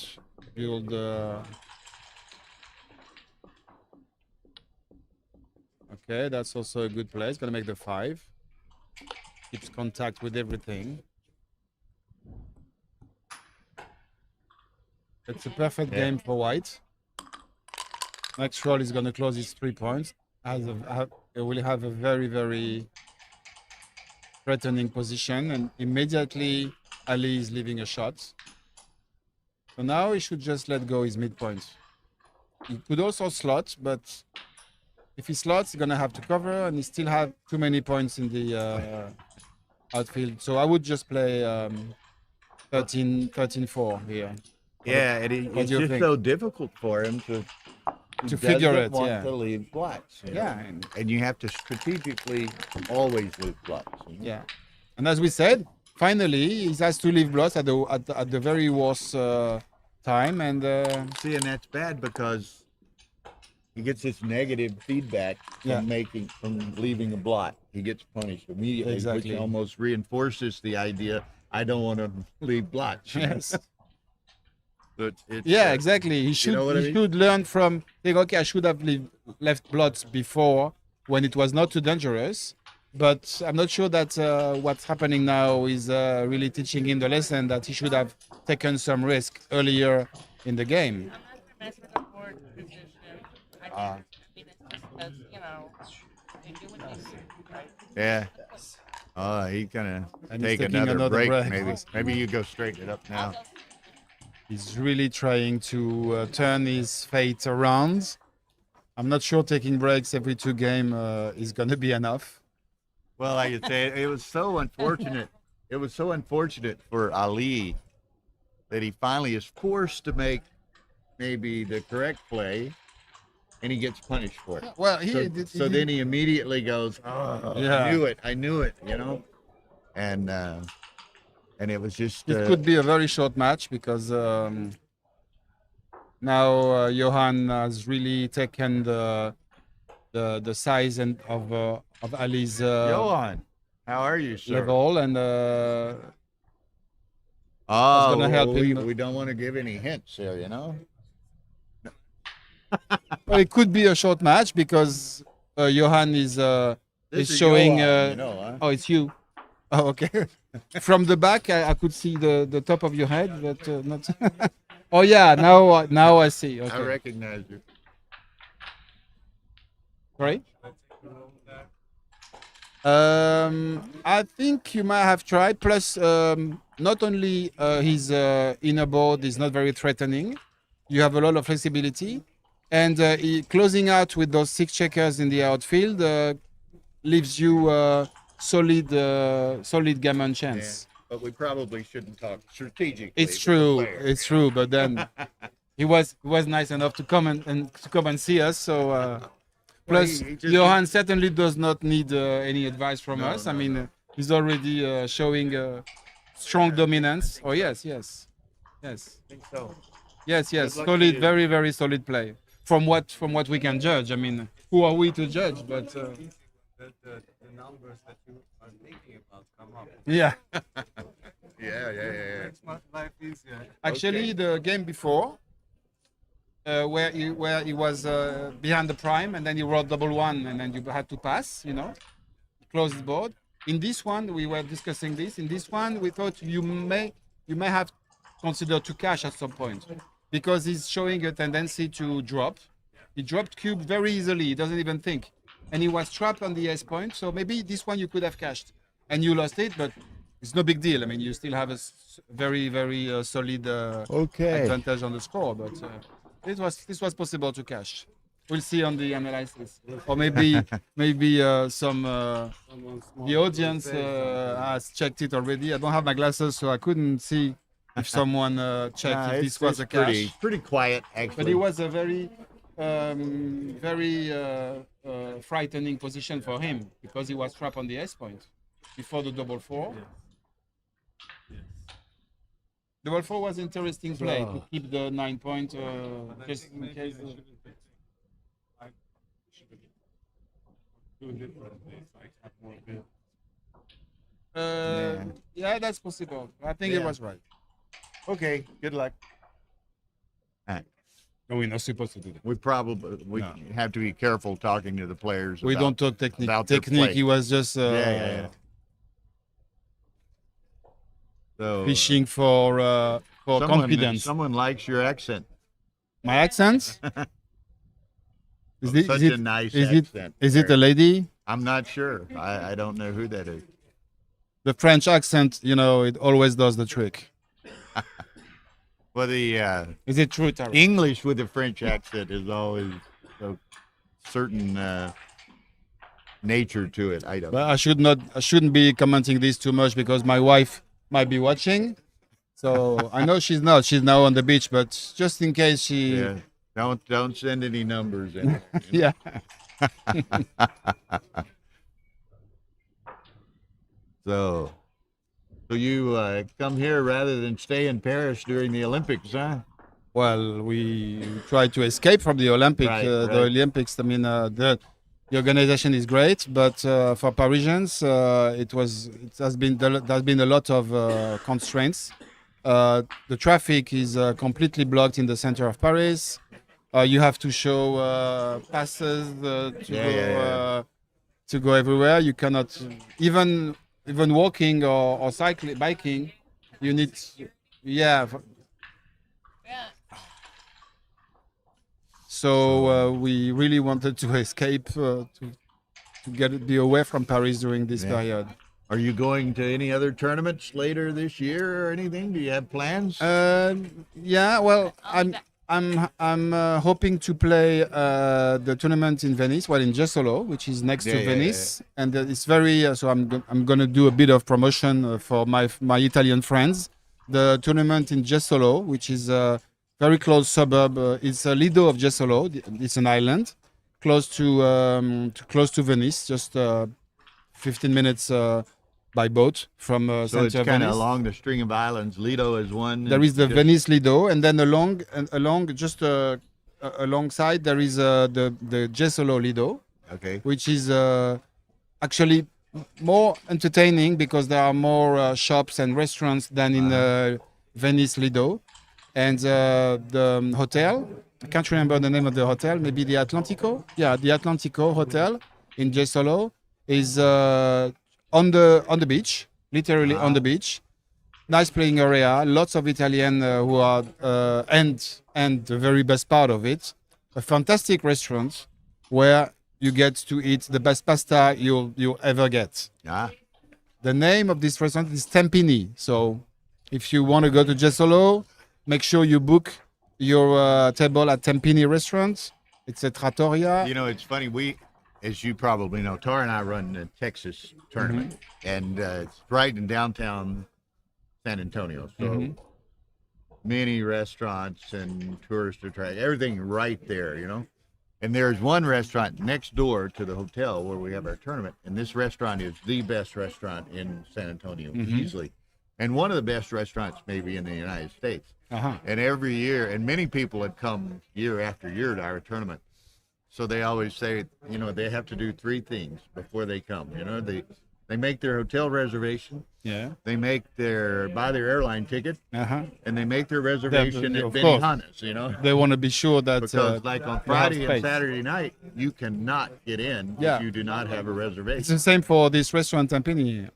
Okay, that's also a good play. He's gonna make the 5. Keeps contact with everything. It's a perfect game for white. Next roll is going to close his 3 points. It will have a very, very threatening position, and immediately Ali is leaving a shot. So now he should just let go his midpoint. He could also slot, but if he slots, he's going to have to cover, and he still have too many points in the outfield. So I would just play 13-4 here. Yeah, and What it's do you just think? so difficult for him to figure doesn't it, want yeah. to leave blocks. You know? Yeah. and you have to strategically always leave blocks. You know? Yeah, and as we said, finally he has to leave blots at the very worst time, and See, and that's bad because he gets this negative feedback Yeah. from leaving a blot. He gets punished immediately, Exactly. which almost reinforces the idea I don't want to leave blots. you know? yes, But it's, yeah, exactly. He should know what I he mean? should learn from think. Okay, I should have left blots before when it was not too dangerous. But I'm not sure that what's happening now is really teaching him the lesson that he should have taken some risk earlier in the game. I'm not gonna mess with the board position. I mean, it's just because, you know, they do what they do, right? Yeah. He's gonna And he's take taking another break. break. Maybe you go straighten it up now. He's really trying to turn his fate around. I'm not sure taking breaks every 2 games is going to be enough. Well, like you say, it was so unfortunate. It was so unfortunate for Ali that he finally is forced to make maybe the correct play, and he gets punished for it. Well, So then he immediately goes, "Oh, Yeah. I knew it," you know, and it was just it could be a very short match because now Johan has really taken the size and of Ali's Johan. How are you, sir? level, and Oh, gonna help we, him. we don't want to give any hints here, you know. well, it could be a short match because Johan is This is showing. Johan, you know, huh? Oh, it's you. Oh, okay. From the back, I could see the top of your head, but not. Oh yeah, now I see. I Okay. recognize you. Sorry. I think you might have tried. Plus, not only his inner board is not very threatening, You have a lot of flexibility, and closing out with those 6 checkers in the outfield leaves you solid gammon chance. But we probably shouldn't talk strategically. It's true. It's true. But then he was nice enough to come and see us. So plus, he just- Johan certainly does not need any advice from No, us. I no, mean, he's already showing strong dominance. Oh yes. I think so. Yes. Good luck to Solid, you. very, very solid play. From what we can judge. I mean, who are we to judge? But The numbers that you are thinking about come up. yeah. Yeah. Makes my life easier. Actually, the game before, where he was behind the prime, and then he wrote double one, and then you had to pass, close the board. In this one, we were discussing this. In this one, we thought you may have considered to cash at some point, because he's showing a tendency to drop. He dropped cube very easily. He doesn't even think, and he was trapped on the ace point. So maybe this one you could have cashed, and you lost it, but it's no big deal. I mean, you still have a very, very solid Okay. advantage on the score, but this was possible to cash. We'll see on the analysis, or maybe some the audience has checked it already. I don't have my glasses, so I couldn't see if someone checked if this was a cash. pretty quiet, actually. But it was a very frightening position for him, because he was trapped on the ace point before the double four. Double four was interesting play to keep the 9 point just in case. Yeah, that's possible. I think it Yeah. was right. Okay, good luck. No, we're not supposed to do that. We probably have to be careful talking to the players. We about- don't talk technique. about their Technique. play. He was just Yeah. So, fishing for confidence. Someone likes your accent. My accent? Such a nice accent. Is it a lady? I'm not sure. I don't know who that is. The French accent, it always does the trick. Well, the Is it true, Tara? English with the French accent is always a certain nature to it. I don't. But I shouldn't be commenting this too much, because my wife might be watching. So I know she's not. She's now on the beach, but just in case she. Yeah. Don't send any numbers in. Yeah. So you come here rather than stay in Paris during the Olympics, huh? Well, we try to escape from the Olympics. Right, The Olympics. I mean, the organization is great, but for Parisians, there's been a lot of constraints. The traffic is completely blocked in the center of Paris. You have to show passes to go everywhere. You cannot even walking or cycling, biking. You need, Yeah. So we really wanted to escape to be away from Paris during this period. Are you going to any other tournaments later this year or anything? Do you have plans? Yeah, well, I'm hoping to play the tournament in Venice, in Jesolo, which is next to Venice, and it's very. So I'm gonna do a bit of promotion for my Italian friends. The tournament in Jesolo, which is a very close suburb, it's a Lido of Jesolo. It's an island close to Venice, just 15 minutes by boat from so center it's of kind of Venice. along the string of islands. Lido is one. There is the just- Venice Lido, and then along just alongside there is the Jesolo Lido, Okay. which is actually more entertaining because there are more shops and restaurants than in Venice Lido, and the hotel. I can't remember the name of the hotel. Maybe the Atlantico. Yeah, the Atlantico Hotel in Jesolo is on the beach, literally on the beach. Nice playing area. Lots of Italian who are and the very best part of it, a fantastic restaurant where you get to eat the best pasta you'll ever get. Ah, The name of this restaurant is Tempini. So if you want to go to Jesolo, make sure you book your table at Tempini restaurant. It's a trattoria. You know, it's funny. We, as you probably know, Tara and I run the Texas tournament, and it's right in downtown San Antonio. So many restaurants and tourist attractions, everything right there, you know. And there's one restaurant next door to the hotel where we have our tournament, and this restaurant is the best restaurant in San Antonio, easily, and one of the best restaurants maybe in the United States. And every year, and many people had come year after year to our tournament. So they always say, you know, they have to do three things before they come. You know, they make their hotel reservation, they buy their airline ticket, and they make their reservation at of course. Benihana's. You know, They want to be sure that because like on you have Friday and space. Saturday night, you cannot get in if you do not have a reservation. It's the same for this restaurant Tempini.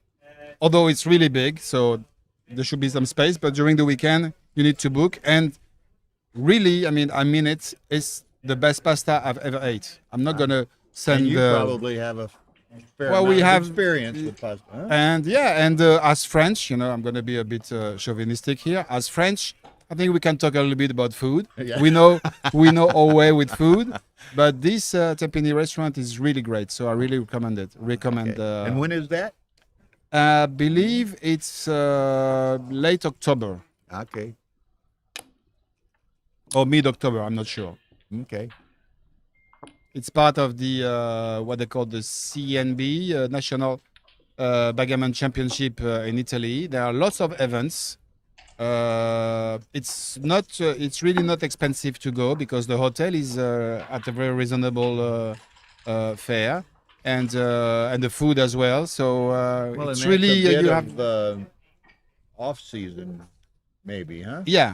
Although it's really big, so there should be some space. But during the weekend, you need to book. And really, I mean it. It's the best pasta I've ever ate. I'm not gonna send. And you probably have a fair Well, amount we of have- experience with pasta. Huh? And as French, you know, I'm gonna be a bit chauvinistic here. As French, I think we can talk a little bit about food. Yeah. We know our way with food, but this Tempini restaurant is really great. So I really recommend it. And when is that? I believe it's late October Okay. or mid-October. I'm not sure. Okay. It's part of the what they call the CNB National Backgammon Championship in Italy. There are lots of events. It's not. It's really not expensive to go because the hotel is at a very reasonable fare, and the food as well. So it's really you have. Off season, maybe, huh? Yeah,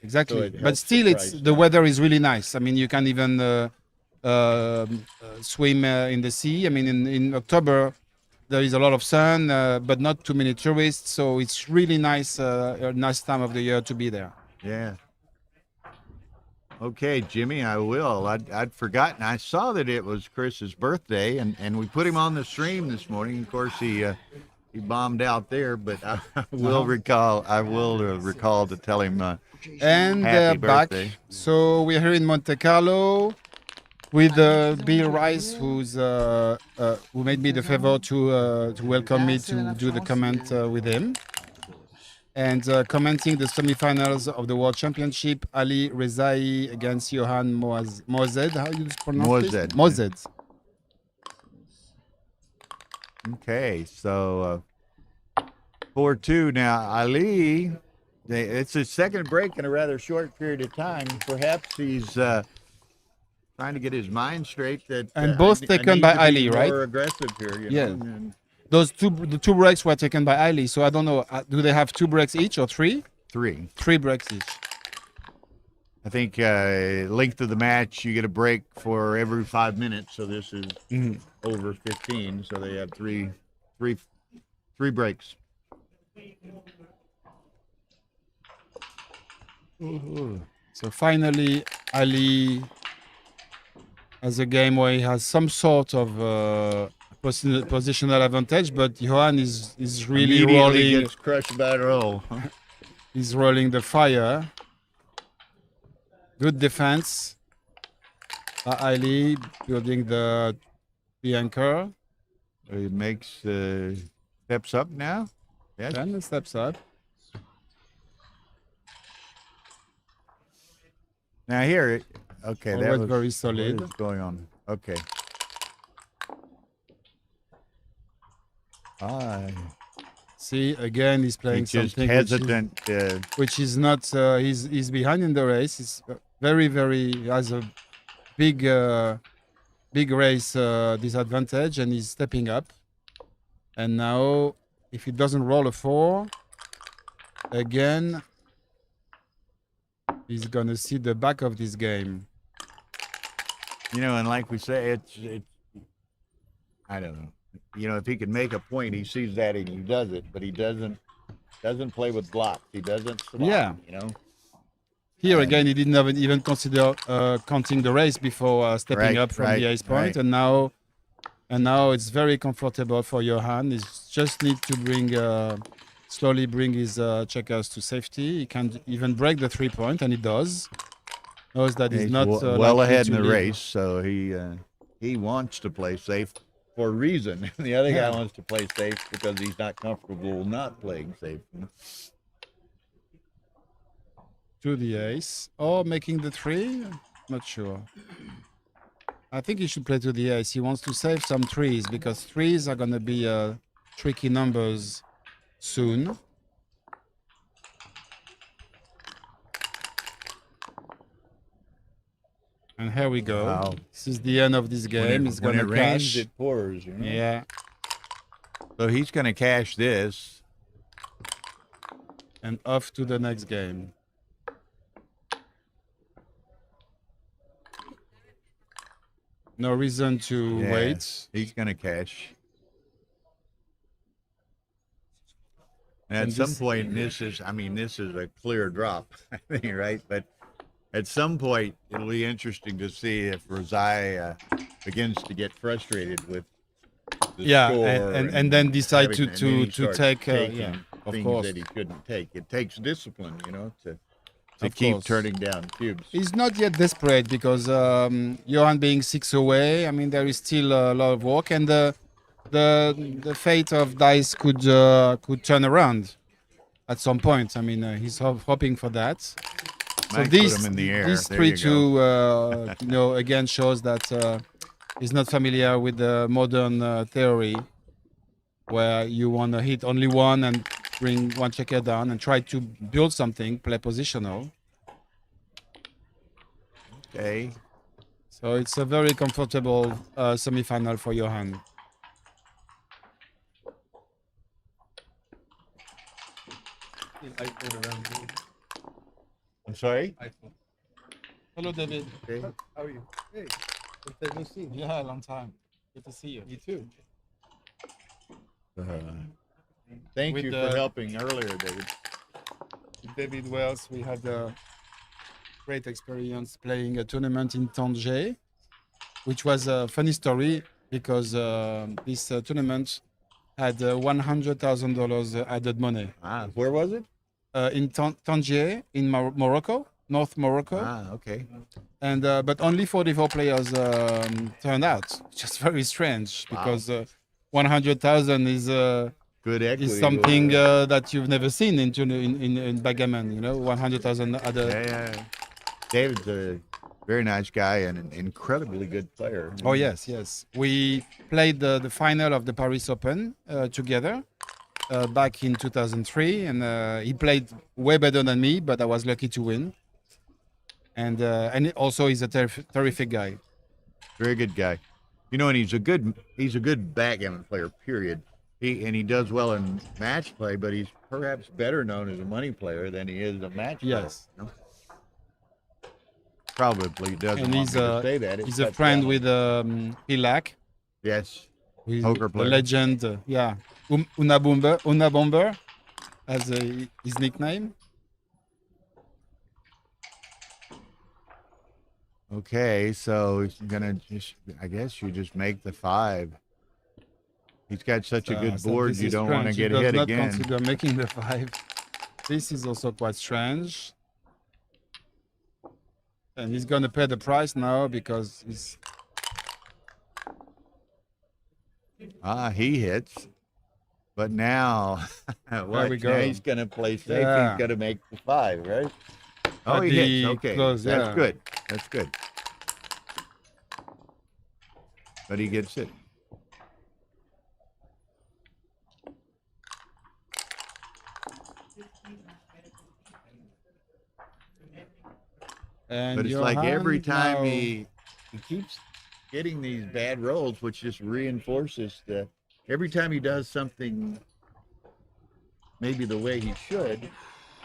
exactly. So it But helps still, the it's price the down. weather is really nice. I mean, you can even swim in the sea. I mean, in October there is a lot of sun, but not too many tourists. So it's really nice, a nice time of the year to be there. Yeah. Okay, Jimmy, I will. I'd forgotten. I saw that it was Chris's birthday, and we put him on the stream this morning. Of course, he bombed out there, but I will recall. I will recall to tell him. And they're Happy back. birthday. So we're here in Monte Carlo with Bill Rice, who made me the favor to welcome me to do the comment with him. And commenting the semifinals of the World Championship, Ali Rezai against Johan Mozed. How you pronounce this? Mozed. Okay, so 4-2 now. Ali, it's his second break in a rather short period of time. Perhaps he's trying to get his mind straight. And both taken need by to be Ali, right? More aggressive here, you Yeah. know? And The two breaks were taken by Ali. So I don't know. Do they have 2 breaks each or 3? 3. 3 breaks each. I think length of the match, you get a break for every 5 minutes. So this is over 15. So they have three breaks. So finally, Ali has a game where he has some sort of positional advantage, but Johan is really Immediately rolling. gets crushed by the roll. He's rolling the fire. Good defense by Ali, building the anchor. He makes steps up now. Yes. 10 steps up. Now here, okay, that Always was very solid. What is going on? Okay. See, again, he's playing He's just something hesitant. which is not. He's behind in the race. He's he has a big race disadvantage, and he's stepping up. And now, if he doesn't roll a 4, again, he's gonna see the back of this game. You know, and like we say, it's I don't know. You know, if he can make a point, he sees that and he does it, but he doesn't play with blocks. He doesn't slot, Yeah. you know. Here again, he didn't even consider counting the race before stepping up from the ace point, right. and now it's very comfortable for Johan. He just need to slowly bring his checkers to safety. He can even break the 3-point, and he does. knows that he's not well likely ahead to in the lead. race, so he wants to play safe for a reason. The other guy wants to play safe because he's not comfortable not playing safe. To the ace, or making the 3. Not sure. I think he should play to the ace. He wants to save some 3s because 3s are going to be tricky numbers soon. And here we go. Wow. This is the end of this game. It's When going it to rains, cash. it pours. You know? Yeah. So he's going to cash this. And off to the next game. No reason to Yeah, wait. He's going to cash. And at And some this- point, this is a clear drop, I think, right? But at some point, it'll be interesting to see if Razai begins to get frustrated with the Yeah, score and then decide everything, to and then he to starts take taking yeah, of things course. that he shouldn't take. It takes discipline, to Of keep course. turning down cubes. He's not yet desperate because Johan being 6 away. I mean, there is still a lot of work, and the fate of dice could turn around at some point. I mean, he's hoping for that. So Might put these him in the air. these There 3-2 you go. again shows that he's not familiar with the modern theory, where you want to hit only one and bring one checker down and try to build something, play positional. Okay. So it's a very comfortable semi-final for Johan. iPhone around me. I'm sorry? iPhone. Hello, David. Okay. How are you? Hey, long time no see. Yeah, long time. Good to see you. You too. Thank With you the- for helping earlier, David. David Wells, we had a great experience playing a tournament in Tanger, which was a funny story because this tournament had $100,000 added money. Where was it? In Tanger, in Morocco, North Morocco. Okay. And but only 44 players turned out. Just very strange because 100,000 is Good equity. something that you've never seen in Backgammon. 100,000 other. Yeah. David's a very nice guy and an incredibly good player. Oh yes. We played the final of the Paris Open together back in 2003, and he played way better than me, but I was lucky to win. And also he's a terrific guy. Very good guy. And he's a good backgammon player. Period. He does well in match play, but he's perhaps better known as a money player than he is a match player. Yes. Probably doesn't And want me to say that. It he's a cuts friend down. with Hilak. Yes. He's Poker the player. legend. Una Bomber as his nickname. Okay, so he's gonna I guess you just make the 5. He's got such a good So board, this you is don't want to strange. get He hit does not again. consider making the 5. This is also quite strange. And he's gonna pay the price now because he's He hits. But now, There we go. now he's going to play safe. Yeah. He's going to make the 5, right? Oh, But he the hits. Okay, close, that's yeah. good. That's good. But he gets it. and But it's like every Johan time now- he keeps getting these bad rolls, which just reinforces every time he does something maybe the way he should,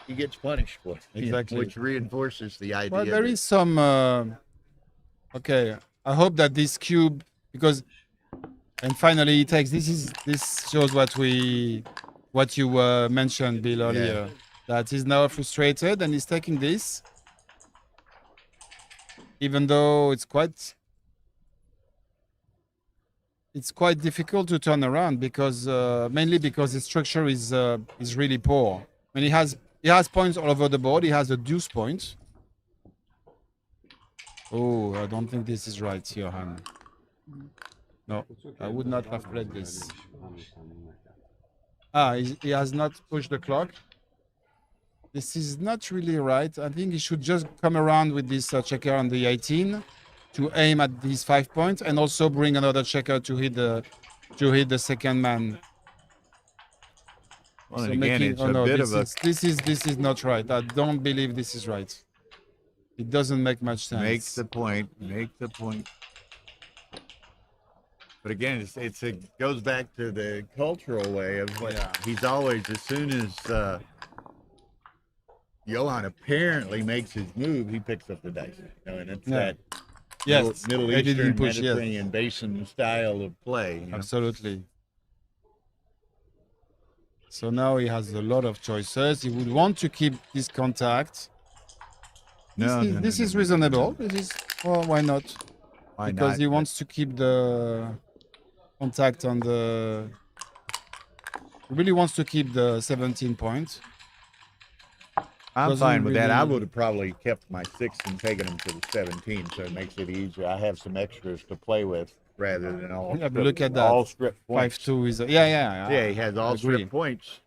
he gets punished for it. Exactly. Which reinforces the idea. Well, there that- is some. Okay, I hope that this cube, because, and finally he takes. This shows what you mentioned, Bill, earlier. That he's now frustrated and he's taking this, even though it's quite difficult to turn around because mainly because the structure is really poor. I mean, he has points all over the board. He has a deuce point. Oh, I don't think this is right, Johan. No, I would not have played this. Ah, he has not pushed the clock. This is not really right. I think he should just come around with this checker on the 18 to aim at these 5 points and also bring another checker to hit the second man. Well, So and again, making, it's oh a no, bit this of a is, this is not right. I don't believe this is right. It doesn't make much sense. make the point. But again, it goes back to the cultural way of what he's always, as soon as Johan apparently makes his move, he picks up the dice. You know, and it's that Middle I didn't Eastern, push, Mediterranean basin style of play. You know? Absolutely. So now he has a lot of choices. He would want to keep this contact. This is reasonable. This is, well, why not? Why because not? he wants to keep the contact on the. He really wants to keep the 17 points. I'm Doesn't fine with that. I really- would have probably kept my 6 and taken him to the 17, so it makes it easier. I have some extras to play with rather than all. Yeah, but look at that. All strip points. 5-2 is. Yeah. Yeah, he has all agree. strip points.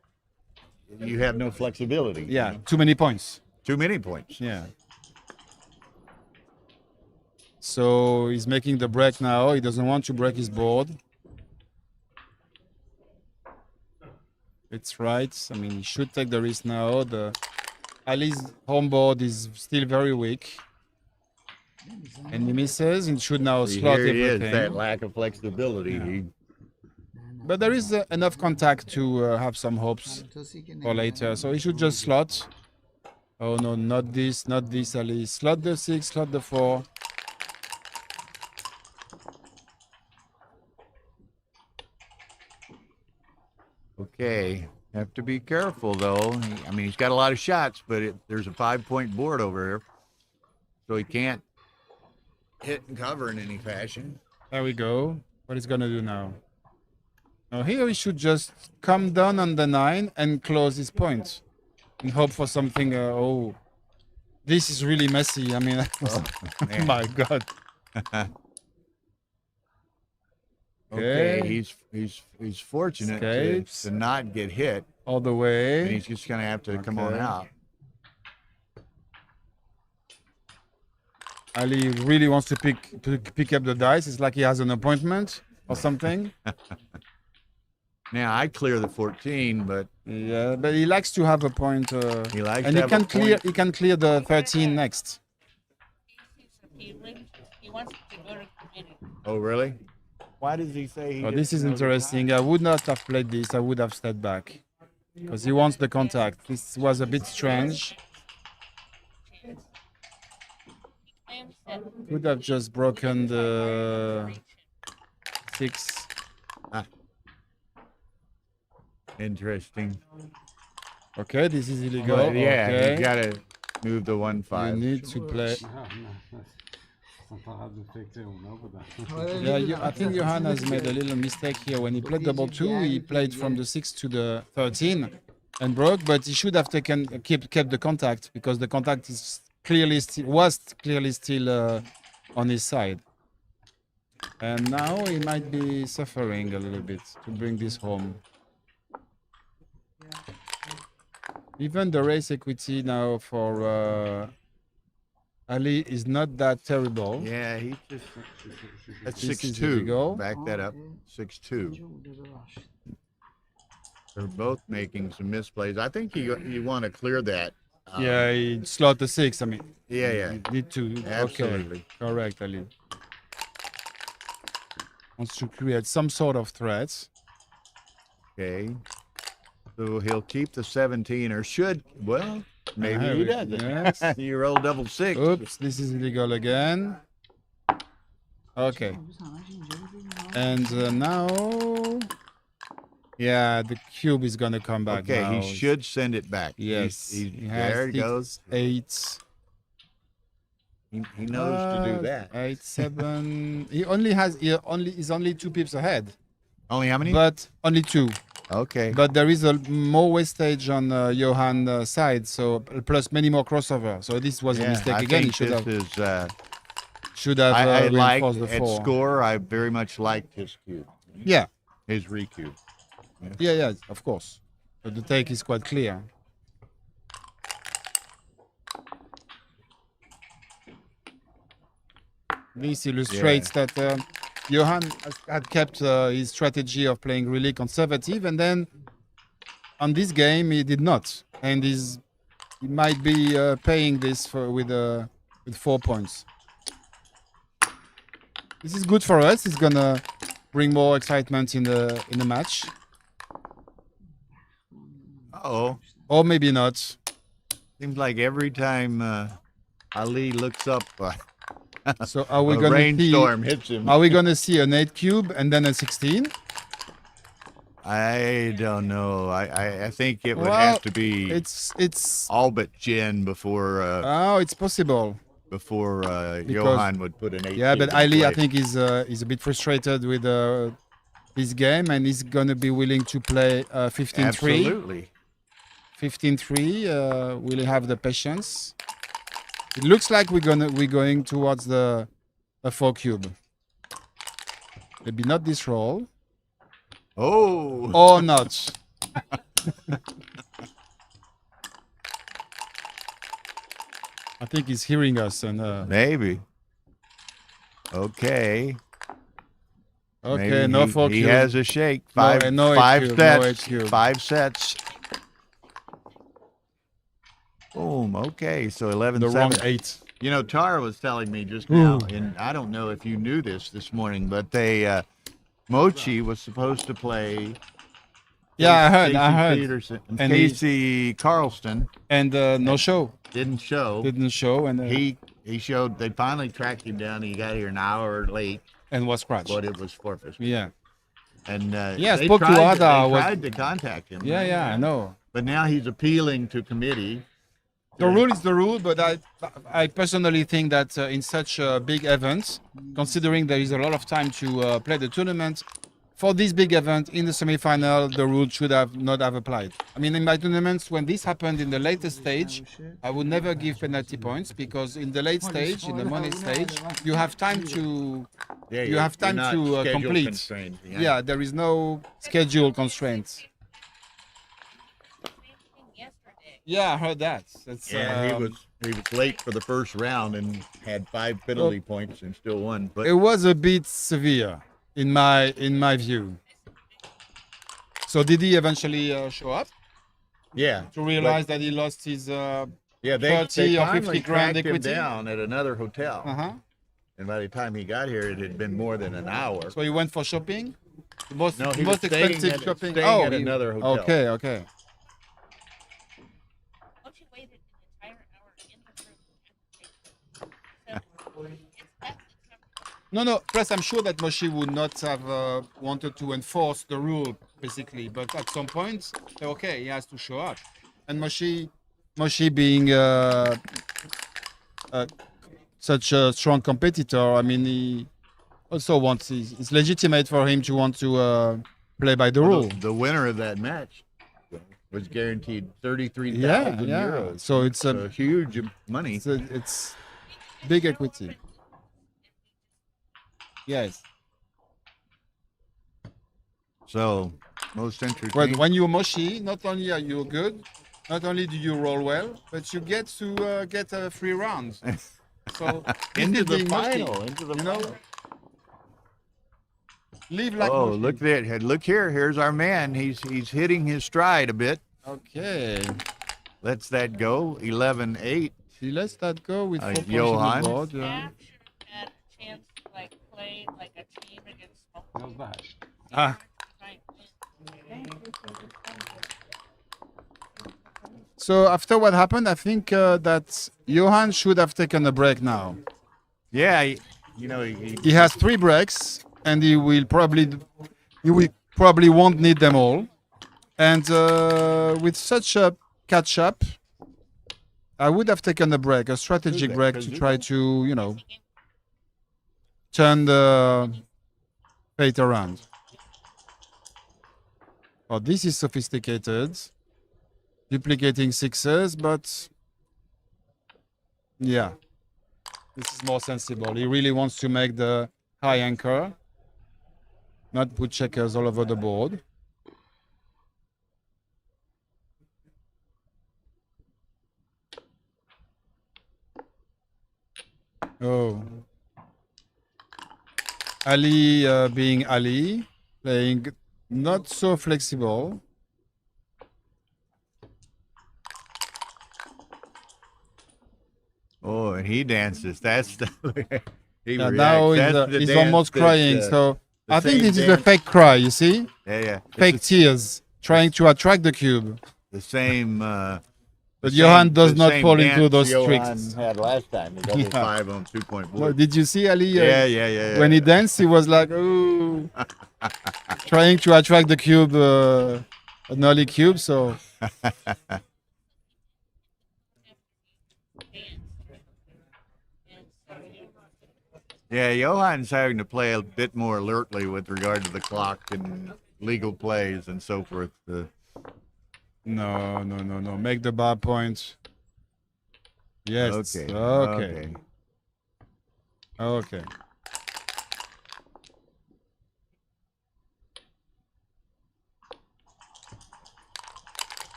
You have no flexibility. you Yeah, know? too many points. Too many points. Yeah. So he's making the break now. He doesn't want to break his board. It's right. I mean, he should take the risk now. Ali's home board is still very weak. And he misses. He should now See, slot here he is, everything. that lack of flexibility. Yeah. But there is enough contact to have some hopes for later. So he should just slot. Oh no, not this, Ali. Slot the 6, slot the 4. Okay, have to be careful though. I mean, he's got a lot of shots, but there's a 5-point board over here, so he can't hit and cover in any fashion. There we go. What he's gonna do now? Now here he should just come down on the 9 and close his point and hope for something. Oh, this is really messy. I mean, oh man. my God. Okay, Okay. he's fortunate Escapes. to not get hit, All the and way. he's just gonna have to come on Okay. out. Ali really wants to pick up the dice. It's like he has an appointment or something. Now I clear the 14, but Yeah, but he likes to have a point. he likes And to he have can a point. clear the 13 next. He wants to go to committee. Oh, really? Why does he say he Oh, just this is knows interesting. I would not have played this. I would have stayed back because he wants the contact. This was a bit strange. Claims that Could have just broken the 6. Interesting. Okay, this is illegal. Well, yeah, Okay. you gotta move the You 1-5. need to play. Yeah, Yeah, I think Johan has made a little mistake here. When he played double 2, he played from the 6 to the 13 and broke, but he should have kept the contact because the contact is clearly still on his side. And now he might be suffering a little bit to bring this home. Even the race equity now for Ali is not that terrible. Yeah, he just. That's This is 6-2. illegal. Back that up. 6-2. They're both making some misplays. I think you want to clear that. Yeah, he slot the 6. I mean, Yeah. you need to. Absolutely. Okay, correct, Ali. Wants to create some sort of threat. Okay. So he'll keep the 17, or should. Well, maybe he doesn't. Yes. You roll double 6. Oops, this is illegal again. Okay. And now, yeah, the cube is gonna come back. Okay, now. he should send it back. Yes, He's, he has there it 6, goes. 8. He knows to do that. 8, 7. He's only 2 pips ahead, Only how many? but only 2. Okay. But there is more wastage on Johan's side, so plus many more crossover. So this was a Yeah, mistake I again. He think should this have. is should have I liked reinforced the at 4. score. I very much liked his cube, Yeah, his recube. yeah, of course. But the take is quite clear. This illustrates that Johan had kept his strategy of playing really conservative, and then on this game he did not, and he might be paying this with 4 points. This is good for us. It's gonna bring more excitement in the match, Oh, or maybe not. seems like every time Ali looks up, So are we a gonna rainstorm hits him. Are we gonna see an 8 cube and then a 16? I don't know. I think it would Well, have to be It's all but Jen before it's possible. Johan would put an 8. Yeah, but in Ali, I play. think is a bit frustrated with his game, and he's gonna be willing to play 15-3. Absolutely. 15-3. Will he have the patience? It looks like we're going towards a 4 cube. Maybe not this roll, Oh, or not. I think he's hearing us, and maybe. Okay. okay, Maybe no he, 4 he cube. has a shake. Five, no 8 five cube, sets. no 8 cube. 5 sets. Boom. Okay. So 11 The wrong 7. 8. You know, Tara was telling me just now, and I don't know if you knew this morning, but Mochi was supposed to play. Yeah, I heard. Casey Peterson, And Casey Carlston And no show. didn't show. Didn't show, and He showed. They finally tracked him down. He got here an hour late, and was scratched. but it was forfeit. Yeah. And Yeah, I they spoke to tried Ada, They was- tried to contact him. Yeah, I know. But now he's appealing to committee. The rule is the rule, but I personally think that in such big events, considering there is a lot of time to play the tournament, for this big event in the semi-final, the rule should not have applied. I mean, in my tournaments, when this happened in the latest stage, I would never give penalty points, because in the late stage, in the money stage, you have time to Yeah, you have time you're not to schedule complete. constrained. Yeah, there is no schedule constraints. Yesterday. Yeah, I heard that. That's Yeah, he was late for the first round and had 5 penalty points and still won. But it was a bit severe in my view. So did he eventually show up yeah, to realize that he lost his yeah, they 30 or finally 50 grand tracked him equity? down at another hotel. Uh-huh. And by the time he got here, it had been more than an hour. So he went for shopping? The most, No, he most was staying expensive at- shopping. staying at he- another hotel. Okay. Don't you waited an entire hour in the room at the table? So it's that's No. Plus, I'm sure that Moshe would not have wanted to enforce the rule, basically. But at some point, okay, he has to show up. And Moshe being such a strong competitor, I mean, he also wants. It's legitimate for him to want to play by the rule. The winner of that match was guaranteed 33,000 Yeah. euros. So it's So huge money. it's big equity. Yes. So most interesting. When you're Moshi, not only are you good, not only do you roll well, but you get to get a free round. So into this is the being Moshi, final. Into the you know? final. Live like Oh, Moshi. look there! Look here. Here's our man. He's hitting his stride a bit. Okay. Lets that go. 11-8. He lets that go with 4 points Johan. on the board. Staff should have had a chance to like play like a team against How's that? Ah. So after what happened, I think that Johan should have taken a break now. Yeah, he He has 3 breaks, and he will probably won't need them all. And with such a catch up, I would have taken a break, a strategic break, to try to, turn the fate around. Oh, this is sophisticated. Duplicating 6s, but yeah. This is more sensible. He really wants to make the high anchor, not put checkers all over the board. Oh. Ali being Ali, playing not so flexible. Oh, and he dances. That's the he Yeah, reacts. now That's the he's dance almost that, crying. So the I think same this is a dance- fake cry, you see? Yeah. Fake It's tears, trying to attract the cube. the same. But Johan does not fall into those Johan tricks. had last time. The double Yeah. 5 on 2-point No, board. did you see Ali? Yeah. When he danced, he was like, ooh, trying to attract the cube, an early cube. So Yeah, Johan's having to play a bit more alertly with regard to the clock and legal plays and so forth. no. Make the bar point. Yes. Okay.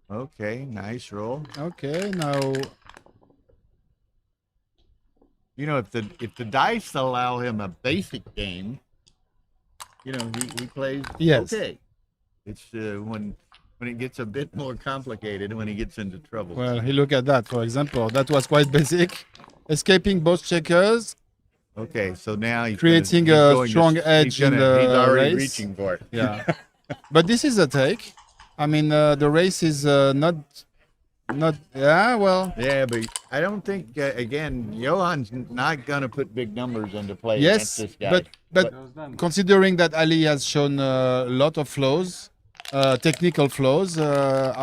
Okay, nice roll. Okay. Now, You know, if the dice allow him a basic game, you know, he plays Yes. okay. It's when it gets a bit more complicated, when he gets into trouble. well, he look at that. For example, that was quite basic. Escaping both checkers. Okay, so now he's Creating he's a going to- strong he's edge in gonna- the He's already race. reaching for it. Yeah. But this is a take. I mean, the race is not. Yeah. Well. Yeah, but I don't think again, Johan's not gonna put big numbers into play Yes, against this guy. but That was done. considering that Ali has shown a lot of flaws, technical flaws,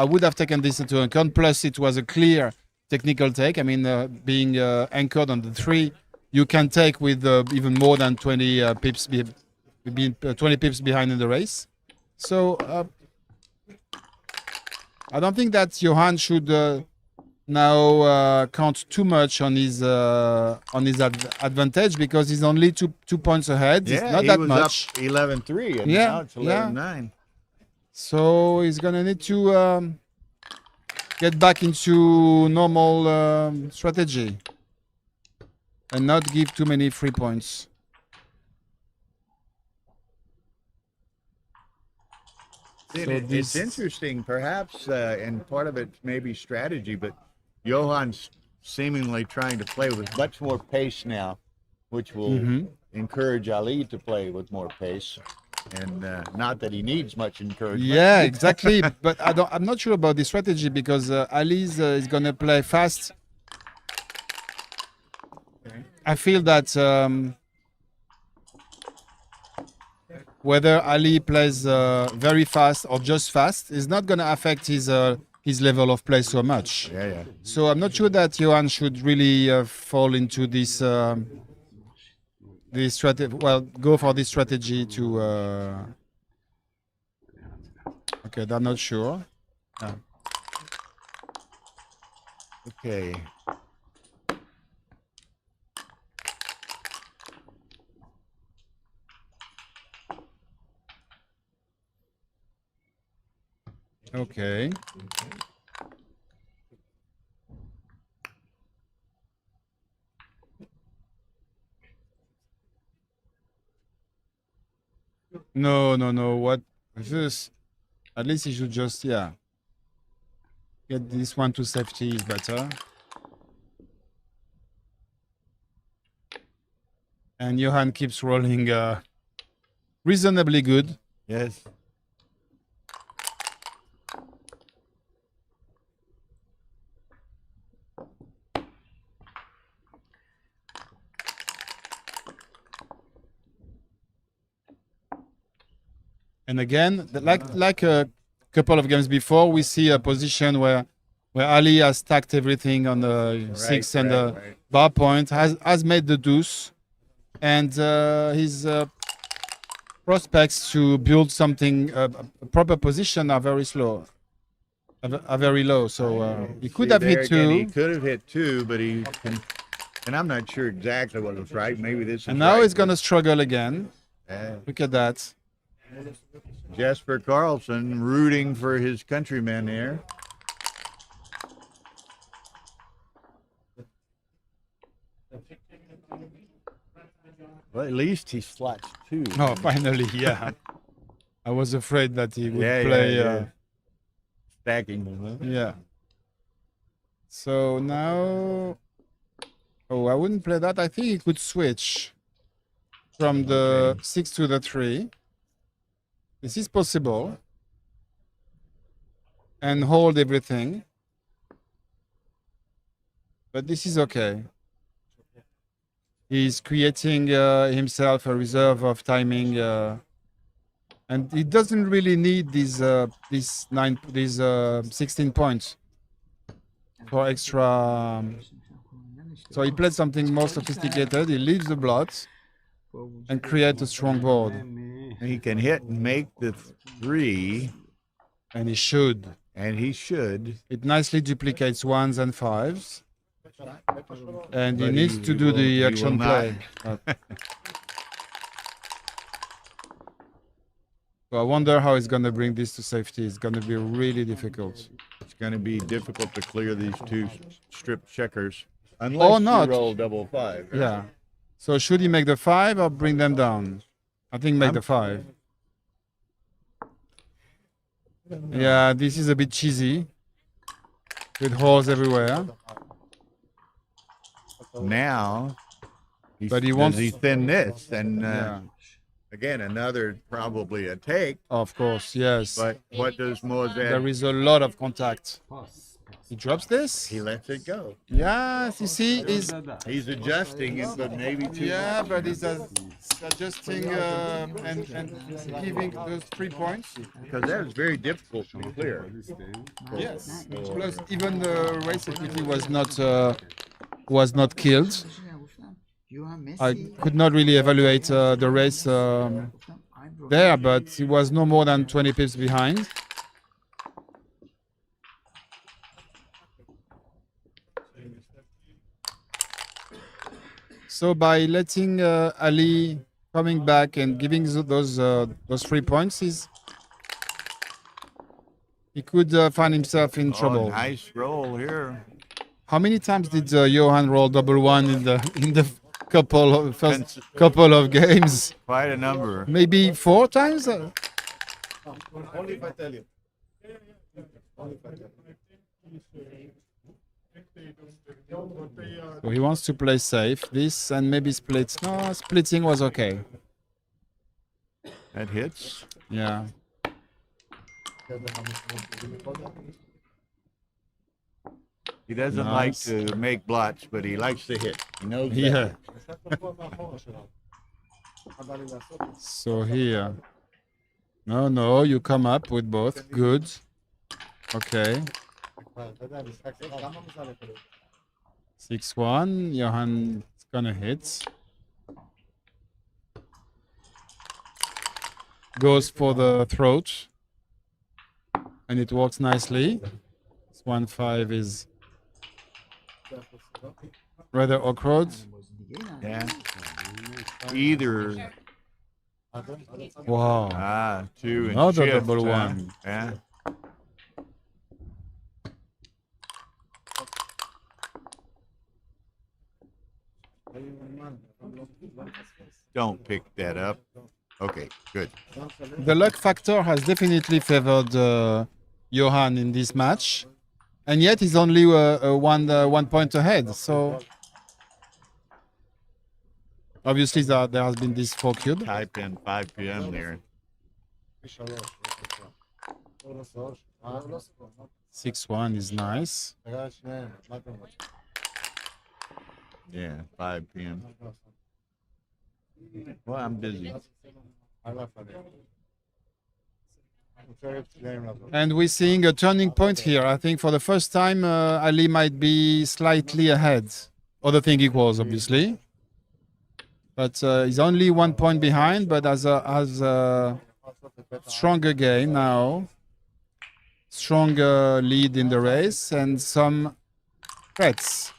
I would have taken this into account. Plus, it was a clear technical take. I mean, being anchored on the 3, you can take with even more than 20 pips, 20 pips behind in the race. So I don't think that Johan should now count too much on his advantage, because he's only two points ahead. yeah, it's not he that was much. up 11-3, and Yeah, now it's 11-9. So he's gonna need to get back into normal strategy and not give too many free points. See, So it's this- interesting, perhaps, and part of it may be strategy, but Johan's seemingly trying to play with much more pace now, which will Mhm. encourage Ali to play with more pace. And not that he needs much encouragement. Yeah, exactly. But I'm not sure about the strategy, because Ali's is gonna play fast. I feel that whether Ali plays very fast or just fast is not gonna affect his level of play so much. Yeah. So I'm not sure that Johan should really fall into this strategy. Well, go for this strategy to. Okay, I'm not sure. Okay. Okay. No. What this? At least he should just get this one to safety is better. And Johan keeps rolling reasonably good. Yes. And again, like a couple of games before, we see a position where Ali has stacked everything on the 6 and the bar point, has made the deuce, and his prospects to build something, a proper position, are very slow. are very low. So he could See, have there hit again, He two. could have hit two, but and I'm not sure exactly what was right. Maybe this is And now right, he's going to struggle again. but, Look at that. Jesper Carlson rooting for his countrymen there. Well, at least he slots two. Oh, finally, yeah. I was afraid that he would Yeah, play. yeah. Stacking them. Huh? Yeah. So now, oh, I wouldn't play that. I think he could switch from the 6 to the 3. This is possible. And hold everything. But this is okay. He's creating himself a reserve of timing, and he doesn't really need these 16 points for extra. So he played something more sophisticated. He leaves the blots and create a strong board. He can hit and make the 3, And he should. and he should. It nicely duplicates 1s and 5s. And he But needs to do the he action will play. So I wonder how he's going to bring this to safety. It's going to be really difficult. It's going to be difficult to clear these two strip checkers. Unless Or not. you roll double 5. right? Yeah. So should he make the 5 or bring them down? I think make the 5. Yeah, this is a bit cheesy. With holes everywhere. Now, But he does wants- he thin this? And Yeah. again, another probably a take. Of course, yes. But what does Mozart? There is a lot of contact. He drops this. He lets it go. Yes, you see, He's adjusting it, but maybe too. yeah, but he's adjusting and giving those 3 points. Because that was very difficult to clear. Yes. Plus, even the race equity was not killed. I could not really evaluate the race there, but he was no more than 20 pips behind. So by letting Ali coming back and giving those 3 points, he could find himself in trouble. Nice roll here. How many times did Johan roll double 1 in the first couple of games? Quite a number. Maybe 4 times. Only if I tell you. So he wants to play safe. This and maybe split. No, splitting was okay. That hits. Yeah. He doesn't Nice. like to make blots, but he likes to hit. He knows that. Yeah. So here. No, you come up with both. Good. Okay. 6-1. Johan is gonna hit. Goes for the throat. And it works nicely. 1-5 is rather awkward. Yeah. Either Wow. 2 and Another shift, double huh? 1. Yeah. Don't pick that up. Okay, good. The luck factor has definitely favored Johan in this match, and yet he's only 1 point ahead. So obviously there has been this 4 cube. Type in 5 p.m. there. 6-1 is nice. Yeah, 5 p.m. Well, I'm busy. And we're seeing a turning point here. I think for the first time, Ali might be slightly ahead. Other thing equals, obviously. But he's only 1 point behind, but has a stronger game now. strong lead in the race and some threats.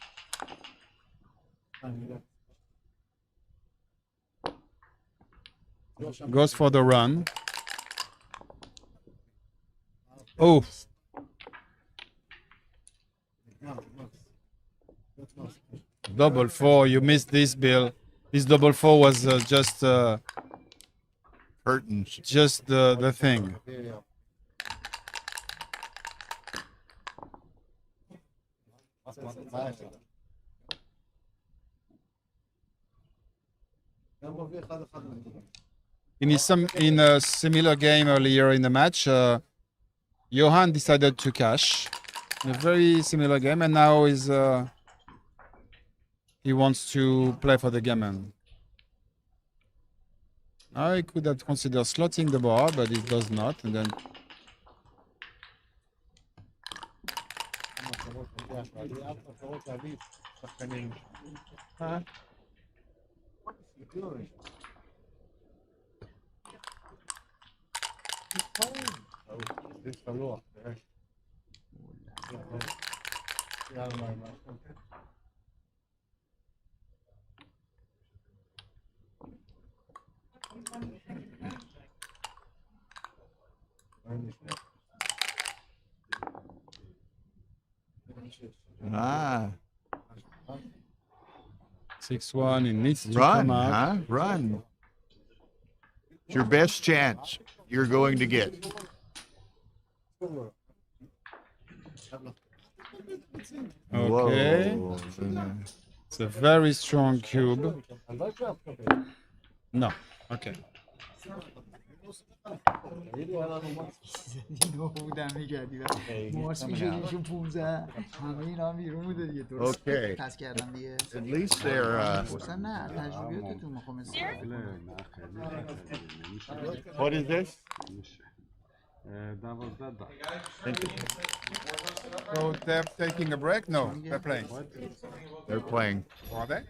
Goes for the run. Oh. Double four. You missed this, Bill. This double four was just Curtains. just the thing. In a similar game earlier in the match, Johan decided to cash in a very similar game, and now he wants to play for the gammon. I could have considered slotting the board, but it does not, and then Ah, 6-1. It needs to run, come out. huh? Run. It's your best chance you're going to get. Okay. Whoa. It's a very strong cube. No. Okay. Okay. At least they're. What is this? So they're taking a break? No, they're playing. They're playing. Are they?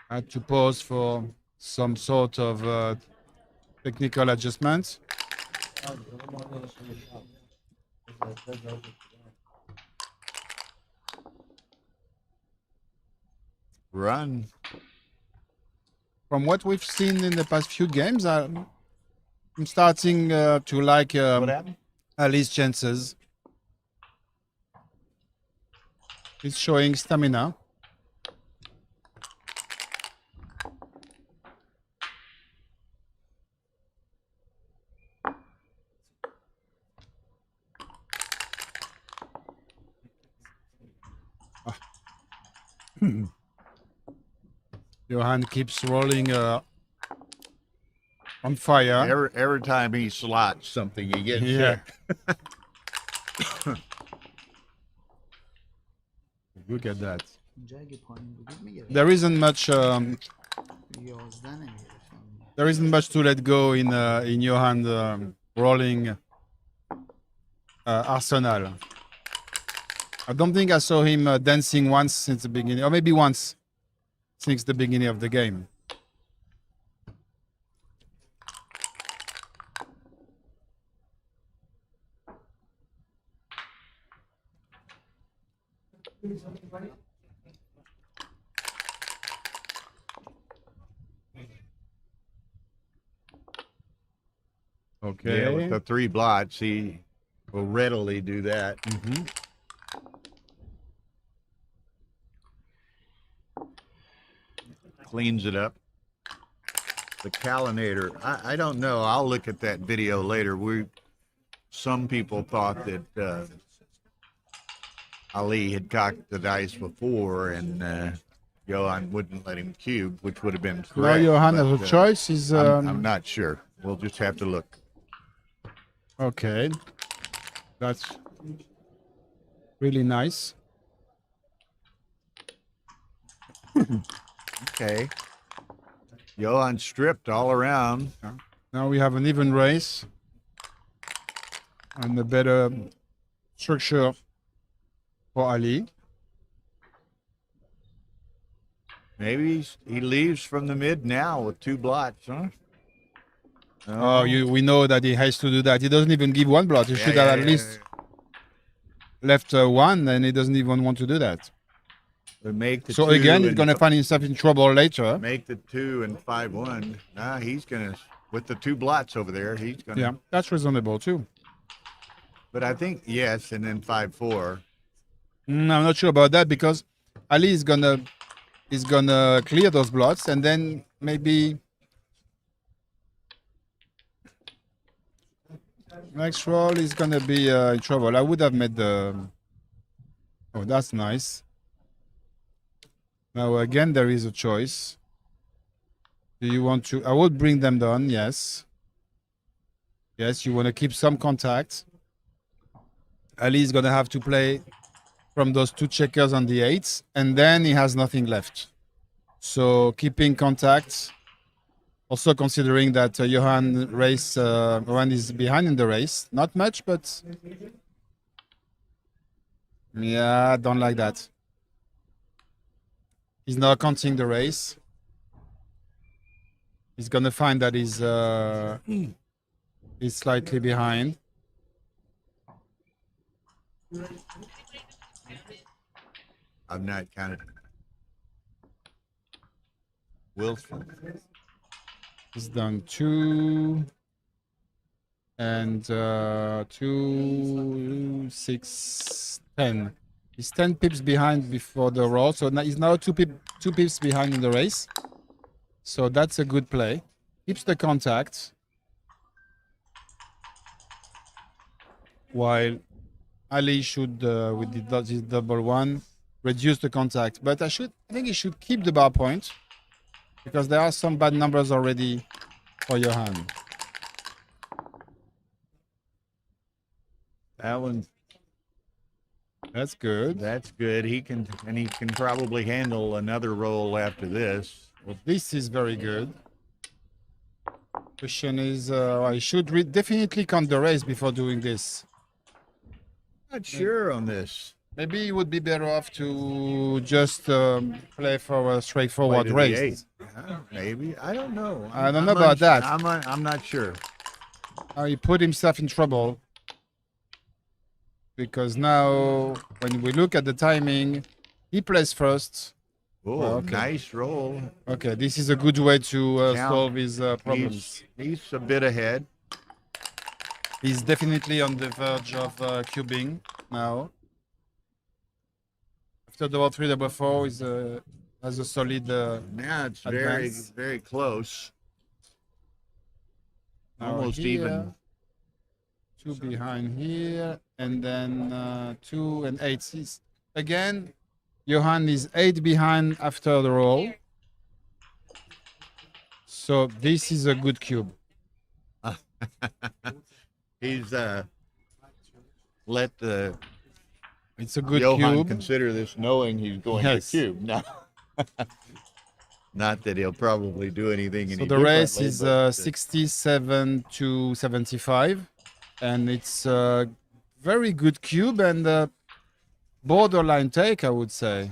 I had to pause for some sort of technical adjustments. Run. From what we've seen in the past few games, I'm starting to like Ali's chances. He's showing stamina. Johan keeps rolling on fire. Every time he slots something, he gets Yeah. hit. Look at that. There isn't much. There isn't much to let go in Johan rolling arsenal. I don't think I saw him dancing once since the beginning, or maybe once since the beginning of the game. Okay. Yeah, with the 3 blots, he will readily do that. Mm-hmm. Cleans it up. The calinator, I don't know. I'll look at that video later. Some people thought that Ali had cocked the dice before and Johan wouldn't let him cube, which would have been correct. Now Johan but, has a choice. Is I'm not sure. We'll just have to look. okay. That's really nice. Okay. Johan stripped all around. Now we have an even race and a better structure for Ali. Maybe he leaves from the mid now with 2 blots, huh? Oh, we know that he has to do that. He doesn't even give 1 blot. He should have at least left 1, and he doesn't even want to do that. But make the So 2 again, he's and going to find himself in trouble later. make the 2 and 5-1. Nah, he's gonna, with the 2 blots over there, he's gonna. Yeah, that's reasonable too. But I think yes, and then 5-4. I'm not sure about that because Ali is gonna clear those blots, and then maybe next roll is gonna be in trouble. I would have made the. Oh, that's nice. Now again, there is a choice. Do you want to? I would bring them down. Yes. Yes, you want to keep some contact. Ali is gonna have to play from those 2 checkers on the 8s, and then he has nothing left. So keeping contact. Also considering that Johan is behind in the race. Not much, but yeah, I don't like that. He's now counting the race. He's gonna find that he's slightly behind. I'm not counting. Wilson. He's done 2 and 2, 6, 10. He's 10 pips behind before the roll, so now he's now 2 pips behind in the race. So that's a good play. Keeps the contact, while Ali should, with his double 1, reduce the contact. But I think he should keep the bar point, because there are some bad numbers already for Johan. That one. That's good. That's good. He can probably handle another roll after this. Well, this is very good. Question is, I should definitely count the race before doing this. Not sure on this. Maybe it would be better off to just play for a straightforward Play to the race. 8. Maybe. I don't know. I don't know about that. I'm not sure. He put himself in trouble. Because now, when we look at the timing, he plays first. Oh, okay. Nice roll. Okay, this is a good way to solve his problems. He's a bit ahead. He's definitely on the verge of cubing now. After double 3, double 4, has a solid Now it's advance. very close. Now Almost here, even. 2 behind here, and then 2 and 8. Again, Johan is 8 behind after the roll. So this is a good cube. He's let the It's a good Johan cube. consider this knowing he's going Yes. to cube. No. Not that he'll probably do anything. So any the race differently, is but, 67 to 75, and it's a very good cube and a borderline take, I would say.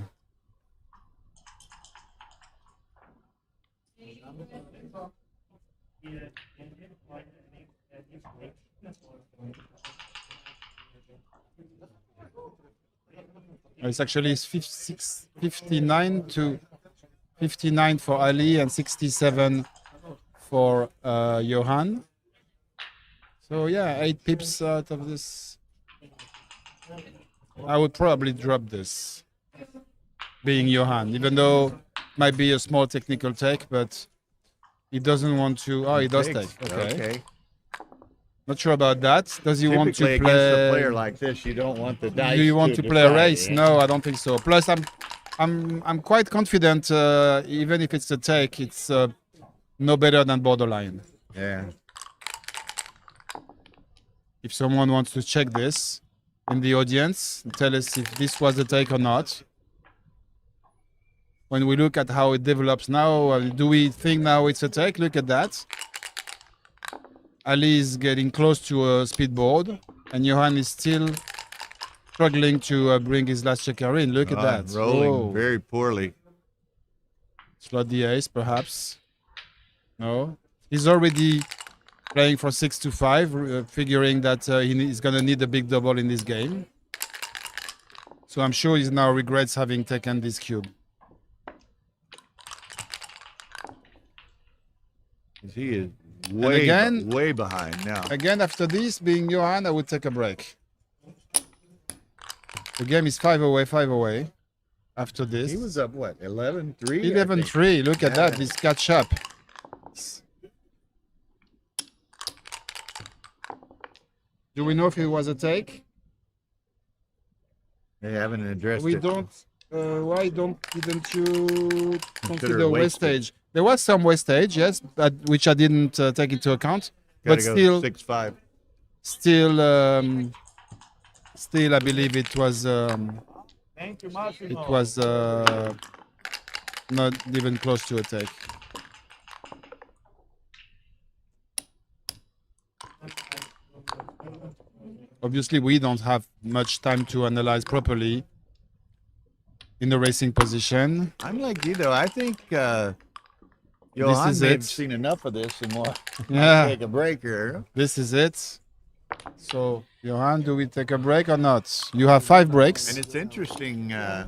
It's actually 59 to 59 for Ali and 67 for Johan. So yeah, 8 pips out of this. I would probably drop this, being Johan, even though it might be a small technical take, but he doesn't want to. Oh, he does take. Okay. Not sure about that. Does he want to play? Typically, against a player like this, you don't want the dice. Do you want to play a decide, race? eh? No, I don't think so. Plus, I'm quite confident. Even if it's a take, it's no better than borderline. Yeah. If someone wants to check this in the audience, tell us if this was a take or not. When we look at how it develops now, do we think now it's a take? Look at that. Ali is getting close to a speedboard, and Johan is still struggling to bring his last checker in. Look at that. Rolling Whoa. very poorly. Slot the ace, perhaps. No. He's already playing for 6-5, figuring that he's going to need a big double in this game. So I'm sure he now regrets having taken this cube. He is way behind now. Again, after this, being Johan, I would take a break. The game is 5 away. After this. He was up, what, 11-3? 11-3. Look at that. This catch up. Do we know if it was a take? They haven't addressed We it. don't. Why didn't you consider wastage. wastage? There was some wastage, yes, which I didn't take into account. Gotta But go still, 6-5. still, I believe it was. Thank you, Massimo. It was not even close to a take. Obviously, we don't have much time to analyze properly in the racing position. I'm like you, though. I think This Johan is may it. have seen enough of this and want to Yeah, take a break here. this is it. So, Johan, do we take a break or not? You have 5 breaks. And it's interesting. I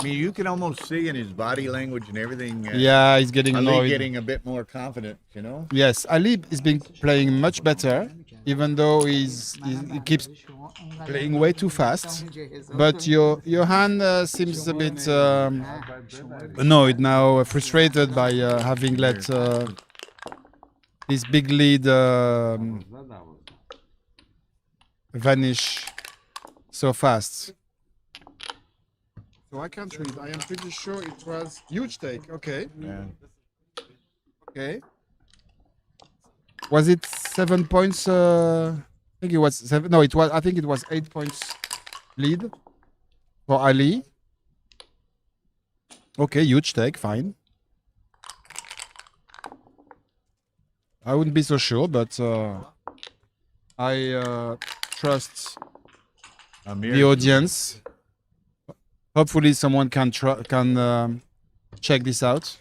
mean, you can almost see in his body language and everything. Yeah, he's getting Ali annoyed. getting a bit more confident, you know? Yes, Ali is being playing much better, even though he keeps playing way too fast. But Johan seems a bit annoyed now, frustrated by having let this big lead vanish so fast. So I can't read. I am pretty sure it was huge take. Okay. Yeah. Okay. Was it 7 points? I think it was 7. No, it was. I think it was 8 points lead for Ali. Okay, huge take. Fine. I wouldn't be so sure, but I trust Amir. the audience. Hopefully, someone can check this out.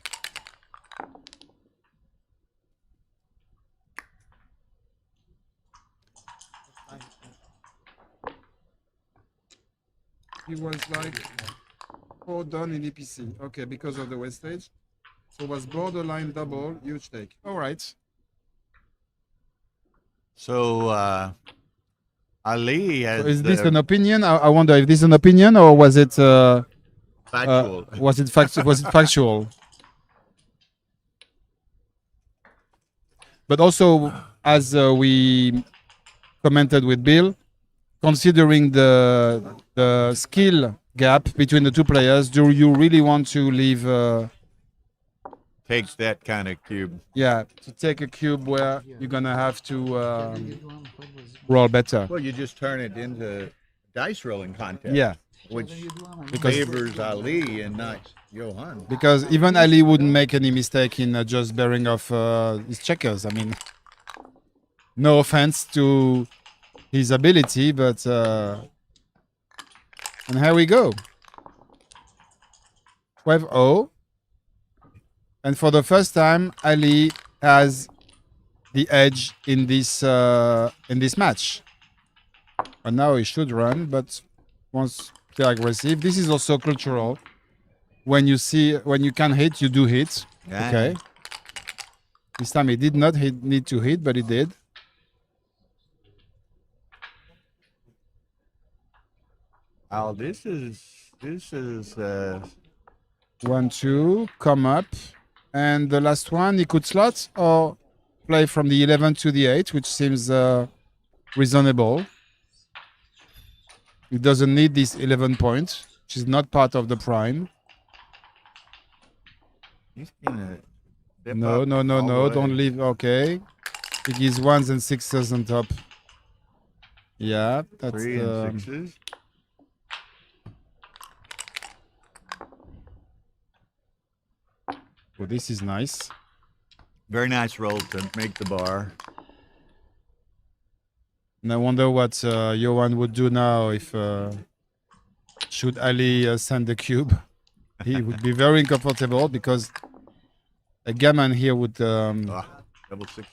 He was like 4 done in EPC. Okay, because of the wastage. So it was borderline double, huge take. All right. So Ali has So is this the an opinion? I wonder if this is an opinion or was it factual. was it factual? But also, as we commented with Bill, considering the skill gap between the two players, do you really want to leave? Takes that kind of cube. Yeah, to take a cube where you're gonna have to roll better. Well, you just turn it into dice rolling contest. Yeah, Which because favors Ali and not Johan. because even Ali wouldn't make any mistake in just bearing off his checkers. I mean, no offense to his ability, but and here we go. 12-0. And for the first time, Ali has the edge in this match. And now he should run, but wants to play aggressive. This is also cultural. When you can hit, you do hit. Yeah. Okay. This time he did not need to hit, but he did. Oh, this is 1-2, come up. And the last one, he could slot or play from the 11 to the 8, which seems reasonable. He doesn't need this 11 points, which is not part of the prime. he's gonna step No, up no, no, all the no, way. don't leave. Okay. He gives 1s and 6s on top. Yeah, that's 3 and 6s. Well, this is nice. Very nice roll to make the bar. And I wonder what Johan would do now if should Ali send the cube. he would be very uncomfortable because a gammon here would. Double six.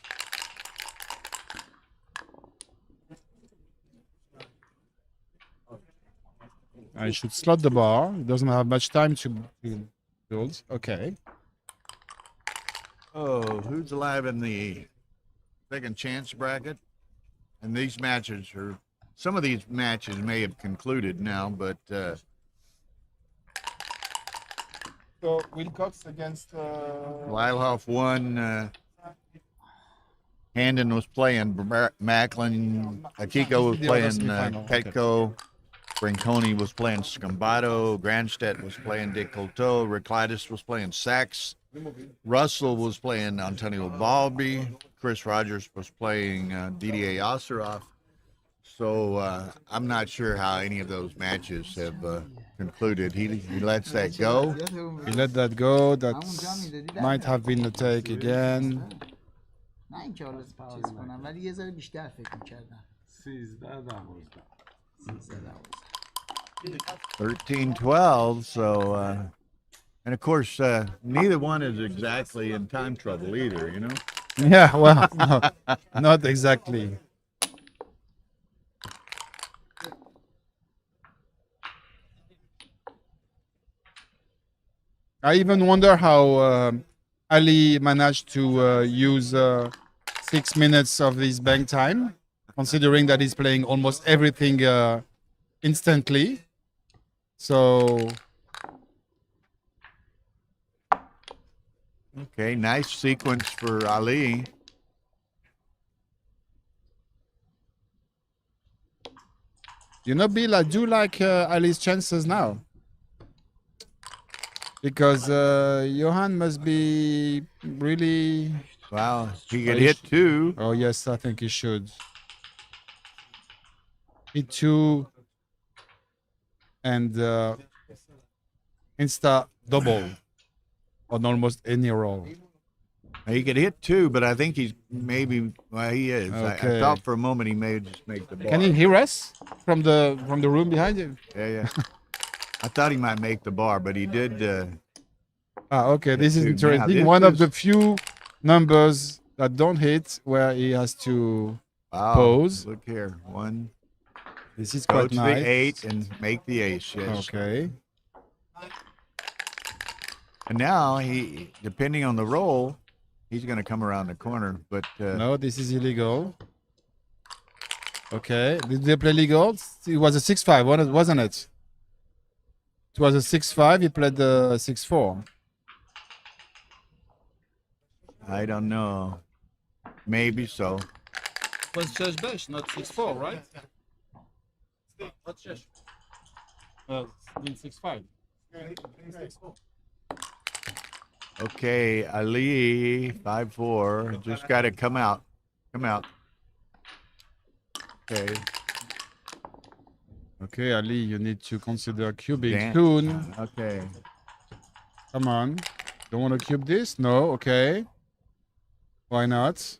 I should slot the bar. He doesn't have much time to build. Okay. Oh, who's alive in the second chance bracket? And these matches are, some of these matches may have concluded now, but So Wilcox against. Lilehoff won. Handon was playing Macklin. Akiko was The other playing semifinal, okay. Petco. Branconi was playing Scambato. Grandstedt was playing De Coteau. Reclitus was playing Sachs. Russell was playing Antonio Balbi. Chris Rogers was playing Didier Osseroff. So I'm not sure how any of those matches have concluded. He lets that go. He let that go. That might have been a take again. نه اینکه حالا پاوز کنم ولی یه ذره بیشتر فکر می‌کردم 13-12. So, and of course, neither one is exactly in time trouble either, you know? Yeah, well, no, not exactly. I even wonder how Ali managed to use 6 minutes of his bank time, considering that he's playing almost everything instantly. So, Okay, nice sequence for Ali. you know, Bill, I do like Ali's chances now. Because Johan must be really. Wow, he could hit two. Oh, yes, I think he should. Hit two and insta double on almost any roll. He could hit two, but I think he's maybe, well, he is. I Okay. thought for a moment he may just make the ball. Can he hear us from the room behind you? Yeah. I thought he might make the bar, but he did. Okay, this is Now, interesting. this One of is- the few numbers that don't hit where he has to Wow, pose. Look here. One. This is Go quite to nice. the 8 and make the ace, yes. Okay. And now he, depending on the roll, he's going to come around the corner. But No, this is illegal. Okay. Did they play legal? It was a 6-5, wasn't it? It was a 6-5. He played the 6-4. I don't know. Maybe so. Was Church Besh, not 6-4, right? What's Church? 6-5. Okay, Ali, 5-4. Just got to come out. Come out. Okay. Okay, Ali, you need to consider cubing Dan- soon. Okay. Come on. Don't want to cube this? No, okay. Why not?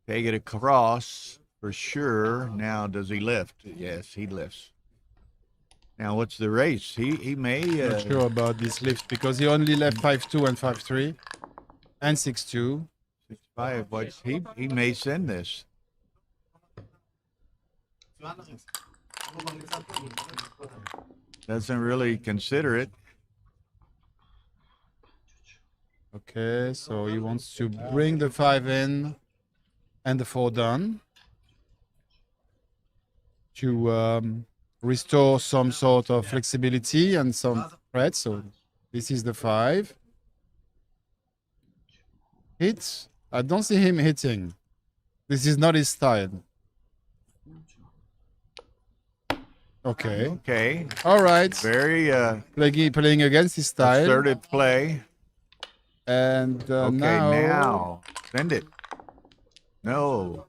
Take it across for sure. Now, does he lift? Yes, he lifts. Now, what's the race? He may. Not sure about this lift because he only left 5-2 and 5-3 and 6-2. 6-5. What's he may send this. Doesn't really consider it. Okay, so he wants to bring the 5 in and the 4 down to restore some sort of flexibility and some threat. So this is the 5. Hit. I don't see him hitting. This is not his style. Okay. Okay. All right. Very Playing against his style. assertive play. And Okay, now, now send it. No.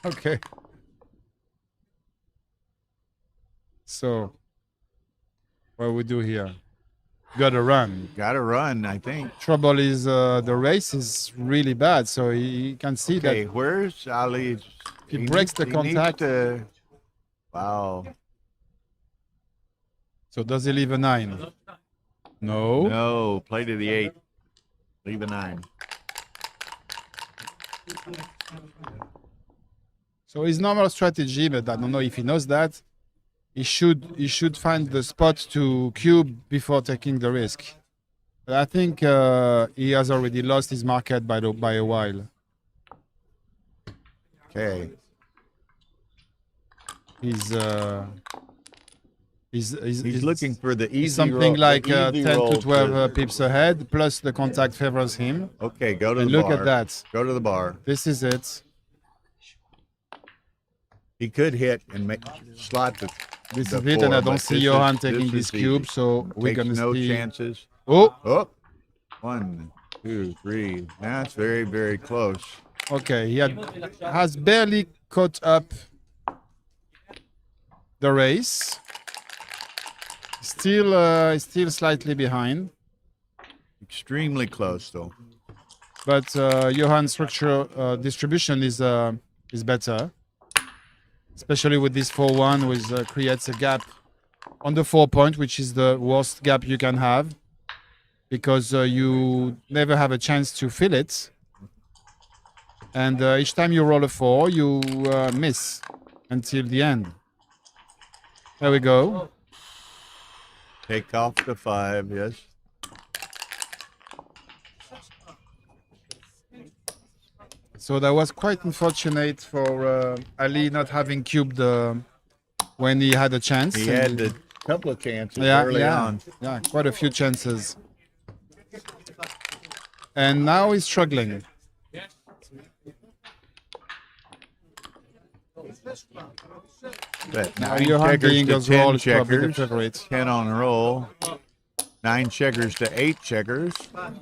Okay. So, what we do here? Gotta run. Gotta run, I think. Trouble is the race is really bad, so he can see Okay, that. where's Ali's He breaks the He needs contact. to- wow. So does he leave a 9? No. No, play to the 8. Leave a 9. So his normal strategy, but I don't know if he knows that, he should find the spot to cube before taking the risk. But I think he has already lost his market by a while. Okay. He's looking for the easy something roll, like the easy 10 roll to 12 pips ahead, plus the contact favors him. Okay, go to And the look bar. at that. Go to the bar. This is it. He could hit and make slot the. This the is it, and I 4, don't but see this Johan is- taking this this is cube, easy. so we're Takes gonna no see. chances. Oh, Oh, 1, 2, 3. That's very, very close. okay. He has barely caught up the race. Still slightly behind, Extremely close, though. but Johan's structure distribution is better, especially with this 4-1, which creates a gap on the 4-point, which is the worst gap you can have, because you never have a chance to fill it, and each time you roll a 4, you miss until the end. There we go. Take off the 5, yes. So that was quite unfortunate for Ali not having cubed when he had a chance. He had a couple of chances yeah, early yeah, on. yeah, quite a few chances. And now he's struggling. But Now 9 Johan checkers being to as roll 10 is probably the checkers. favorite. 10 on a roll. 9 checkers to 8 checkers. Ugh.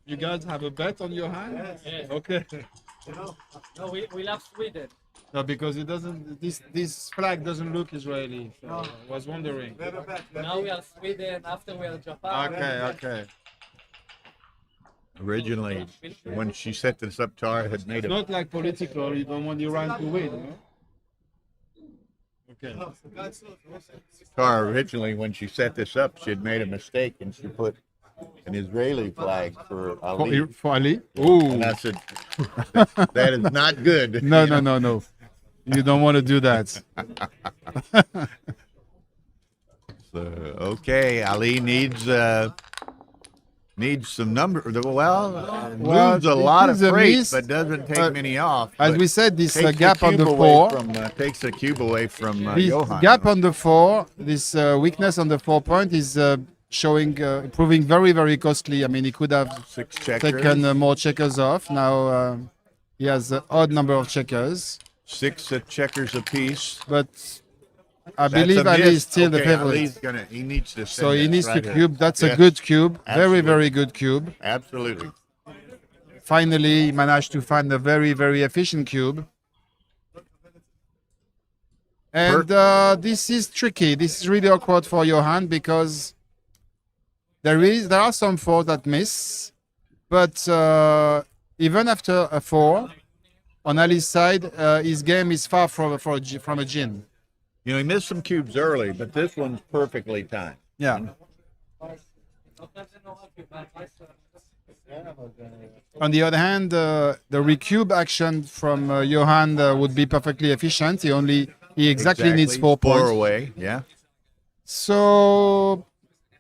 You guys have a bet on Johan? Yes. Okay. No, we love Sweden. No, because it doesn't. This flag doesn't look Israeli. So I was wondering. Now we are Sweden. After we are Japan. Okay. Originally, when she set this up, Tara had made It's a not like political. You don't want Iran to win. No? Okay. Tara originally when she set this up, she had made a mistake and she put an Israeli flag for Ali. For Ali? Ooh. And I said, that is not good. No. You don't want to do that. So, okay, Ali needs some number. Well, moves a it lot of is a freight, miss. but doesn't take many off. As But we said, this takes gap on cube the away 4. from, takes the cube away from This Johan. gap on the 4, this weakness on the 4-point is proving very, very costly. I mean, he could have 6 checkers. taken more checkers off. Now he has an odd number of checkers. 6 checkers apiece. But I That's believe a Ali miss. is still the Okay, favorite. Ali's he needs to So send he this needs right to here. cube. That's a Yes, good cube. absolutely. Very good cube. Absolutely. Finally, he managed to find a very, very efficient cube. And this is tricky. This is really awkward for Johan because there are some 4s that miss. But even after a 4, on Ali's side, his game is far from a gin. You know, he missed some cubes early, but this one's perfectly timed. Yeah. On the other hand, the recube action from Johan would be perfectly efficient. He exactly needs 4 points. 4 away, yeah. So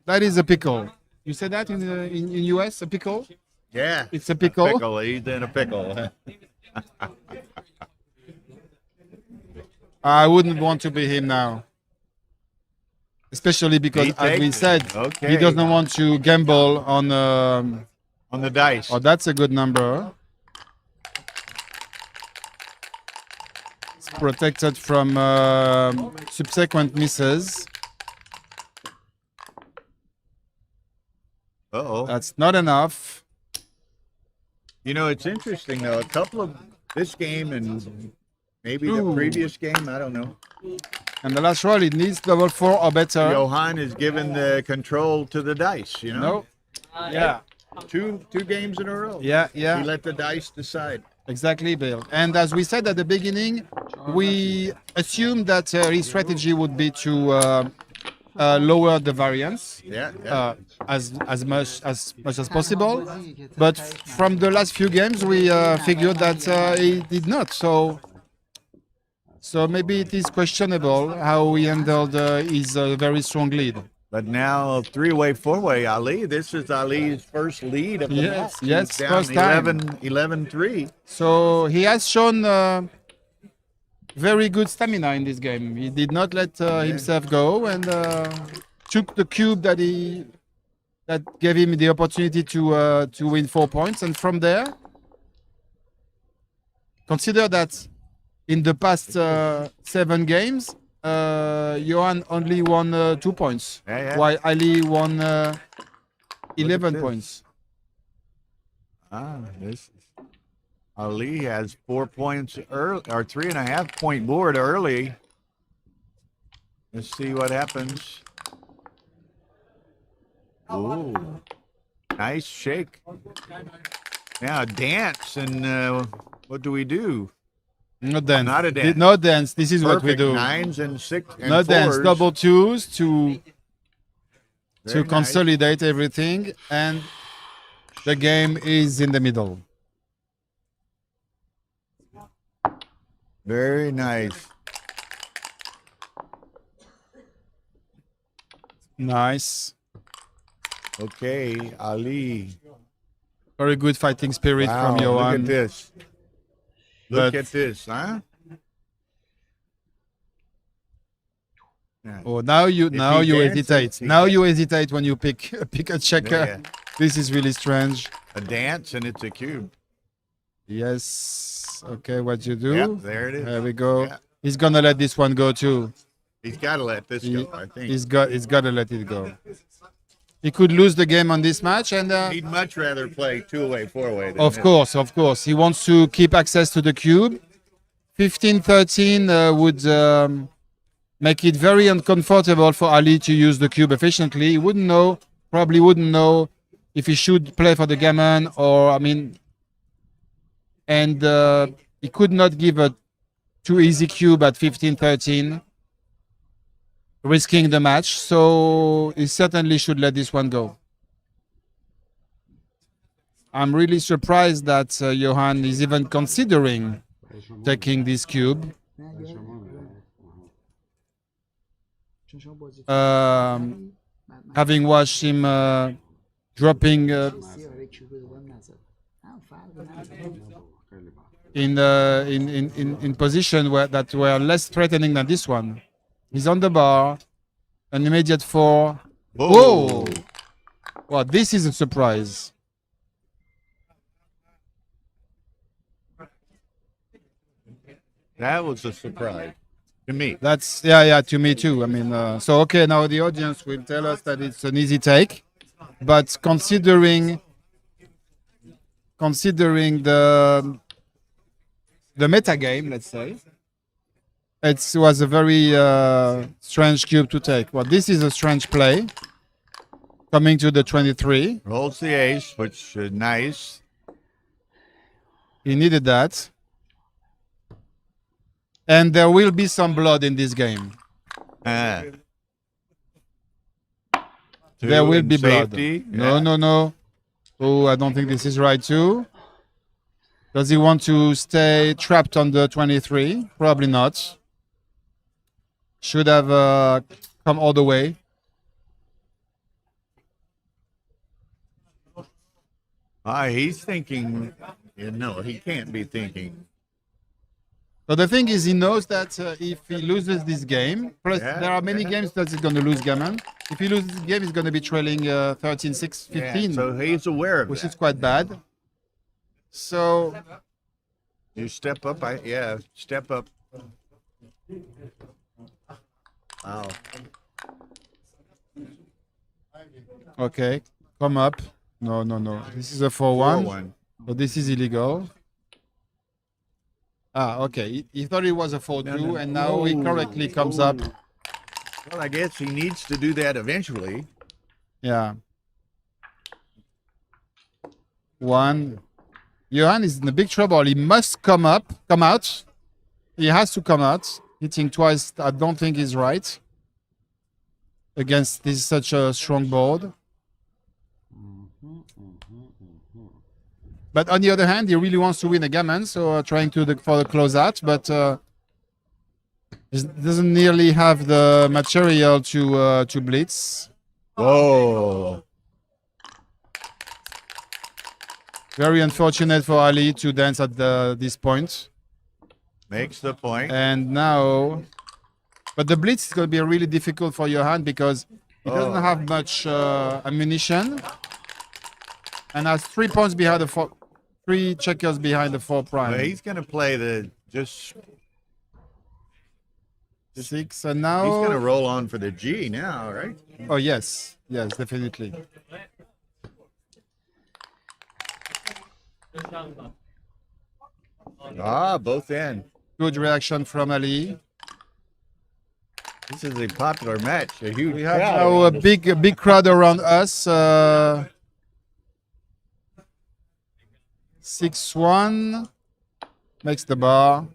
that is a pickle. You said that in US, a pickle? Yeah. It's a pickle. He's in a pickle. I wouldn't want to be him now. Especially because, He as we takes it. said, Okay. he doesn't want to gamble on the dice. Oh, that's a good number. It's protected from subsequent misses. Uh-oh. That's not enough. You know, it's interesting, though. A couple of this game and maybe the Ooh. previous game, I don't know. And the last roll, it needs level 4 or better. Johan is given the control to the dice, you know? No. Yeah. Two games in a row. Yeah, yeah. He let the dice decide. Exactly, Bill. And as we said at the beginning, we assumed that his strategy would be to lower the variance as much as possible. But from the last few games, we figured that he did not. So maybe it is questionable how he handled his very strong lead. But now three-way, four-way, Ali. This is Ali's first lead of the match. Yes, He's down first time. 11-3. So he has shown very good stamina in this game. He did not let himself go and took the cube that gave him the opportunity to win 4 points. And from there, consider that in the past 7 games, Johan only won 2 points, while Ali won 11 points. Ali has 4 points early, or 3.5 point board early. Let's see what happens. Ooh, nice shake. Now dance, and what do we do? No dance. Not a dance. No dance. This is Perfect. what we do. 9s and 6 and no 4s. dance. Double 2s to Very nice. consolidate everything, and the game is in the middle. Very nice. Nice. Okay, Ali. Very good fighting spirit from Johan. Look at this. Look But- at this, huh? Oh, now you dances, hesitate. he Now can- you hesitate when you pick a checker. Yeah. This is really strange. A dance, and it's a cube. Yes. Okay, what you do? Yep, there it is. There we go. Yeah. He's gonna let this one go too. He's got to let this go, I think. He's got to let it go. He could lose the game on this match, and He'd much rather play two-way, four-way than of this. course, he wants to keep access to the cube. 15-13 would make it very uncomfortable for Ali to use the cube efficiently. He probably wouldn't know if he should play for the gammon and he could not give a too easy cube at 15-13, risking the match. So he certainly should let this one go. I'm really surprised that Johan is even considering taking this cube. Having watched him dropping in position that were less threatening than this one. He's on the bar, an immediate 4. Whoa! Well, this is a surprise. That was a surprise to me. That's to me too. I mean, so okay, now the audience will tell us that it's an easy take, but considering the meta game, let's say, it was a very strange cube to take. Well, this is a strange play. Coming to the 23. Rolls the ace, which is nice. He needed that. And there will be some blood in this game. There will be blood. Safety. No. Oh, I don't think this is right too. Does he want to stay trapped on the 23? Probably not. Should have come all the way. He's thinking. No, he can't be thinking. So the thing is, he knows that if he loses this game, plus there are many games that he's going to lose gammon. If he loses this game, he's going to be trailing 13-6, 15. Yeah, so he's aware of which that. is quite bad. So You step up. Step up. Wow. okay, come up. No. This is a 4-1. 4-1. So this is illegal. Okay. He thought it was a 4-2, and now he correctly comes up. Well, I guess he needs to do that eventually. Yeah. 1. Johan is in a big trouble. He must come out. He has to come out. Hitting twice, I don't think is right against this such a strong board. But on the other hand, he really wants to win a gammon, so trying for the closeout, but doesn't nearly have the material to blitz. Whoa. Very unfortunate for Ali to dance at this point. Makes the point. And now, but the blitz is going to be really difficult for Johan because he doesn't have much ammunition and has 3 points behind the 4, 3 checkers behind the 4 prime. Well, he's going to play the just 6, and now he's going to roll on for the G now, right? Oh yes, definitely. Both in. Good reaction from Ali. This is a popular match. A huge We have crowd. now a big crowd around us. 6-1 makes the bar.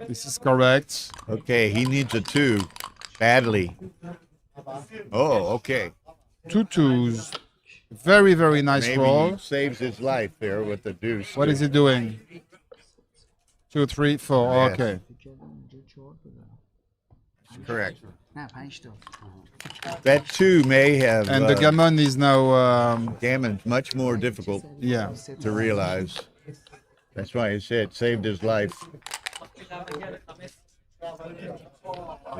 This is correct. Okay, he needs a 2 badly. Oh, okay. 2 twos. Very, very nice Maybe roll. he saves his life there with the deuce. What is he doing? 2, 3, 4. Yes. Okay. Correct. نه 5 تا. That 2 may have. And the gammon is now. Gammon's much more difficult Yeah. to realize. That's why I said saved his life.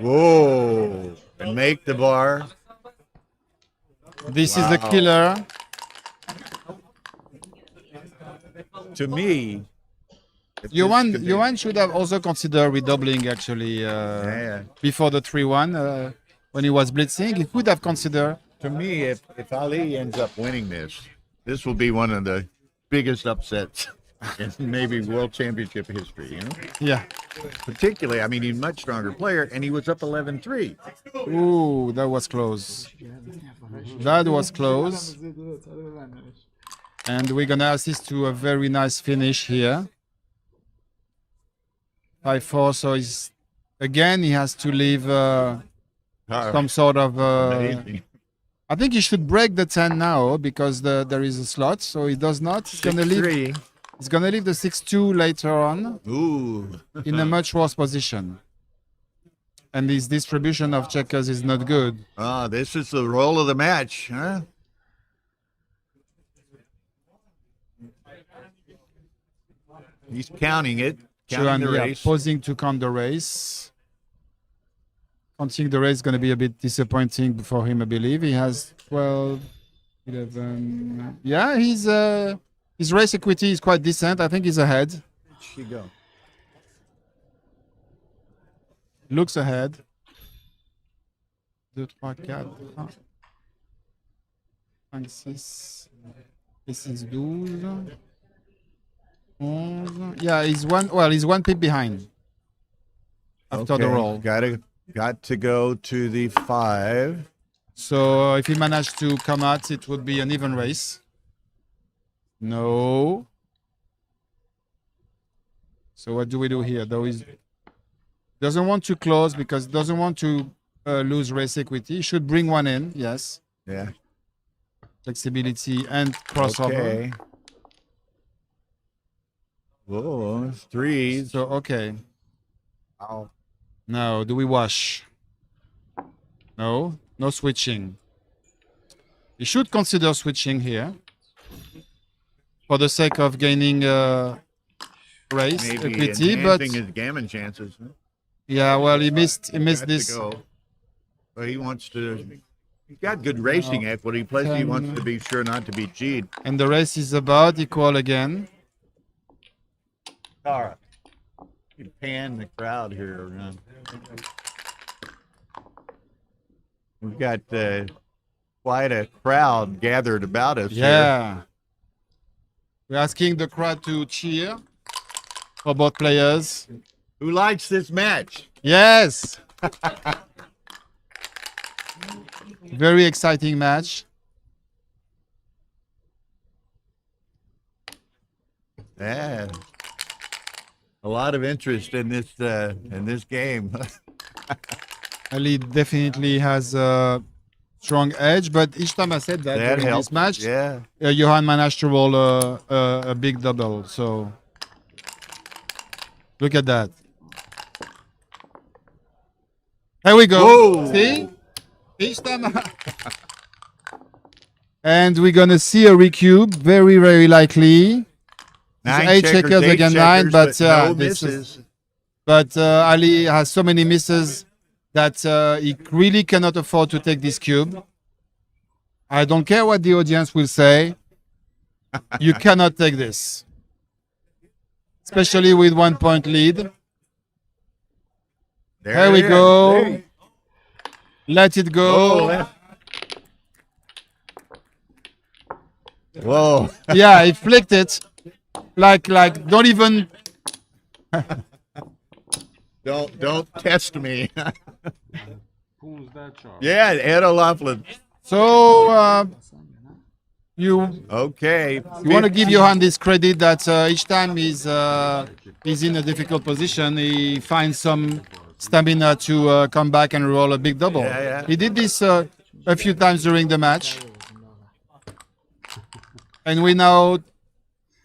Whoa! And make the bar. This is the killer. To me, Johan should have also considered redoubling actually before the 3-1 when he was blitzing. He could have considered. to me, if Ali ends up winning this will be one of the biggest upsets in maybe World Championship history. You know, Yeah. particularly, I mean, he's a much stronger player, and he was up 11-3. Ooh, that was close. That was close. And we're gonna assist to a very nice finish here. 5-4. So he has to leave some sort of. Amazing. I think he should break the 10 now because there is a slot. So he does not. He's gonna leave. 6-3. He's gonna leave the 6-2 later on Ooh. in a much worse position. And his distribution of checkers is not good. This is the roll of the match, huh? He's counting it. Johan, Counting the race. posing to count the race. Counting the race is going to be a bit disappointing for him, I believe. He has 12, 11. Yeah, his race equity is quite decent. I think he's ahead. She go. Looks ahead. 2, 3, 4, 5, 6. This is 12. 11. Yeah, he's one pick behind after the Okay, roll. Got to go to the 5. So if he managed to come out, it would be an even race. No. So what do we do here? Though he doesn't want to close because doesn't want to lose race equity. He should bring one in. Yes. Yeah. Flexibility and crossover. Okay. Whoa, 3s. So okay. Wow. Now, do we wash? No, no switching. You should consider switching here for the sake of gaining race Maybe equity, but enhancing his gammon chances. Huh? yeah, well, he missed Got this. to go. But he wants to. He's got good racing equity. Plus, he wants to be sure not to be G'd. And the race is about equal again. All right. You pan the crowd here. We've got quite a crowd gathered about us. Yeah. We're asking the crowd to cheer for both players. Here. Who likes this match? Yes. Very exciting match. Yeah. A lot of interest in this game. Ali definitely has a strong edge, but each time I said that, That during helps. this match, Yeah. Johan managed to roll a big double. So look at that. Here we go. Whoa. See? Each time. And we're going to see a recube, very, very likely. Nine Eight checkers eight against nine, checkers, but no this is- misses. But Ali has so many misses that he really cannot afford to take this cube. I don't care what the audience will say. You cannot take this. Especially with 1 point lead. Here we it is. go. There. Let it go. Oh, whoa. Yeah, he flicked it. Like, don't even. Don't test me. Who's that, Charles? Yeah, Ed O'Loughlin. So, you Okay. want to give Johan this credit that each time he's in a difficult position, he finds some stamina to come back and roll a big double. Yeah, yeah. He did this a few times during the match. And we now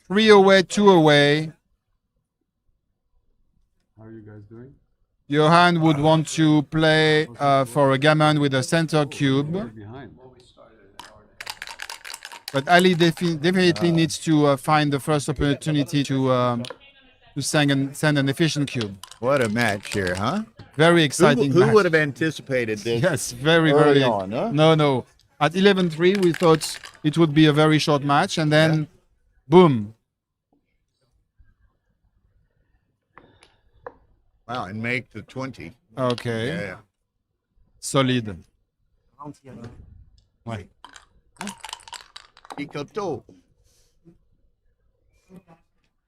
3 away, 2 away. How are you guys doing? Johan would want to play for a gammon with a center cube. Behind. But Ali definitely needs to find the first opportunity to send an efficient cube. What a match here, huh? Very exciting Who match. would have anticipated this? Yes, very, early very. on, huh? No. At 11-3, we thought it would be a very short match, and then, boom. Wow, and make the 20. Okay. Yeah. Solid. Ouais. Picoteau.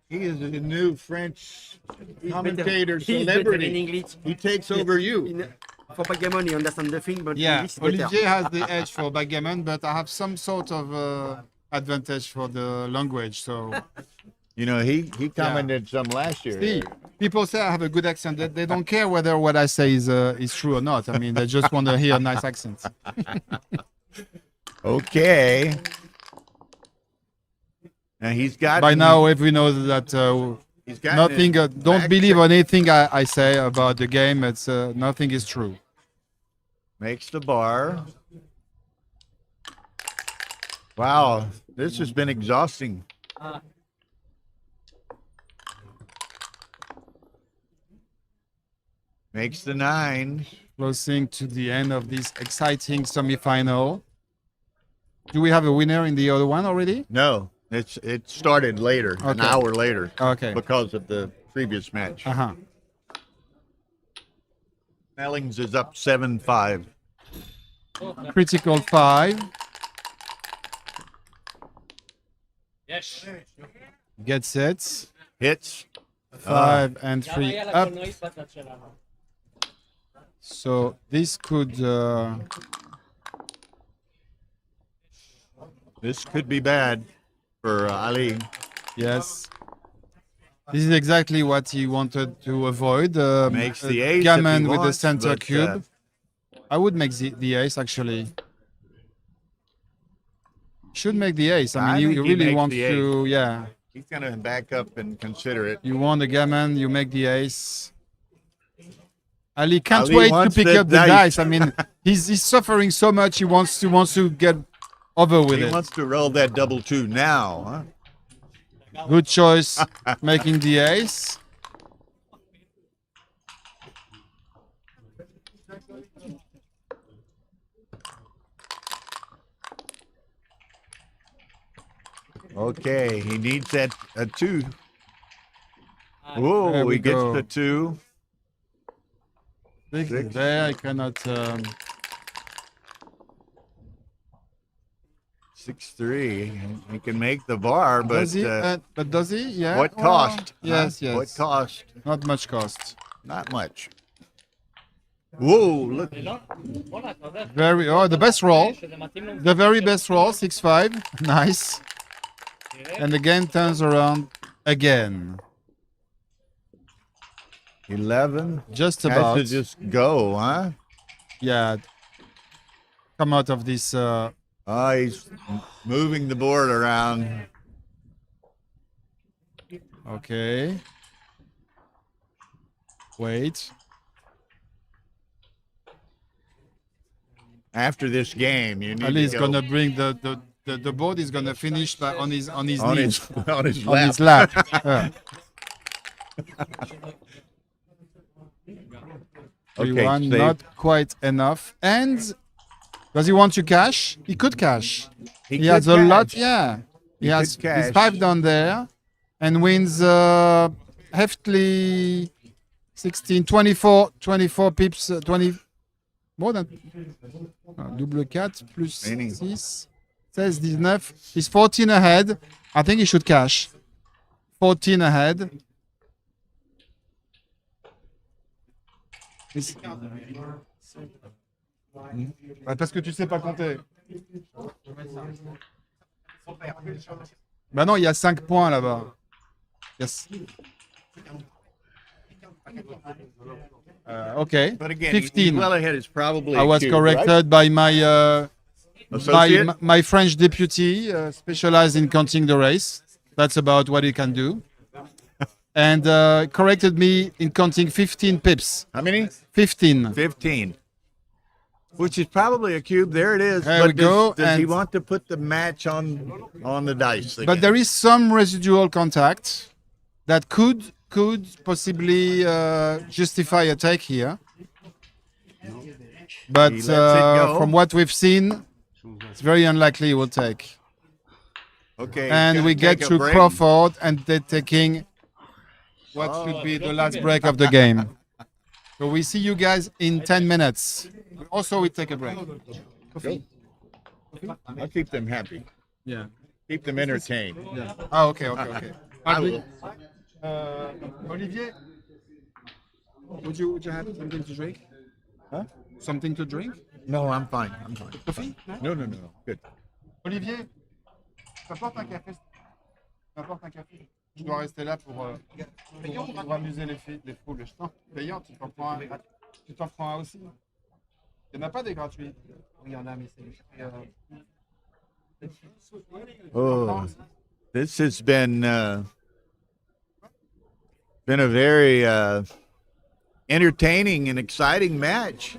He is a new French commentator celebrity. He takes over you. For Backgammon, you understand the thing, but Yeah, English is better. Olivier has the edge for backgammon, but I have some sort of advantage for the language. So, You know, he commented some last year. see, people say I have a good accent. They don't care whether what I say is true or not. I mean, they just want to hear a nice accent. Okay. Now he's got. By now, everyone knows that he's got nothing. Don't believe anything I say about the game. It's nothing is true. Makes the bar. Wow, this has been exhausting. Makes the 9. Closing to the end of this exciting semifinal. Do we have a winner in the other one already? No, it started later, an Okay. hour later. Okay. Because of the previous match. Uh-huh. Snellings is up 7-5. Critical 5. Yes. Gets it. Hits. 5 and 3 up. So this could This could be bad for Ali. yes. This is exactly what he wanted to avoid. Makes a the ace if gammon he with the wants, center but, cube. I would make the ace actually. Should make the ace. I I mean, think you he really makes want the to, yeah. He's going to back up and consider it. You want the gammon, you make the ace. Ali can't Ali wait to wants pick the up the dice. dice. I mean, he's suffering so much. He wants to get over with He it. wants to roll that double 2 now, huh? Good choice making the ace. Okay, he needs that a 2. There Whoa, we he gets go. the 2. Six. There, I cannot. 6-3. He can make the bar, but Does he? But does he? Yeah. what Oh, cost? yes, huh? yes. What cost? Not much cost. Not much. Whoa, look. Very. Oh, the best roll. The very best roll. 6-5. Nice. And the game turns around again. 11. Just Has about. to just go, huh? Yeah. Come out of this. He's moving the board around. Okay. Wait. After this game, you need Ali is to go gonna bring the board is gonna finish on his on knees. on his On lap. his lap. Yeah. 3-1, save. not quite enough. And does he want to cash? He could cash. He has a could lot. cash. Yeah. He He has could cash. his 5 down there and wins heftily 16, 24 pips, 20 more than double 4 plus 6, 16, 19. He's 14 ahead. I think he should cash. 14 ahead. Parce que tu sais pas compter. Bah non, il y a 5 points là-bas. Yes. Okay. But again, 15. well ahead is probably I was cube, corrected by my Associate? my French deputy, specialized in counting the race. That's about what he can do. And corrected me in counting 15 pips. How many? 15. 15. Which is probably a cube. There it is. There but we go, does he and- want to put the match on the dice again? But there is some residual contact that could possibly justify a take here. But He lets it go. from what we've seen, it's very unlikely he will take. Okay. And gonna we get take a to break. Crawford, and they're taking what should be the last break of the game. So we see you guys in 10 minutes. Also, we take a break. Go. I'll keep them happy. Yeah. Keep them entertained. Yeah. Ah, okay. I will. Olivier, would you have something to drink? Huh? Something to drink? No, I'm fine. I'm fine. Coffee? No. Good. Olivier, t'apportes un café. T'apportes un café. Je dois rester là pour amuser les foules. Payant, tu t'en prends un. Tu t'en prends un aussi. Il n'y en a pas des gratuits. Il y en a, mais c'est. Oh, this has been a very entertaining and exciting match.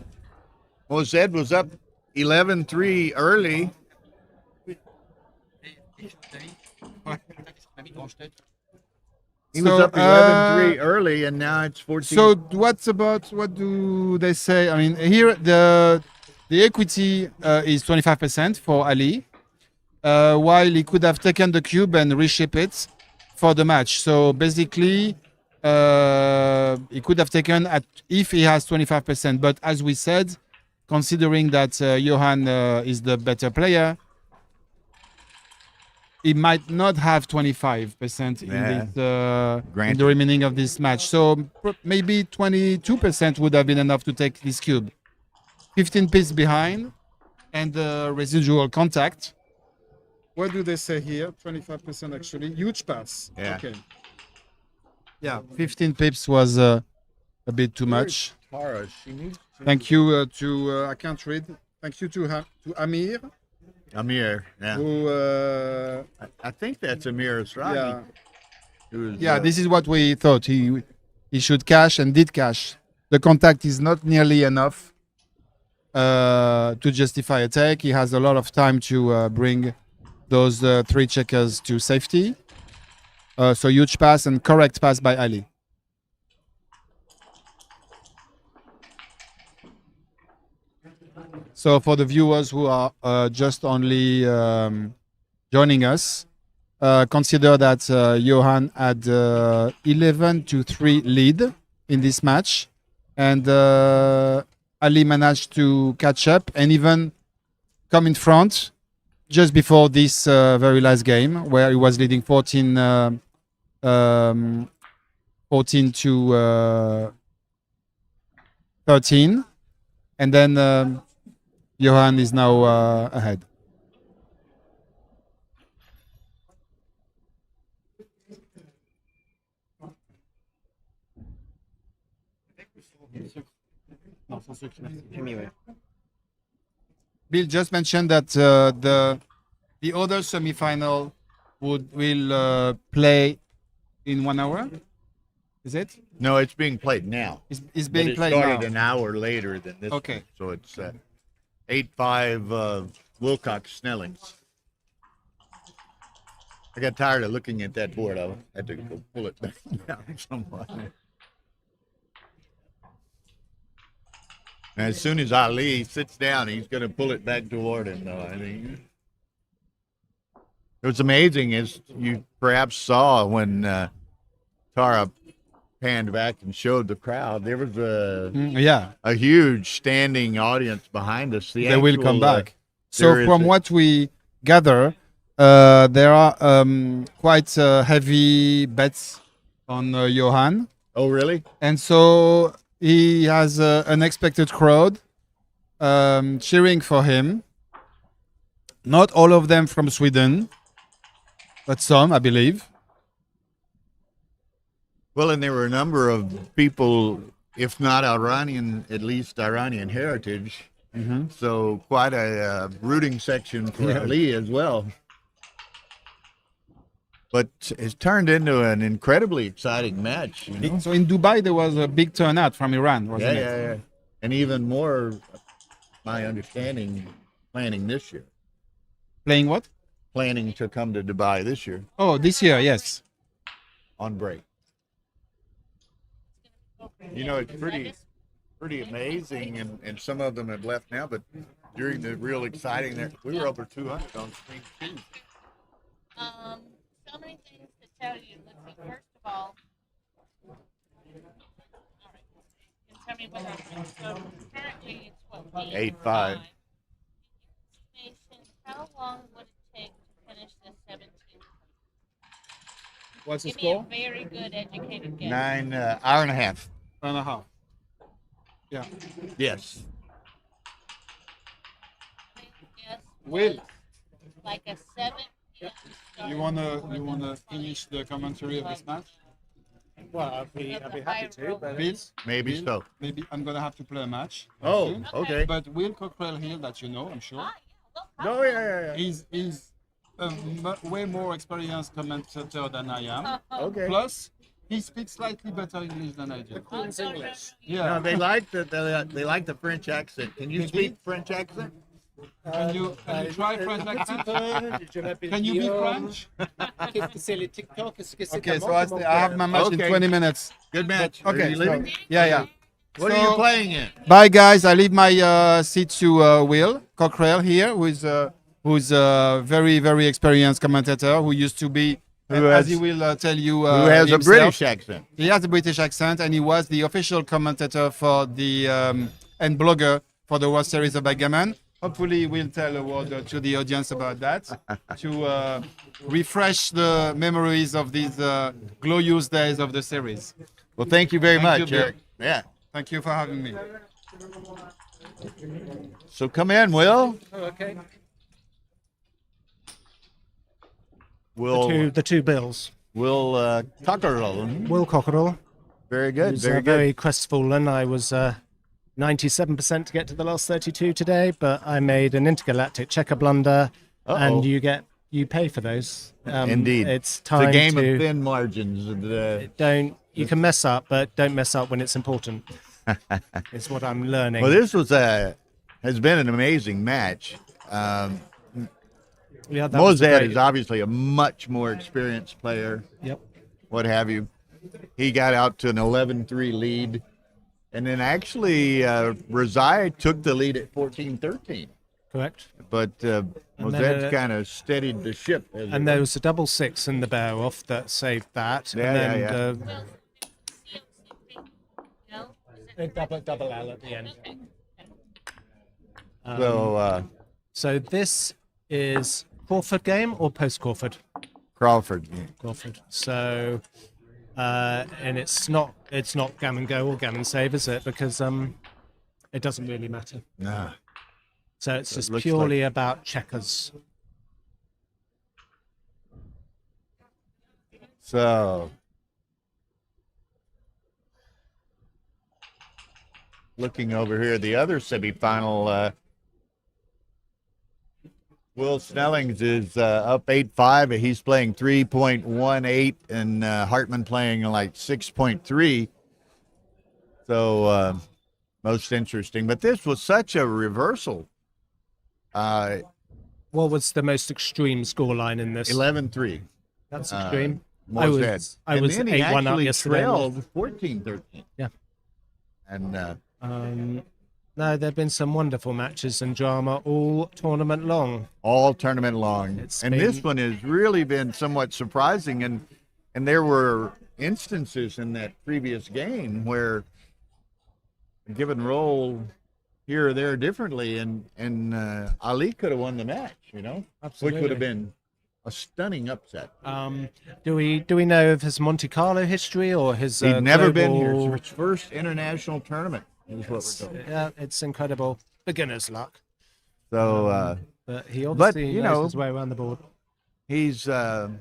Mosed was up 11-3 early. He was up 11-3 early, and now it's 14. So what do they say? I mean, here the equity is 25% for Ali, while he could have taken the cube and reship it for the match. So basically, he could have taken if he has 25%. But as we said, considering that Johan is the better player, he might not have 25% in the remaining of this match. So maybe 22% would have been enough to take this cube. 15 pips behind, and residual contact. What do they say here? 25% actually. Huge pass. Yeah. Okay. Yeah, 15 pips was a bit too much. Tara, she needs to... Thank you to I can't read. Thank you to Amir. Amir, yeah. Who I think that's Amir Asrani. yeah. Who is, Yeah, this is what we thought. He should cash and did cash. The contact is not nearly enough to justify a take. He has a lot of time to bring those 3 checkers to safety. So huge pass and correct pass by Ali. So for the viewers who are just only joining us, consider that Johan had 11-3 lead in this match, and Ali managed to catch up and even come in front just before this very last game, where he was leading 14 to 13, and then Johan is now ahead. Non, sans sucre, merci. Bill just mentioned that the other semi-final will play in 1 hour. Is it? No, it's being played now. It's But being it played started now. an hour later than this. Okay. One. So it's 8-5 Wilcox Snellings. I got tired of looking at that board. I had to go pull it back down somewhat. And as soon as Ali sits down, he's going to pull it back toward him. Though I think it was amazing, as you perhaps saw when Tara panned back and showed the crowd. There was a huge standing audience behind us. They will come back. So from what we gather, there are quite heavy bets on Johan. Oh, really? And so he has an unexpected crowd cheering for him. Not all of them from Sweden, but some, I believe. Well, and there were a number of people, if not Iranian, at least Iranian heritage. Mm-hmm. So quite a rooting section for Ali as well. But it's turned into an incredibly exciting match. You know? So in Dubai, there was a big turnout from Iran, wasn't it? Yeah. And even more, my understanding, planning this year. Playing what? Planning to come to Dubai this year. Oh, this year, yes. On break. You know, it's pretty amazing, and some of them have left now, but during the real exciting, we were over 200 on screen too. So many things to tell you. Let's see, first of all right, you can tell me what I'm so currently it's what, 8-5. How long would it take to finish this 17? What's the Give score? me a very good educated guess. 9 hour and a half. Hour and a half. Yeah. Yes. Guess Will, like a 7 p.m. start. you wanna finish the commentary of this match? Well, I'd be happy to. But Bill? Maybe Bill? so. Maybe I'm gonna have to play a match. Oh, soon. okay. But Will Cockrell here, that you know, I'm sure, No, yeah. is a way more experienced commentator than I am. Okay. Plus, he speaks slightly better English than I do. Queen's English. Yeah. No, they like the French accent. Can you speak French accent? Can you try French accent? Can you be French? Okay, so I have my match in 20 minutes. Good match. Okay. Are you leaving? Yeah. What are you playing in? Bye, guys. I leave my seat to Will Cockrell here, who's a very, very experienced commentator who used to be, as he will tell you, Who has himself. a British accent? He has a British accent, and he was the official commentator for the and blogger for the World Series of Backgammon. Hopefully, we'll tell a word to the audience about that to refresh the memories of these glorious days of the series. Well, thank you very Thank much, you, Bill. Eric. Yeah. Thank you for having me. So come in, Will. Oh, okay. Will The two Bills. Will Cockerell. Will Cockerell. Very good. Was, Very good. very crestfallen. I was 97% to get to the last 32 today, but I made an intergalactic checker blunder, and you pay for those. Indeed. It's time a game to of thin margins. you can mess up, but don't mess up when it's important. It's what I'm learning. Well, this has been an amazing match. Yeah, that was Mozart great. is obviously a much more experienced player. Yep. What have you. He got out to an 11-3 lead. And then actually, Rezai took the lead at 14-13. Correct. But Mozet's kind of steadied the ship. And there was a double six in the bear off that saved that. Yeah. Double L at the end. So this is Crawford game or post Crawford? Crawford. Crawford. So, and it's not gammon go or gammon save, is it? Because it doesn't really matter. Nah. So it's just purely about checkers. So looking over here, the other semifinal, Will Snellings is up 8-5. He's playing 3.18, and Hartman playing like 6.3. So most interesting. But this was such a reversal. What was the most extreme scoreline in this? 11-3. That's extreme. I was 8-1 up yesterday. Trailed 14-13. Yeah. And no, there've been some wonderful matches and drama all tournament long. All tournament long. This one has really been somewhat surprising, and there were instances in that previous game where a given roll here or there differently, and Ali could have won the match, Absolutely. which would have been a stunning upset. Do we know of his Monte Carlo history or his? He'd never been here. It's his first international tournament. Is what we're told. Yeah, it's incredible. Beginner's luck. So, but he obviously knows his way around the board. He's, and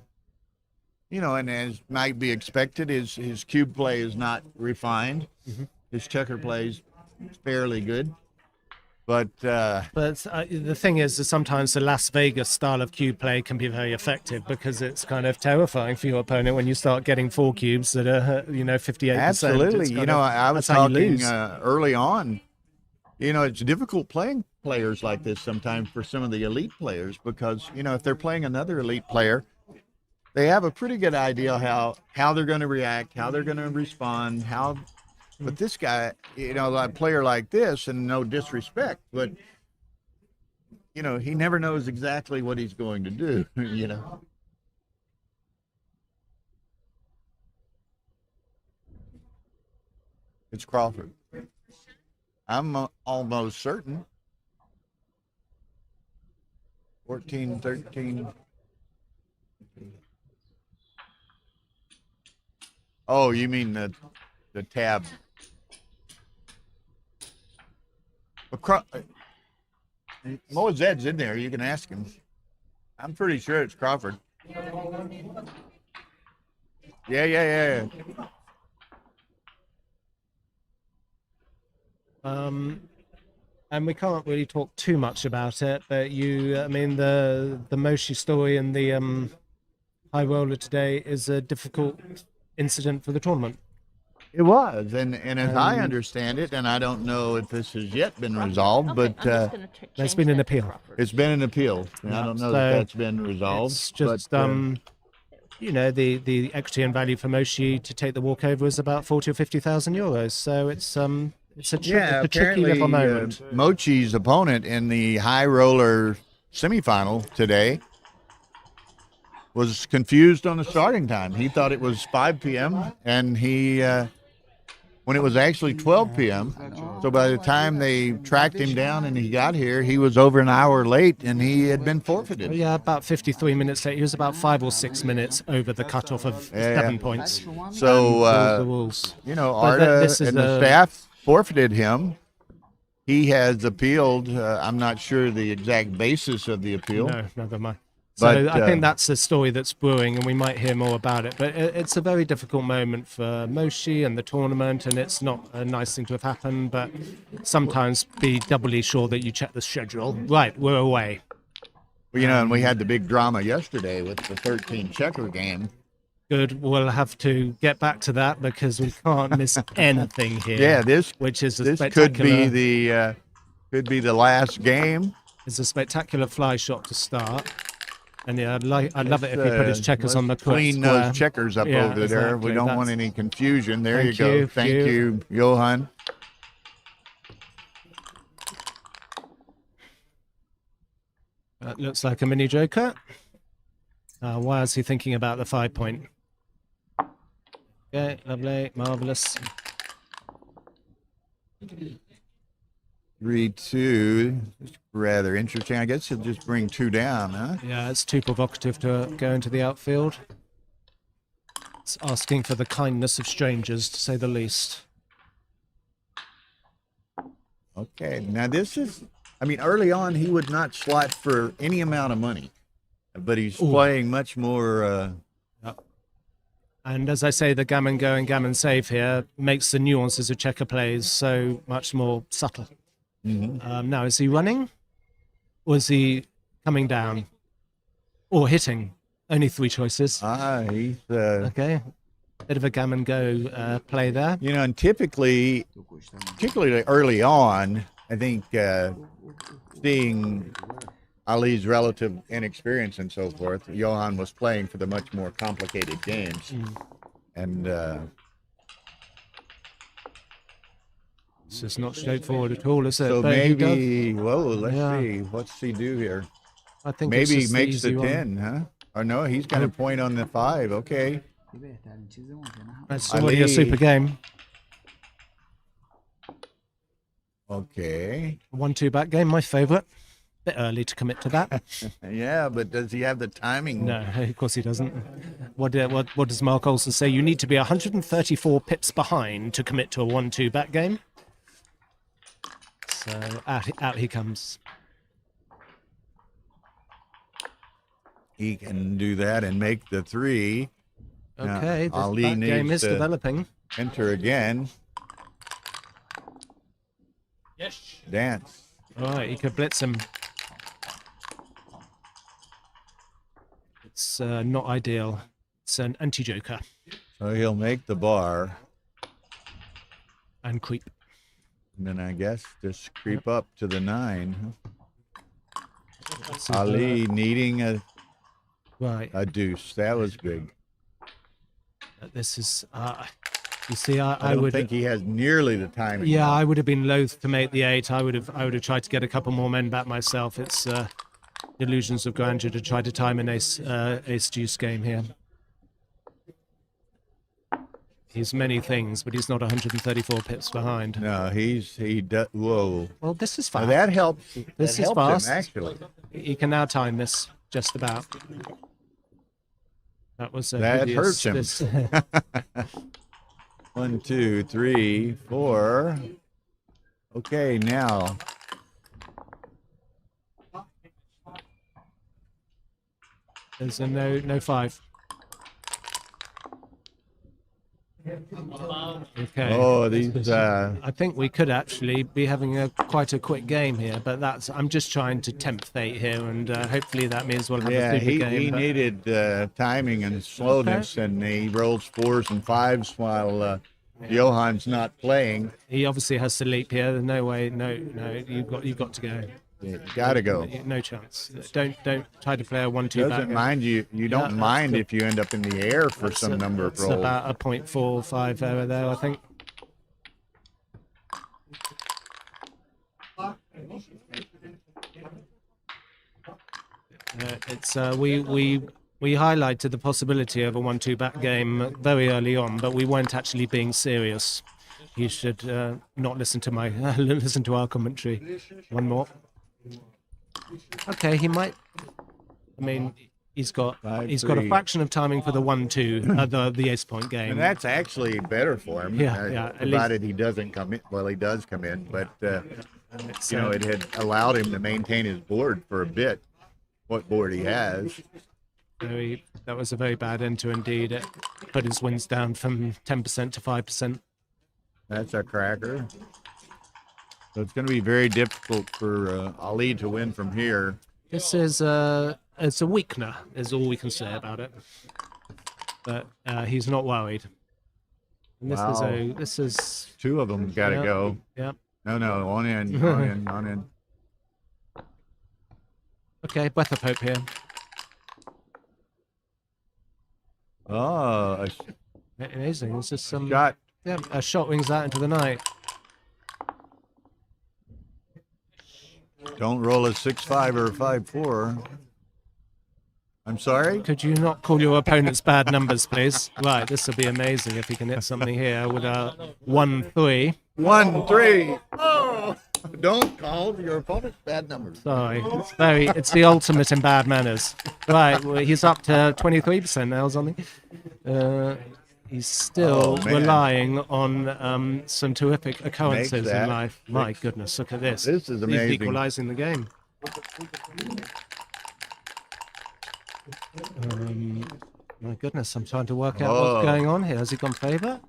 as might be expected, his cube play is not refined. Mm-hmm. His checker play is fairly good. But the thing is that sometimes the Las Vegas style of cube play can be very effective because it's kind of terrifying for your opponent when you start getting 4 cubes that are 58%. Absolutely. I was talking early on. It's difficult playing players like this sometimes for some of the elite players because if they're playing another elite player, they have a pretty good idea how they're going to react, how they're going to respond, But this guy, a player like this, and no disrespect, but, he never knows exactly what he's going to do, It's Crawford. I'm almost certain. 14-13. Oh, you mean the tab. Mo Zed's in there. You can ask him. I'm pretty sure it's Crawford. Yeah. And we can't really talk too much about it, but the Moshi story and the high roller today is a difficult incident for the tournament. It was, and as I understand it, and I don't know if this has yet been resolved, but there's been an appeal. It's been an appeal. And I don't know if that's been resolved. It's just, the equity and value for Moshi to take the walkover is about 40 or 50,000 euros. So it's a tricky little moment. Mochi's opponent in the high roller semifinal today was confused on the starting time. He thought it was 5 p.m. and he when it was actually 12 p.m. So by the time they tracked him down and he got here, he was over an hour late and he had been forfeited. Yeah, about 53 minutes late. He was about 5 or 6 minutes over the cutoff of 7 points. So, Arda and the staff forfeited him. He has appealed. I'm not sure the exact basis of the appeal. No, never mind. So I think that's a story that's brewing, and we might hear more about it. But it's a very difficult moment for Moshi and the tournament, and it's not a nice thing to have happened. But sometimes be doubly sure that you check the schedule. Right, we're away. Well, and we had the big drama yesterday with the 13 checker game. Good. We'll have to get back to that because we can't miss anything here. Yeah, this could be the last game. It's a spectacular fly shot to start. And yeah, I'd love it if he put his checkers on the clean square. those checkers up over there. Exactly. We don't want any confusion. There you Thank go. you. Thank you, Johan. That looks like a mini joker. Why is he thinking about the 5 point? Okay, lovely, marvelous. 3-2. Rather interesting. I guess he'll just bring 2 down, huh? Yeah, it's too provocative to go into the outfield. It's asking for the kindness of strangers, to say the least. Okay, now this is, early on he would not slot for any amount of money, but he's playing much more And as I say, the gammon go and gammon save here makes the nuances of checker plays so much more subtle. Now, is he running? Or is he coming down? Or hitting? Only 3 choices. He's okay. Bit of a gammon go play there. You know, and typically, particularly early on, I think seeing Ali's relative inexperience and so forth, Johan was playing for the much more complicated games. And this is not straightforward at all, is it? so But maybe, let's see. What's he do here? I think maybe it's he just makes the easy 10, huh? Or no, he's got a point on the 5. Okay. That's already a super game. Okay. 1-2 back game, my favourite. Bit early to commit to that. Yeah, but does he have the timing? No, of course he doesn't. What does Mark Olsen say? You need to be 134 pips behind to commit to a 1-2 back game. So out he comes. He can do that and make the 3. Okay, now, this back game is to developing. Enter again. Yes. Dance. All right, he could blitz him. It's not ideal. It's an anti-joker. So he'll make the bar. And creep. And then I guess just creep up to the 9. This is, Ali needing a deuce. That was big. This is, you see, I don't think he has nearly the timing. Yeah, I would have been loath to make the 8. I would have tried to get a couple more men back myself. It's illusions of grandeur to try to time an ace deuce game here. He's many things, but he's not 134 pips behind. No, he does. Whoa. Well, this is fast. Now that helps. This that is helps fast. him, actually. He can now time this just about. That was that hurts him. 1, 2, 3, 4. Okay, now. There's a no 5. Okay. Oh, these. I think we could actually be having quite a quick game here, but I'm just trying to tempt fate here, and hopefully that means we'll have a super game. He needed timing and slowness, and he rolls 4s and 5s while Johan's not playing. He obviously has to leap here. There's no way. No, you've got to go. You gotta go. No chance. Don't try to play a 1-2 back. Doesn't mind you. You don't mind if you end up in the air for some number of rolls. It's about a 0.45 error there, I think. It's we highlighted the possibility of a 1-2 back game very early on, but we weren't actually being serious. You should not listen to listen to our commentary. One more. Okay, he might. I mean, he's got a fraction of timing for the 1-2, the ace point game. And that's actually better for him. Yeah, provided he doesn't come in. Well, he does come in, but it had allowed him to maintain his board for a bit. What board he has. That was a very bad enter indeed. It put his wins down from 10% to 5%. That's a cracker. So it's going to be very difficult for Ali to win from here. This is it's a weakener, is all we can say about it. But he's not worried. And this is 2 of them got to go. Yep. No, on in, on in. Okay, breath of hope here. Oh, amazing! This is some shot. Yeah, a shot wings out into the night. Don't roll a 6-5 or a 5-4. I'm sorry? Could you not call your opponents bad numbers, please? Right, this will be amazing if he can hit something here with a 1-3. 1-3. Oh, don't call your opponents bad numbers. Sorry, it's the ultimate in bad manners. Right, well, he's up to 23% now or something. He's still relying on some terrific occurrences in life. My goodness, look at this. This is amazing. He's equalizing the game. My goodness, I'm trying to work out what's going on here. Has he gone favour?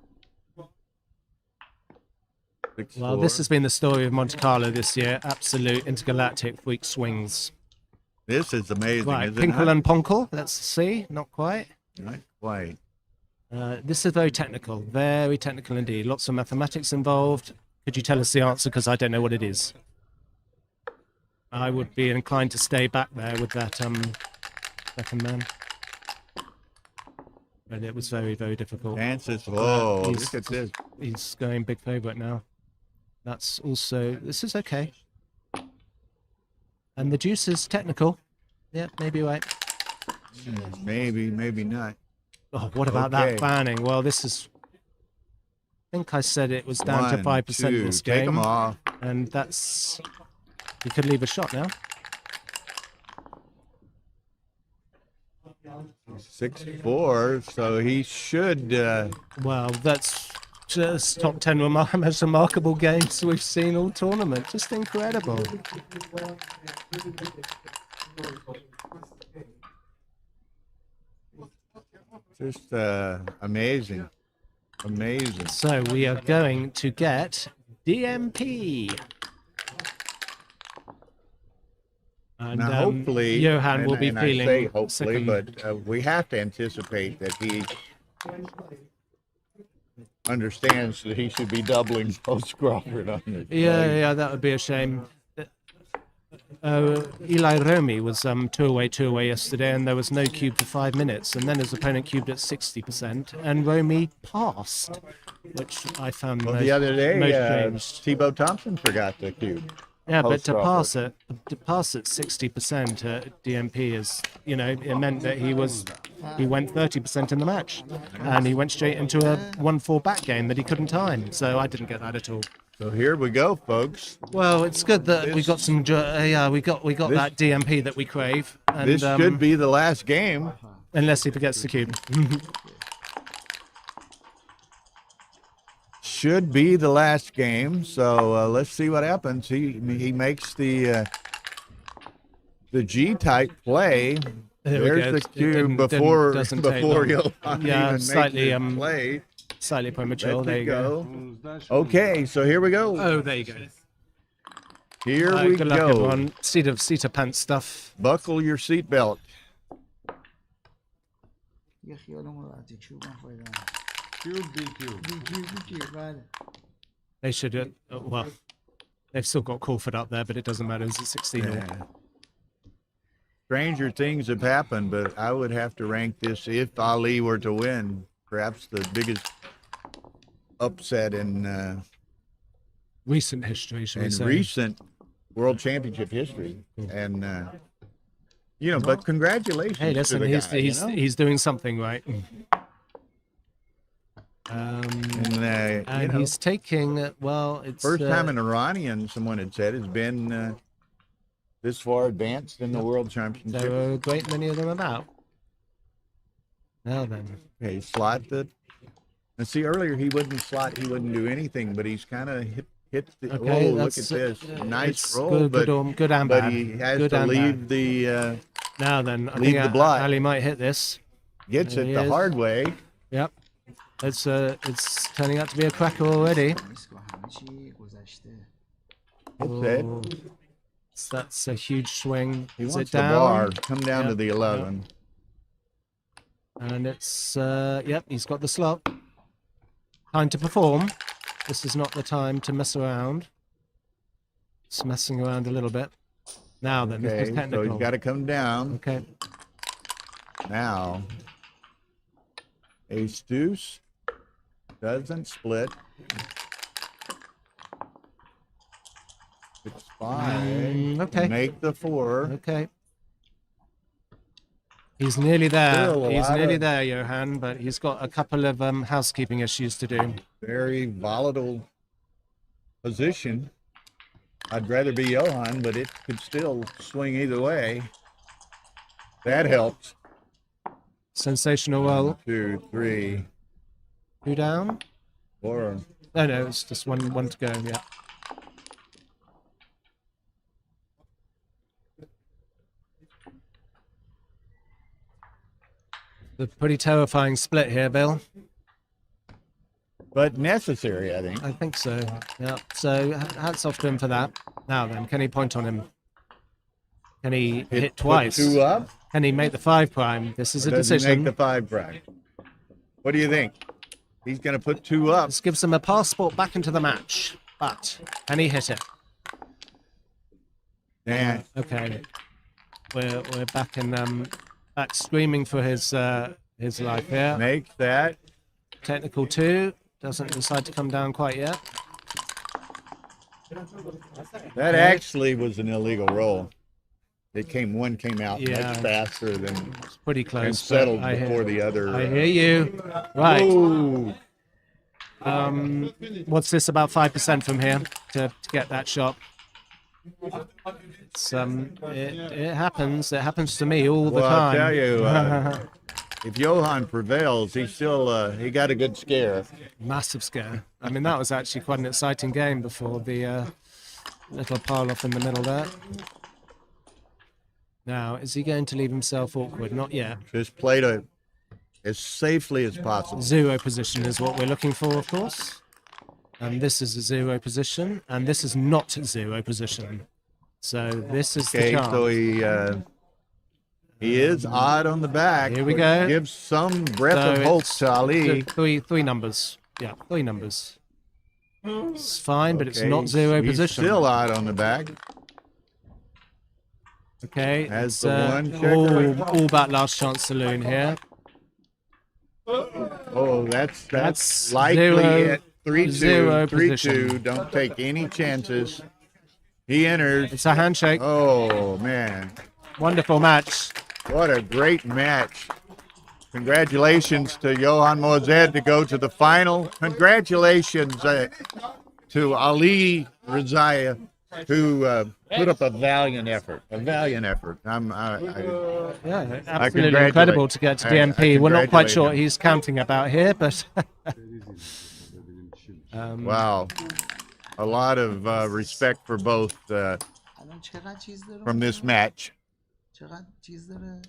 Well, this has been the story of Monte Carlo this year. Absolute intergalactic freak swings. This is amazing, Right, isn't it? Pinkle and Ponkle. Let's see. Not quite. Not quite. This is very technical indeed. Lots of mathematics involved. Could you tell us the answer? Because I don't know what it is. I would be inclined to stay back there with that second man. But it was very, very difficult. Chances. Whoa, He's- look at this. He's going big favourite now. That's also... This is okay. And the deuce is technical. Yeah, maybe right. Maybe, maybe not. Oh, what about Okay. that banning? Well, this is... I think I said it was down to 1, 5% in 2, this take game. 'em off. And that's... He could leave a shot now. 6-4, so he should. Well, that's just top 10 most remarkable games we've seen all tournament. Just incredible. Just amazing. Amazing. So we are going to get DMP. And Now, hopefully, Johan will be and feeling I say hopefully, second. but we have to anticipate that he understands that he should be doubling post Crawford on this. Yeah, that would be a shame. Eli Romy was 2-away yesterday, and there was no cube for 5 minutes, and then his opponent cubed at 60%, and Romy passed, which I found Well, most, the other day, most strange. Thibaut Thompson forgot the cube. Yeah, but to post-Crawford. pass at 60% at DMP is, you know, it meant that he went 30% in the match, and he went straight into a 1-4 back game that he couldn't time. So I didn't get that at all. So here we go, folks. Well, it's good that we got some. Yeah, we got that DMP that we crave. And, This should be the last game. unless he forgets the cube. Should be the last game, so let's see what happens. He makes the G-type play. There we go. There's the It cube doesn't take before long. Johan Yeah, even slightly makes his play. Slightly premature. Let There it you go. Okay, so here we go. Oh, there you go. Here we good luck, go. everyone. Seat of pants stuff. Buckle your seatbelt. یه خیالمون راحتی چوب هم فایده Cube, B cube. BGWC بله They should. Well, they've still got Crawford up there, but it doesn't matter. It's a 16 all. Yeah. Stranger things have happened, but I would have to rank this, if Ali were to win, perhaps the biggest upset in Recent history, shall we say? recent World Championship history. And you know, but congratulations Hey, to listen, the he's guy, he's you know? he's doing something right. And you know, He's taking well. It's first time an Iranian, someone had said, has been this far advanced in the World Championship. There are a great many of them about. Now then, Okay, slot the. And see, earlier he wouldn't slot, he wouldn't do anything, but he's kind of hit the. Okay, oh, look at that's, this, nice it's roll, good, but good and but bad. he has Good to and leave bad. the. Now then, I leave think the block. Ali might hit this. Gets There it he the is. hard way. Yep. It's turning out to be a cracker already. نیست که همه چی گذشته That's it. Oh, that's a huge swing. He Is wants it the down? bar. Come down to Yep, the 11. And it's yep, he's got the slot. Time to perform. This is not the time to mess around. It's messing around a little bit. Now then, this Okay, is so technical. he's got to come down. Okay. Now, ace deuce doesn't split. It's fine. Okay. Make the 4. Okay. He's nearly there. Still a He's lot nearly of- there, Johan, but he's got a couple of housekeeping issues to do. Very volatile position. I'd rather be Johan, but it could still swing either way. That helps. Sensational roll. 1, 2, 3, Two down? 4. No, no, it's just one to go, yeah. A pretty terrifying split here, Bill. But necessary, I think. I think so. Yeah. So hats off to him for that. Now then, can he point on him? Can he hit twice? Put 2 up? Can he make the 5 prime? This is a Does he decision. make the 5 prime? What do you think? He's going to put 2 up. This gives him a passport back into the match. But can he hit it? Yeah. Okay. We're back in back screaming for his life here. Make that. Technical 2. Doesn't decide to come down quite yet. That actually was an illegal roll. One came out Yeah. much faster than It's pretty close. and but settled I hear- before the other. I hear you. Right. Ooh. What's this, about 5% from here to get that shot? It's it happens. It happens to me all the Well, time. I'll tell you, if Johan prevails, he still he got a good scare. Massive scare. I mean, that was actually quite an exciting game before the little pile off in the middle there. Now, is he going to leave himself awkward? Not yet. Just played as safely as possible. 0 position is what we're looking for, of course. And this is a 0 position, and this is not 0 position. So this is the chance. So he is odd on the back. Here we go. Gives some breath So of hope it's to Ali. Three numbers. Yeah, 3 numbers. It's fine, but it's Okay, not 0 he's position. Still odd on the back. Okay, Has it's the one checker. all about last chance saloon here. Oh, that's likely zero- at 3-2. zero 3-2. position. Don't take any chances. He enters. It's a handshake. Oh man, Wonderful match. what a great match! Congratulations to Johan Mozed to go to the final. Congratulations to Ali Razaya, who put up a valiant effort. A valiant effort. Yeah, I absolutely congratulate- incredible to get to I DMP. We're not quite congratulate sure what him. he's counting about here, but Wow. A lot of respect for both الان چقدر چیز داره from this اونجا؟ match. چقدر چیز داره؟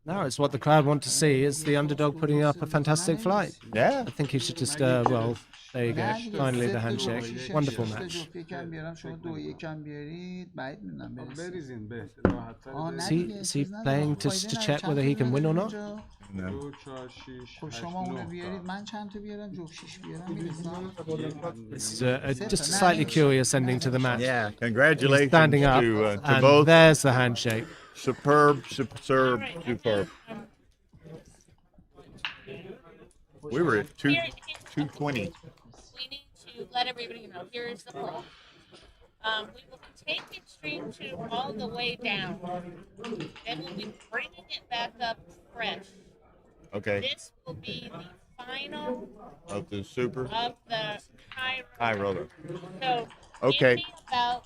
no, it's what the crowd want to see. Is the underdog putting up a fantastic fight? Yeah. I think he should just well, there you go. نه دیگه، Finally, سه the تا handshake. شیشه، Wonderful شش تا match. جفت یکم بیارم شما 2-1 بیارید بعید میدونم برسید. بریزین به راحت آه، نه Is دیگه، he چیز نداره. playing to فایده نداره. check چند whether تا he can win or بیارم not? اینجا؟ 2 4 6 خب شما اونو بیارید من چند تا بیارم جفت 6 بیارم میرسم. It's just slightly curious ending to the match. Yeah. He's Congratulations standing up, to and both. there's the handshake. Superb. We were at 220. We need to let everybody know. Here is the poll. We will be taking stream 2 all the way down, and we'll be bringing it back up fresh. Okay. This will be the final Of the super of the high roller. So Okay. give me about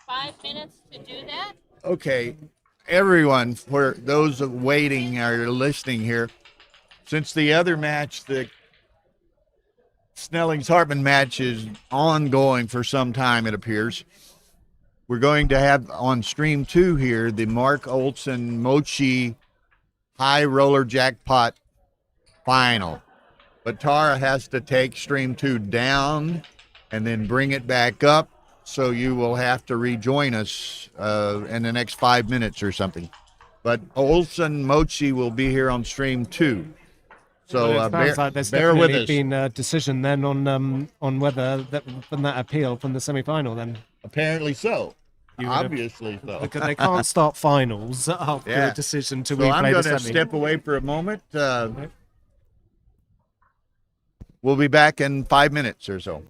5 minutes to do that. Okay, everyone, for those waiting or listening here, since the other match, the Snelling's Hartman match is ongoing for some time, it appears. We're going to have on stream 2 here the Mark Olson Mochi High Roller Jackpot final. But Tara has to take stream 2 down and then bring it back up. So you will have to rejoin us in the next 5 minutes or something. But Olson Mochi will be here on stream 2. So Well, it sounds like there's bear with definitely us. been a decision then on whether from that appeal from the semi-final then. Apparently so. You would have- Obviously so. Because they can't start finals after Yeah. a decision to So I'm replay the going to semi. step away for a moment. We'll be back in 5 minutes or so.